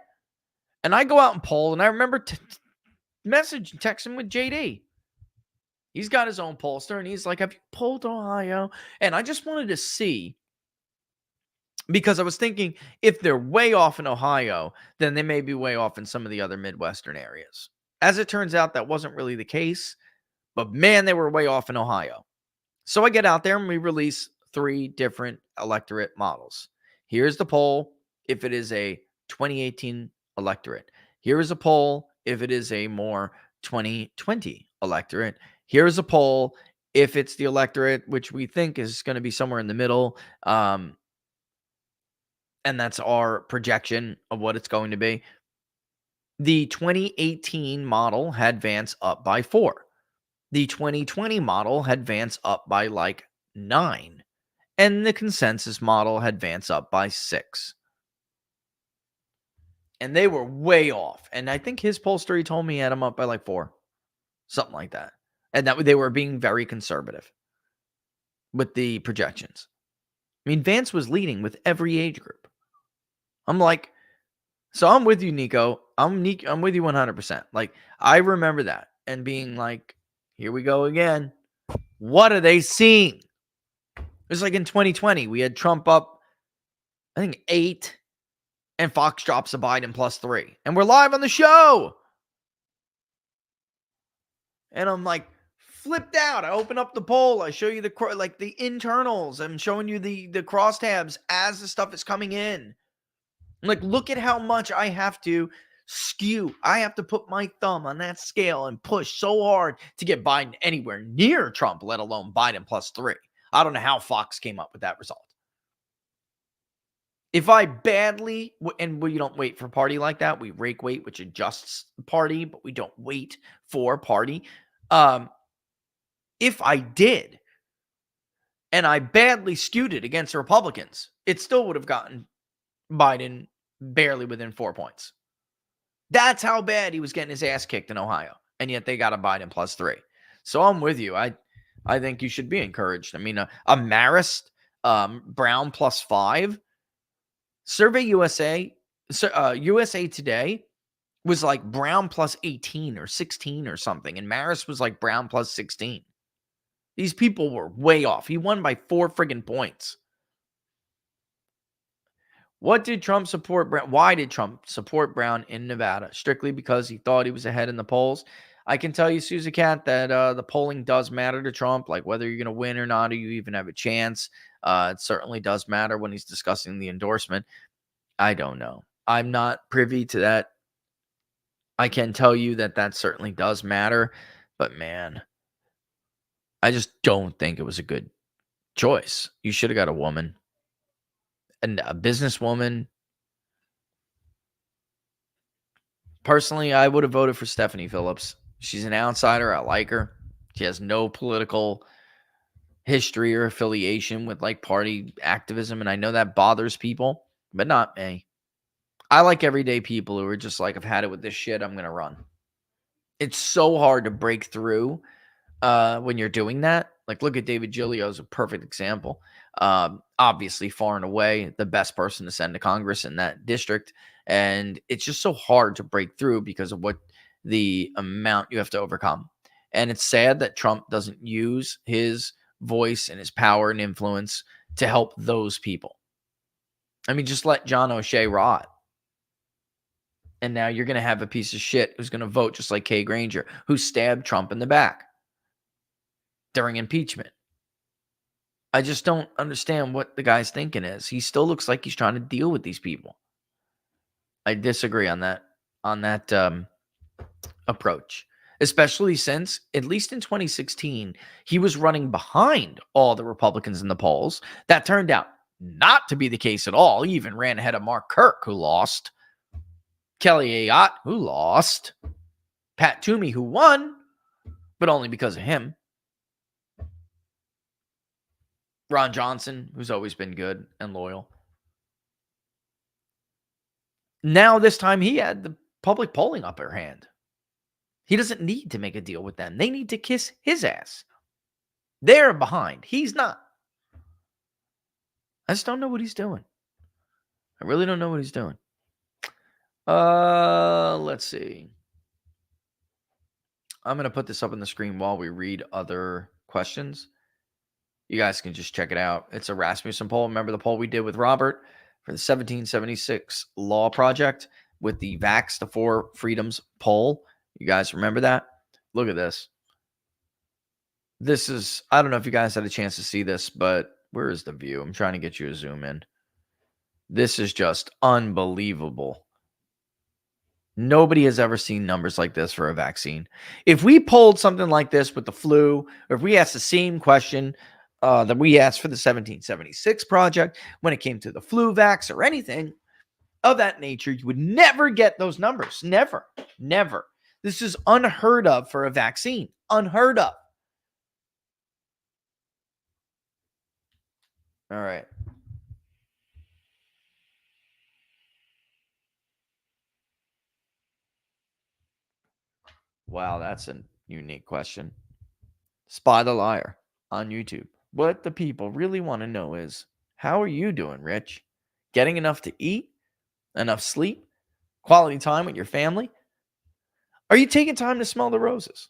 And I go out and poll, and I remember texting with JD. He's got his own pollster, and he's like, have you polled Ohio? And I just wanted to see, because I was thinking, if they're way off in Ohio, then they may be way off in some of the other Midwestern areas. As it turns out, that wasn't really the case, but man, they were way off in Ohio. So I get out there and we release 3 different electorate models. Here's the poll if it is a 2018 electorate. Here is a poll if it is a more 2020 electorate. Here's a poll if it's the electorate, which we think is going to be somewhere in the middle. And that's our projection of what it's going to be. The 2018 model had Vance up by 4. The 2020 model had Vance up by like 9. And the consensus model had Vance up by 6. And they were way off. And I think his pollster, he told me he had him up by like 4. Something like that. And that they were being very conservative with the projections. I mean, Vance was leading with every age group. I'm like, so I'm with you, Nico. I'm with you 100%. Like, I remember that and being like, here we go again. What are they seeing? It was like in 2020, we had Trump up, I think 8. And Fox drops a Biden +3. And we're live on the show. And I'm like flipped out. I open up the poll. I show you the internals. I'm showing you the crosstabs as the stuff is coming in. I'm like, look at how much I have to skew. I have to put my thumb on that scale and push so hard to get Biden anywhere near Trump, let alone Biden +3. I don't know how Fox came up with that result. If I badly, and we don't wait for party like that, we rake weight, which adjusts the party, but we don't wait for party. If I did, and I badly skewed it against the Republicans, it still would have gotten Biden barely within 4 points. That's how bad he was getting his ass kicked in Ohio, and yet they got a Biden +3. So I'm with you. I think you should be encouraged. I mean, a Marist Brown +5. Survey USA, USA Today was like Brown +18 or 16 or something, and Marist was like Brown +16. These people were way off. He won by 4 friggin' points. What did Trump support Brown? Why did Trump support Brown in Nevada? Strictly because he thought he was ahead in the polls. I can tell you, Susie Cat, that the polling does matter to Trump, like whether you're going to win or not, or you even have a chance. It certainly does matter when he's discussing the endorsement. I don't know. I'm not privy to that. I can tell you that certainly does matter. But man, I just don't think it was a good choice. You should have got a woman. And a businesswoman. Personally, I would have voted for Stephanie Phillips. She's an outsider. I like her. She has no political history or affiliation with like party activism. And I know that bothers people, but not me. I like everyday people who are just like, I've had it with this shit. I'm going to run. It's so hard to break through when you're doing that. Like, look at David Giglio as a perfect example. Obviously, far and away, the best person to send to Congress in that district. And it's just so hard to break through because of what the amount you have to overcome. And it's sad that Trump doesn't use his voice and his power and influence to help those people. I mean, just let John O'Shea rot. And now you're going to have a piece of shit who's going to vote just like Kay Granger, who stabbed Trump in the back during impeachment. I just don't understand what the guy's thinking is. He still looks like he's trying to deal with these people. I disagree on that approach, especially since, at least in 2016, he was running behind all the Republicans in the polls. That turned out not to be the case at all. He even ran ahead of Mark Kirk, who lost. Kelly Ayotte, who lost. Pat Toomey, who won, but only because of him. Ron Johnson, who's always been good and loyal. Now, this time, he had the public polling upper hand. He doesn't need to make a deal with them. They need to kiss his ass. They're behind. He's not. I just don't know what he's doing. I really don't know what he's doing. Let's see. I'm going to put this up on the screen while we read other questions. You guys can just check it out. It's a Rasmussen poll. Remember the poll we did with Robert for the 1776 Law Project with the Vax the Four Freedoms poll? You guys remember that? Look at this. This is, I don't know if you guys had a chance to see this, but where is the view? I'm trying to get you to zoom in. This is just unbelievable. Nobody has ever seen numbers like this for a vaccine. If we polled something like this with the flu, or if we asked the same question that we asked for the 1776 project when it came to the flu vax or anything of that nature, you would never get those numbers. Never, never. This is unheard of for a vaccine. Unheard of. All right. Wow, that's a unique question. Spy the Liar on YouTube. What the people really want to know is, how are you doing, Rich? Getting enough to eat? Enough sleep? Quality time with your family? Are you taking time to smell the roses?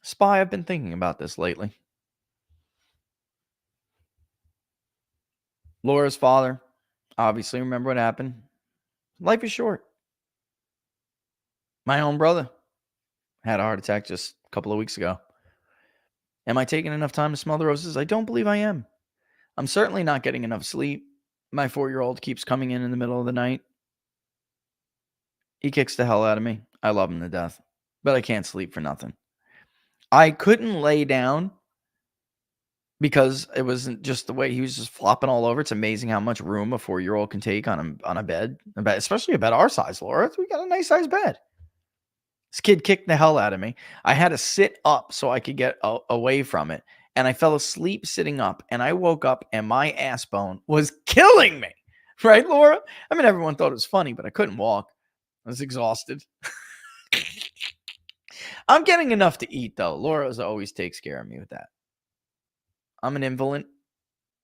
Spy, I've been thinking about this lately. Laura's father, obviously, remember what happened? Life is short. My own brother had a heart attack just a couple of weeks ago. Am I taking enough time to smell the roses? I don't believe I am. I'm certainly not getting enough sleep. My 4-year-old keeps coming in the middle of the night. He kicks the hell out of me. I love him to death, but I can't sleep for nothing. I couldn't lay down because it wasn't just the way he was just flopping all over. It's amazing how much room a 4-year-old can take on a bed, especially a bed our size, Laura. We got a nice size bed. This kid kicked the hell out of me. I had to sit up so I could get away from it. And I fell asleep sitting up. And I woke up and my ass bone was killing me. Right, Laura? I mean, everyone thought it was funny, but I couldn't walk. I was exhausted. I'm getting enough to eat, though. Laura always takes care of me with that. I'm an invalid.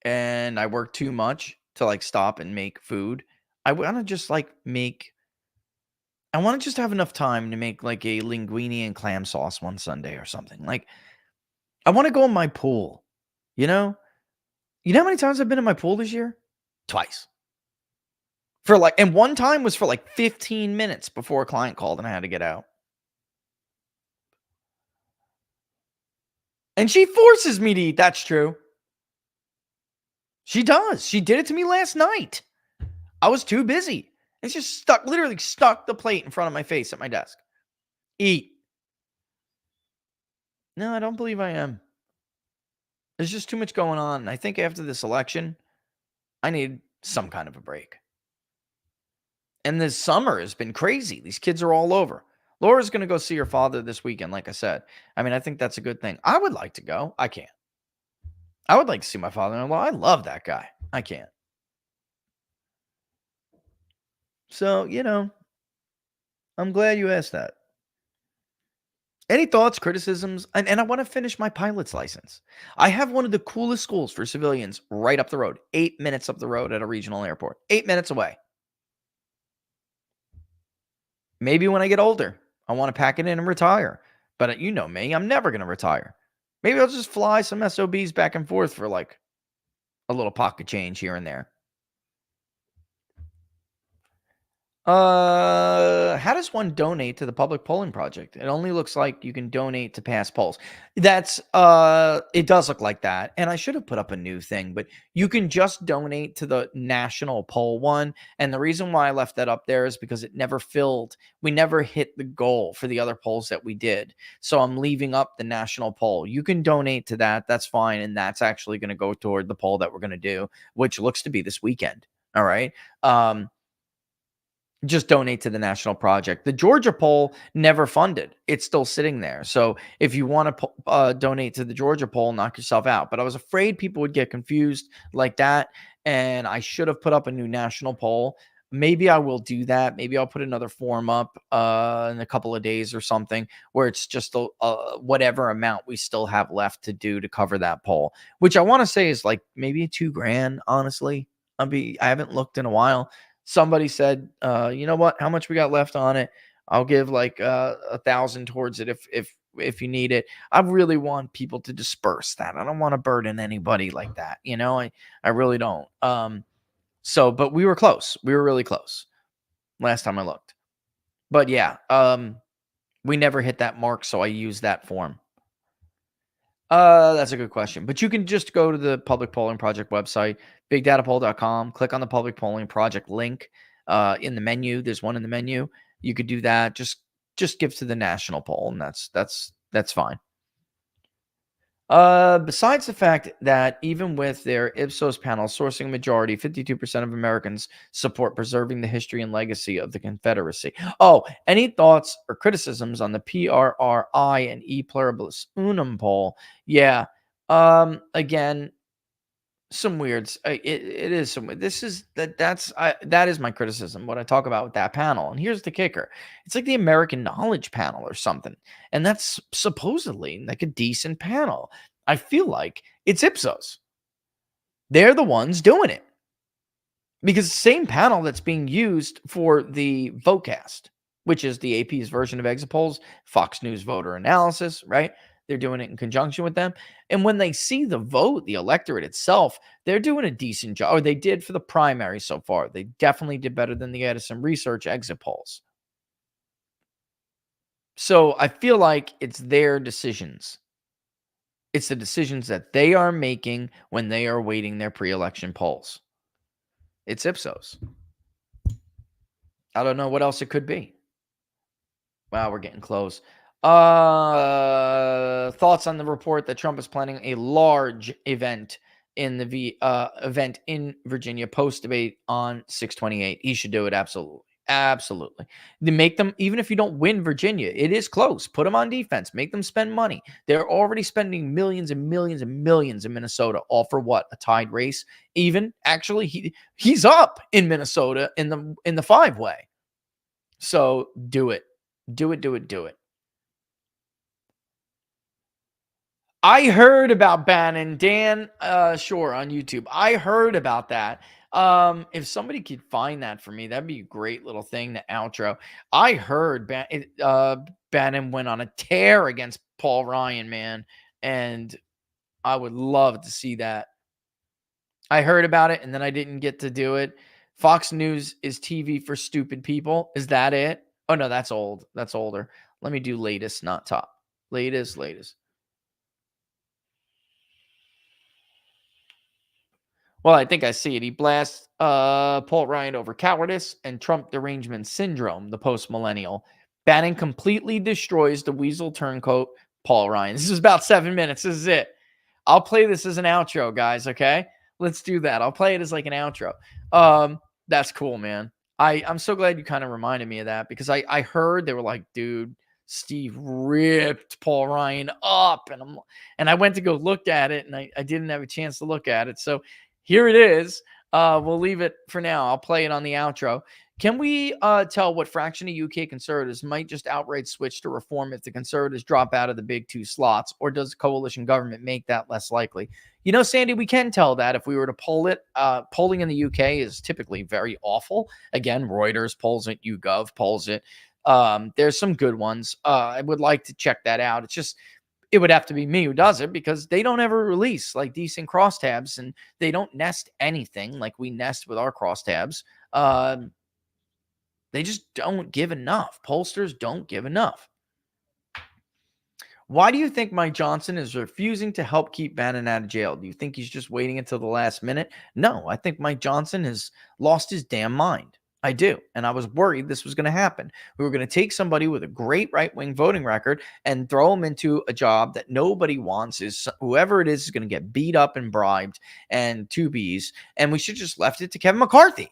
And I work too much to stop and make food. I want to just I want to just have enough time to make a linguine and clam sauce one Sunday or something. I want to go in my pool. You know how many times I've been in my pool this year? Twice. And one time was for 15 minutes before a client called and I had to get out. And she forces me to eat. That's true. She does. She did it to me last night. I was too busy. It's just literally stuck the plate in front of my face at my desk. Eat. No, I don't believe I am. There's just too much going on. I think after this election, I need some kind of a break. And this summer has been crazy. These kids are all over. Laura's going to go see her father this weekend, like I said. I mean, I think that's a good thing. I would like to go. I can't. I would like to see my father-in-law. I love that guy. I can't. So, I'm glad you asked that. Any thoughts, criticisms? And I want to finish my pilot's license. I have one of the coolest schools for civilians right up the road, 8 minutes up the road at a regional airport, 8 minutes away. Maybe when I get older, I want to pack it in and retire. But you know me, I'm never going to retire. Maybe I'll just fly some SOBs back and forth for a little pocket change here and there. How does one donate to the Public Polling Project? It only looks like you can donate to past polls. That's it does look like that. And I should have put up a new thing, but you can just donate to the national poll one. And the reason why I left that up there is because it never filled. We never hit the goal for the other polls that we did. So I'm leaving up the national poll. You can donate to that. That's fine. And that's actually going to go toward the poll that we're going to do, which looks to be this weekend. All right. Just donate to the national project. The Georgia poll never funded. It's still sitting there. So if you want to donate to the Georgia poll, knock yourself out. But I was afraid people would get confused like that. And I should have put up a new national poll. Maybe I will do that. Maybe I'll put another form up in a couple of days or something where it's just whatever amount we still have left to do to cover that poll, which I want to say is maybe $2,000. Honestly, I haven't looked in a while. Somebody said, you know what, how much we got left on it? I'll give 1,000 towards it if you need it. I really want people to disperse that. I don't want to burden anybody like that. I really don't. But we were close. We were really close last time I looked. But yeah, we never hit that mark, so I used that form. That's a good question. But you can just go to the Public Polling Project website, bigdatapoll.com, click on the Public Polling Project link in the menu. There's one in the menu. You could do that. Just give to the national poll, and that's fine. Besides the fact that even with their Ipsos panel sourcing a majority, 52% of Americans support preserving the history and legacy of the Confederacy. Oh, any thoughts or criticisms on the PRRI and E Pluribus Unum poll? Yeah. Again, some weirds. It is some. This is that is my criticism. What I talk about with that panel, and here's the kicker: it's like the American Knowledge Panel or something, and that's supposedly a decent panel. I feel like it's Ipsos. They're the ones doing it because the same panel that's being used for the Votecast, which is the AP's version of exit polls, Fox News voter analysis, right? They're doing it in conjunction with them. And when they see the vote, the electorate itself, they're doing a decent job, or they did for the primary so far. They definitely did better than the Edison Research exit polls. So I feel like it's their decisions. It's the decisions that they are making when they are weighting their pre-election polls. It's Ipsos. I don't know what else it could be. Wow, we're getting close. Thoughts on the report that Trump is planning a large event in the event in Virginia post debate on 6/28. He should do it. Absolutely. Absolutely. They make them, even if you don't win Virginia, it is close. Put them on defense. Make them spend money. They're already spending millions and millions and millions in Minnesota, all for what? A tied race. Even actually, he's up in Minnesota in the 5-way. So do it. Do it, do it, do it. I heard about Bannon, Dan Shore on YouTube. I heard about that. If somebody could find that for me, that'd be a great little thing to outro. I heard Bannon went on a tear against Paul Ryan, man, and I would love to see that. I heard about it, and then I didn't get to do it. Fox News is TV for stupid people. Is that it? Oh, no, that's old. That's older. Let me do latest, not top. Latest. Well, I think I see it. He blasts Paul Ryan over cowardice and Trump derangement syndrome, the post-millennial. Bannon completely destroys the weasel turncoat Paul Ryan. This is about 7 minutes. This is it. I'll play this as an outro, guys, okay? Let's do that. I'll play it as like an outro. That's cool, man. I'm so glad you kind of reminded me of that, because I heard they were like, dude, Steve ripped Paul Ryan up, and I went to go look at it, and I didn't have a chance to look at it. So here it is. We'll leave it for now. I'll play it on the outro. Can we tell what fraction of UK conservatives might just outright switch to reform if the conservatives drop out of the big two slots, or does coalition government make that less likely? You know, Sandy, we can tell that if we were to poll it. Polling in the UK is typically very awful. Again, Reuters polls it, YouGov polls it. There's some good ones. I would like to check that out. It's just, it would have to be me who does it, because they don't ever release like decent crosstabs, and they don't nest anything like we nest with our crosstabs. They just don't give enough. Pollsters don't give enough. Why do you think Mike Johnson is refusing to help keep Bannon out of jail? Do you think he's just waiting until the last minute? No, I think Mike Johnson has lost his damn mind. I do. And I was worried this was going to happen. We were going to take somebody with a great right-wing voting record and throw him into a job that nobody wants. Is whoever it is going to get beat up and bribed and two Bs. And we should just left it to Kevin McCarthy.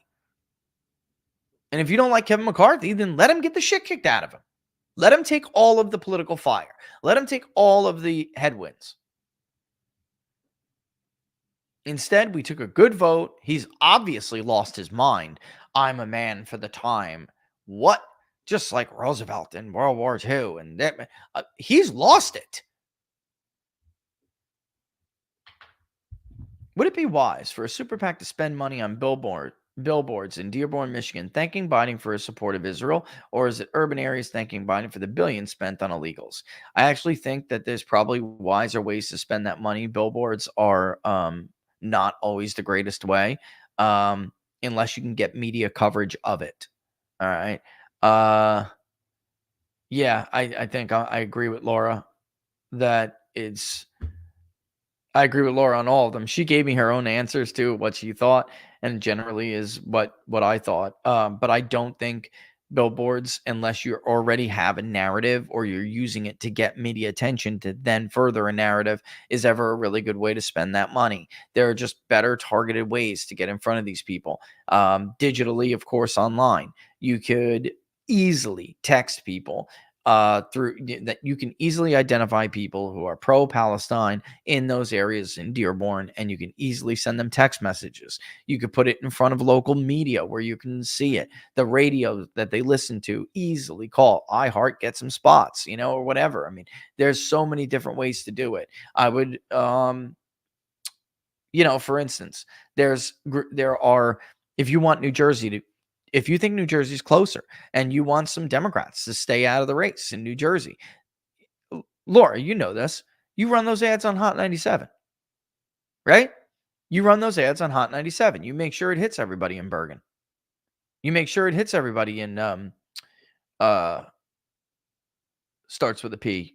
And if you don't like Kevin McCarthy, then let him get the shit kicked out of him. Let him take all of the political fire. Let him take all of the headwinds. Instead, we took a good vote. He's obviously lost his mind. I'm a man for the time. What? Just like Roosevelt in World War II. And he's lost it. Would it be wise for a super PAC to spend money on billboards in Dearborn, Michigan, thanking Biden for his support of Israel, or is it urban areas thanking Biden for the billions spent on illegals? I actually think that there's probably wiser ways to spend that money. Billboards are not always the greatest way, unless you can get media coverage of it. All right. Yeah, I think I agree with Laura that I agree with Laura on all of them. She gave me her own answers to what she thought, and generally is what I thought. But I don't think billboards, unless you already have a narrative or you're using it to get media attention to then further a narrative, is ever a really good way to spend that money. There are just better targeted ways to get in front of these people. Digitally, of course, online. You could easily text people through that. You can easily identify people who are pro-Palestine in those areas in Dearborn, and you can easily send them text messages. You could put it in front of local media where you can see it. The radio that they listen to, easily call iHeart, get some spots, or whatever. I mean, there's so many different ways to do it. I would, for instance, there are, if you want New Jersey to, if you think New Jersey's closer and you want some Democrats to stay out of the race in New Jersey, Laura, you know this. You run those ads on Hot 97, right? You run those ads on Hot 97. You make sure it hits everybody in Bergen. You make sure it hits everybody in starts with a P.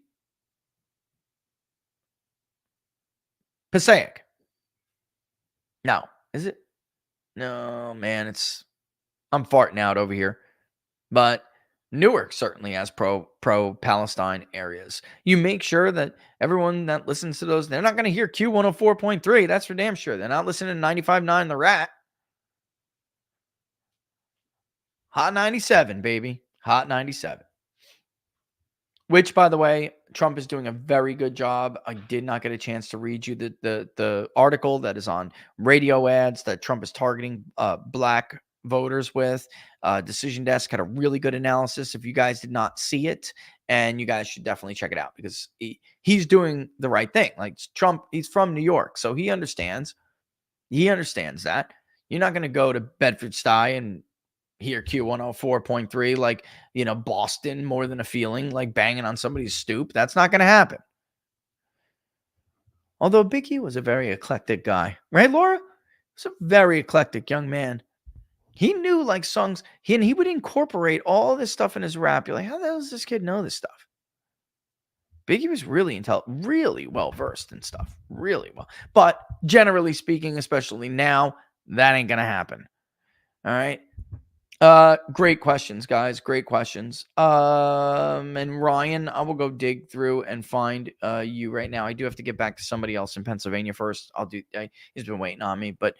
Passaic. No, is it? No, man, I'm farting out over here. But Newark certainly has pro-Palestine areas. You make sure that everyone that listens to those, they're not going to hear Q104.3. That's for damn sure. They're not listening to 95.9 The Rat. Hot 97, baby. Hot 97. Which, by the way, Trump is doing a very good job. I did not get a chance to read you the article that is on radio ads that Trump is targeting black voters with. Decision Desk had a really good analysis. If you guys did not see it, and you guys should definitely check it out because he's doing the right thing. Like Trump, he's from New York, so he understands. He understands that you're not going to go to Bedford-Stuy and hear Q104.3 like, Boston more than a feeling, like banging on somebody's stoop. That's not going to happen. Although Biggie was a very eclectic guy, right, Laura? He was a very eclectic young man. He knew like songs, he would incorporate all this stuff in his rap. You're like, how the hell does this kid know this stuff? Biggie was really really well-versed in stuff, really well. But generally speaking, especially now, that ain't going to happen. All right. Great questions, guys. Great questions. And Ryan, I will go dig through and find you right now. I do have to get back to somebody else in Pennsylvania first. He's been waiting on me, but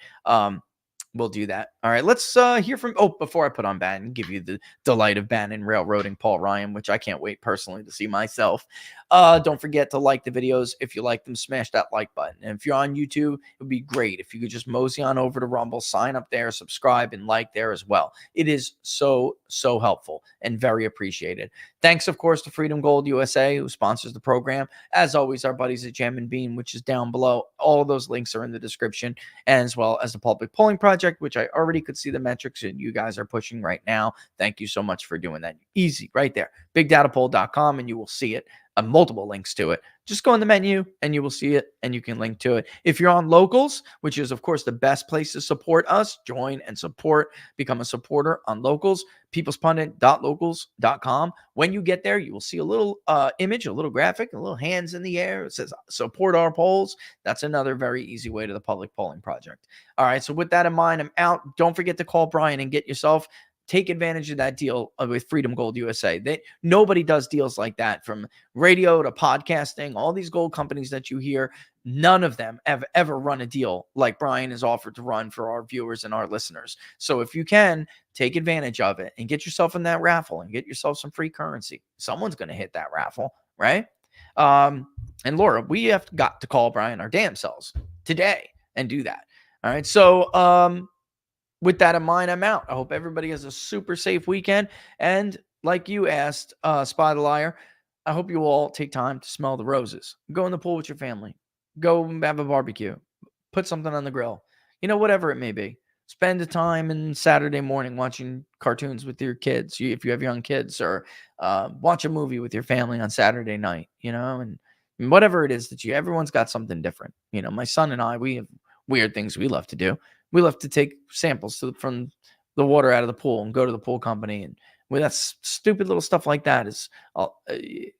we'll do that. All right, let's hear from. Oh, before I put on Bannon, give you the delight of Bannon railroading Paul Ryan, which I can't wait personally to see myself. Don't forget to like the videos. If you like them, smash that like button. And if you're on YouTube, it would be great if you could just mosey on over to Rumble, sign up there, subscribe, and like there as well. It is so helpful and very appreciated. Thanks, of course, to Freedom Gold USA, who sponsors the program. As always, our buddies at Jam and Bean, which is down below. All of those links are in the description, as well as the Public Polling Project, which I already could see the metrics that you guys are pushing right now. Thank you so much for doing that. Easy, right there. BigDataPoll.com, and you will see it. Multiple links to it. Just go in the menu and you will see it and you can link to it. If you're on Locals, which is of course the best place to support us, join and support, become a supporter on Locals, peoplespundit.locals.com. When you get there, you will see a little image, a little graphic, a little hands in the air. It says support our polls. That's another very easy way to the Public Polling Project. All right. So with that in mind, I'm out. Don't forget to call Brian and get yourself. Take advantage of that deal with Freedom Gold USA. Nobody does deals like that, from radio to podcasting. All these gold companies that you hear, none of them have ever run a deal like Brian has offered to run for our viewers and our listeners. So if you can, take advantage of it and get yourself in that raffle and get yourself some free currency. Someone's going to hit that raffle, right? And Laura, we have got to call Brian our damn selves today and do that. All right. So, with that in mind, I'm out. I hope everybody has a super safe weekend. And like you asked, Spy the Liar, I hope you all take time to smell the roses. Go in the pool with your family. Go have a barbecue. Put something on the grill. Whatever it may be. Spend the time in Saturday morning watching cartoons with your kids, if you have young kids, or watch a movie with your family on Saturday night, and whatever it is that everyone's got something different. My son and I, we have weird things we love to do. We love to take samples from the water out of the pool and go to the pool company. And with that stupid little stuff like that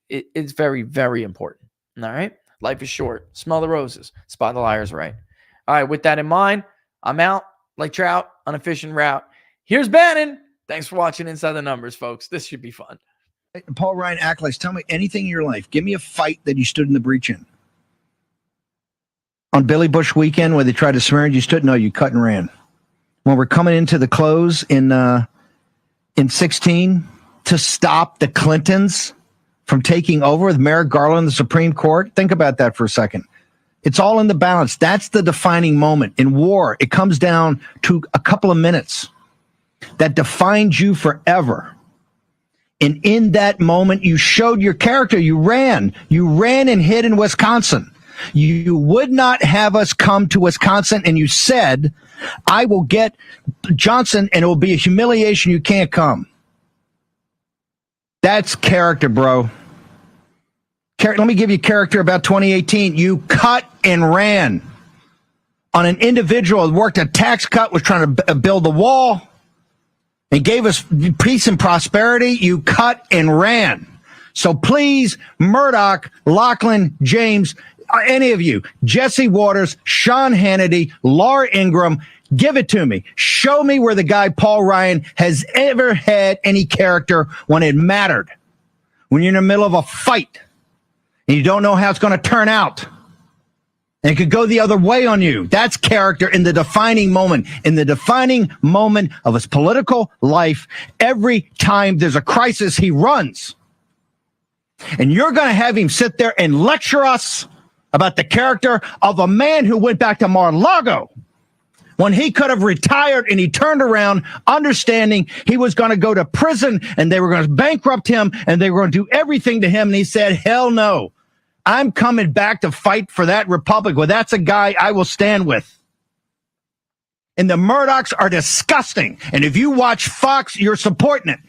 it's very, very important. All right. Life is short. Smell the roses. Spot the liars right. All right. With that in mind, I'm out like trout on a fishing route. Here's Bannon. Thanks for watching Inside the Numbers, folks. This should be fun. Paul Ryan Accolades, tell me anything in your life. Give me a fight that you stood in the breach in. On Billy Bush weekend, where they tried to smear you stood? No, you cut and ran. When we're coming into the close in 16 to stop the Clintons from taking over with Merrick Garland, the Supreme Court. Think about that for a second. It's all in the balance. That's the defining moment. In war, it comes down to a couple of minutes that defines you forever. And in that moment, you showed your character. You ran and hid in Wisconsin. You would not have us come to Wisconsin, and you said, I will get Johnson, and it will be a humiliation. You can't come. That's character, bro. Let me give you character about 2018. You cut and ran on an individual who worked a tax cut, was trying to build the wall, and gave us peace and prosperity. You cut and ran. So please, Murdoch, Lachlan, James, any of you, Jesse Waters, Sean Hannity, Laura Ingraham, give it to me. Show me where the guy Paul Ryan has ever had any character when it mattered. When you're in the middle of a fight and you don't know how it's going to turn out. And it could go the other way on you. That's character in the defining moment. In the defining moment of his political life, every time there's a crisis, he runs. And you're going to have him sit there and lecture us about the character of a man who went back to Mar-a-Lago when he could have retired, and he turned around understanding he was going to go to prison and they were going to bankrupt him and they were going to do everything to him. And he said, hell no. I'm coming back to fight for that republic. Well, that's a guy I will stand with. And the Murdochs are disgusting. And if you watch Fox, you're supporting it.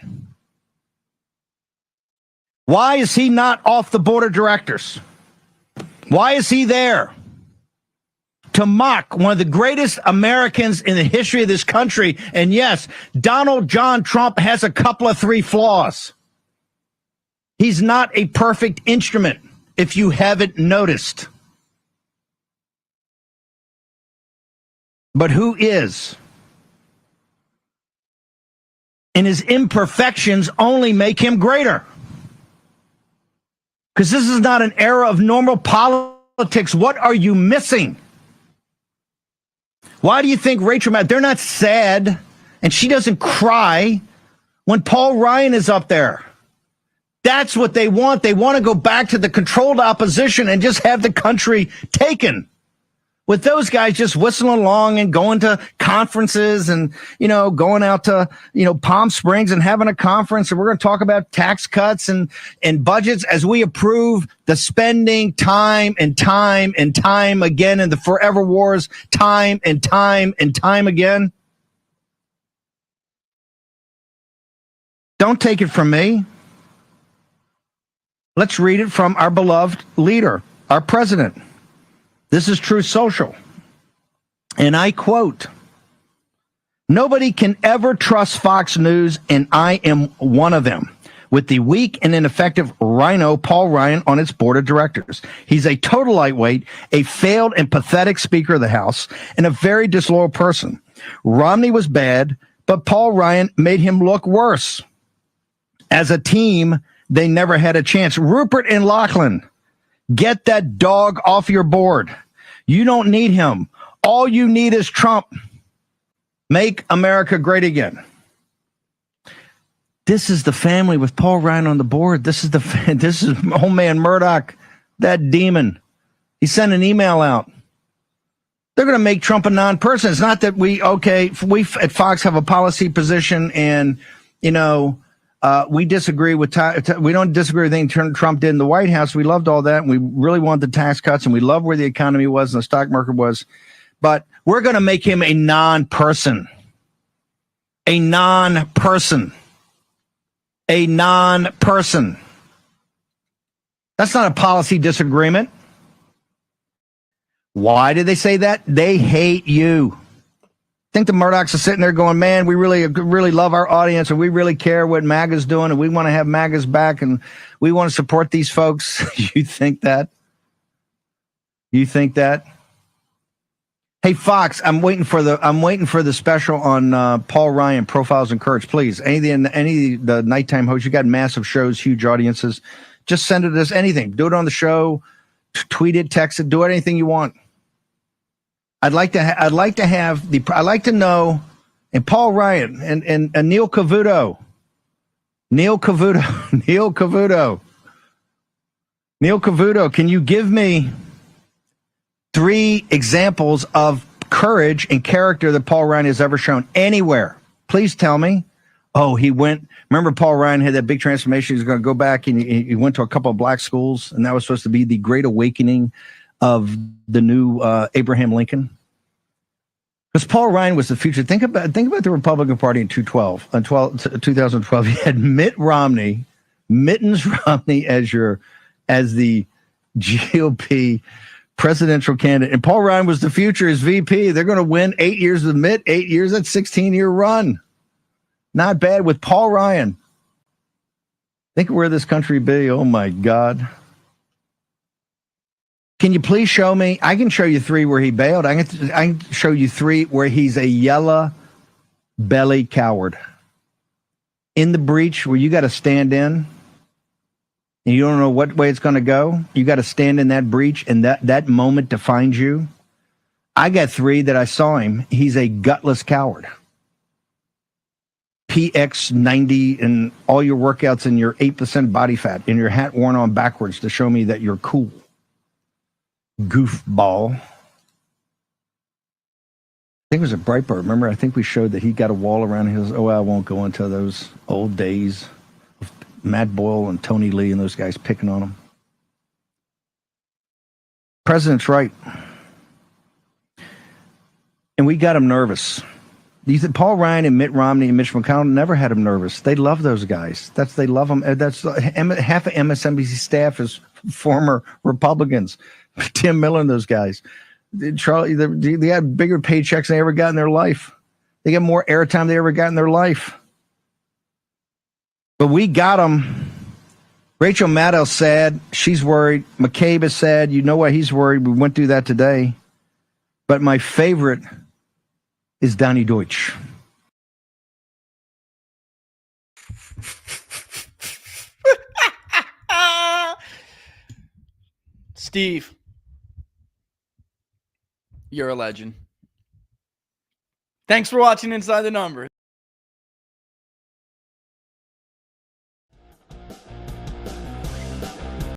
Why is he not off the board of directors? Why is he there? To mock one of the greatest Americans in the history of this country. And yes, Donald John Trump has a couple of 3 flaws. He's not a perfect instrument, if you haven't noticed. But who is? And his imperfections only make him greater. Because this is not an era of normal politics. What are you missing? Why do you think Rachel Maddow, they're not sad, and she doesn't cry when Paul Ryan is up there? That's what they want. They want to go back to the controlled opposition and just have the country taken. With those guys just whistling along and going to conferences and, going out to, Palm Springs and having a conference. And we're going to talk about tax cuts and budgets as we approve the spending time and time and time again in the forever wars, time and time and time again. Don't take it from me. Let's read it from our beloved leader, our president. This is True Social. And I quote, "Nobody can ever trust Fox News, and I am one of them, with the weak and ineffective rhino Paul Ryan on its board of directors. He's a total lightweight, a failed and pathetic Speaker of the House, and a very disloyal person. Romney was bad, but Paul Ryan made him look worse. As a team, they never had a chance. Rupert and Lachlan, get that dog off your board. You don't need him. All you need is Trump. Make America great again." This is the family with Paul Ryan on the board. This is old man Murdoch, that demon. He sent an email out. They're going to make Trump a non-person. It's not that we at Fox have a policy position and, we disagree with, we don't disagree with anything Trump did in the White House. We loved all that. And we really wanted the tax cuts, and we loved where the economy was and the stock market was. But we're going to make him a non-person. A non-person. A non-person. That's not a policy disagreement. Why did they say that? They hate you. I think the Murdochs are sitting there going, man, we really love our audience, and we really care what MAGA's doing, and we want to have MAGA's back, and we want to support these folks. You think that? You think that? Hey, Fox, I'm waiting for the special on Paul Ryan, Profiles in Courage. Please, any of the nighttime hosts, you got massive shows, huge audiences. Just send it to us. Anything. Do it on the show. Tweet it, text it. Do anything you want. I'd like to know, and Paul Ryan and Neil Cavuto. Neil Cavuto, can you give me 3 examples of courage and character that Paul Ryan has ever shown anywhere? Please tell me. Oh, remember Paul Ryan had that big transformation. He's going to go back, and he went to a couple of black schools, and that was supposed to be the great awakening of the new Abraham Lincoln. Because Paul Ryan was the future. Think about the Republican Party in 2012. You had Mittens Romney as your as the GOP presidential candidate. And Paul Ryan was the future as VP. They're going to win 8 years of Mitt, 8 years, that's 16-year run. Not bad with Paul Ryan. Think of where this country be. Oh, my God. Can you please show me? I can show you 3 where he bailed. I can show you 3 where he's a yellow belly coward. In the breach where you got to stand in and you don't know what way it's going to go. You got to stand in that breach and that moment defines you. I got 3 that I saw him. He's a gutless coward. PX90 and all your workouts and your 8% body fat and your hat worn on backwards to show me that you're cool. Goofball. I think it was a Breitbart. Remember, I think we showed that he got a wall around his. Oh, I won't go into those old days of Matt Boyle and Tony Lee and those guys picking on him. President's right. And we got him nervous. Paul Ryan and Mitt Romney and Mitch McConnell never had him nervous. They love those guys. They love them. That's half of MSNBC staff is former Republicans. Tim Miller and those guys. Charlie, they had bigger paychecks than they ever got in their life. They got more airtime than they ever got in their life. But we got them. Rachel Maddow's sad. She's worried. McCabe is sad. You know why he's worried. We went through that today. But my favorite is Donnie Deutsch. Steve, you're a legend. Thanks for watching Inside the Numbers.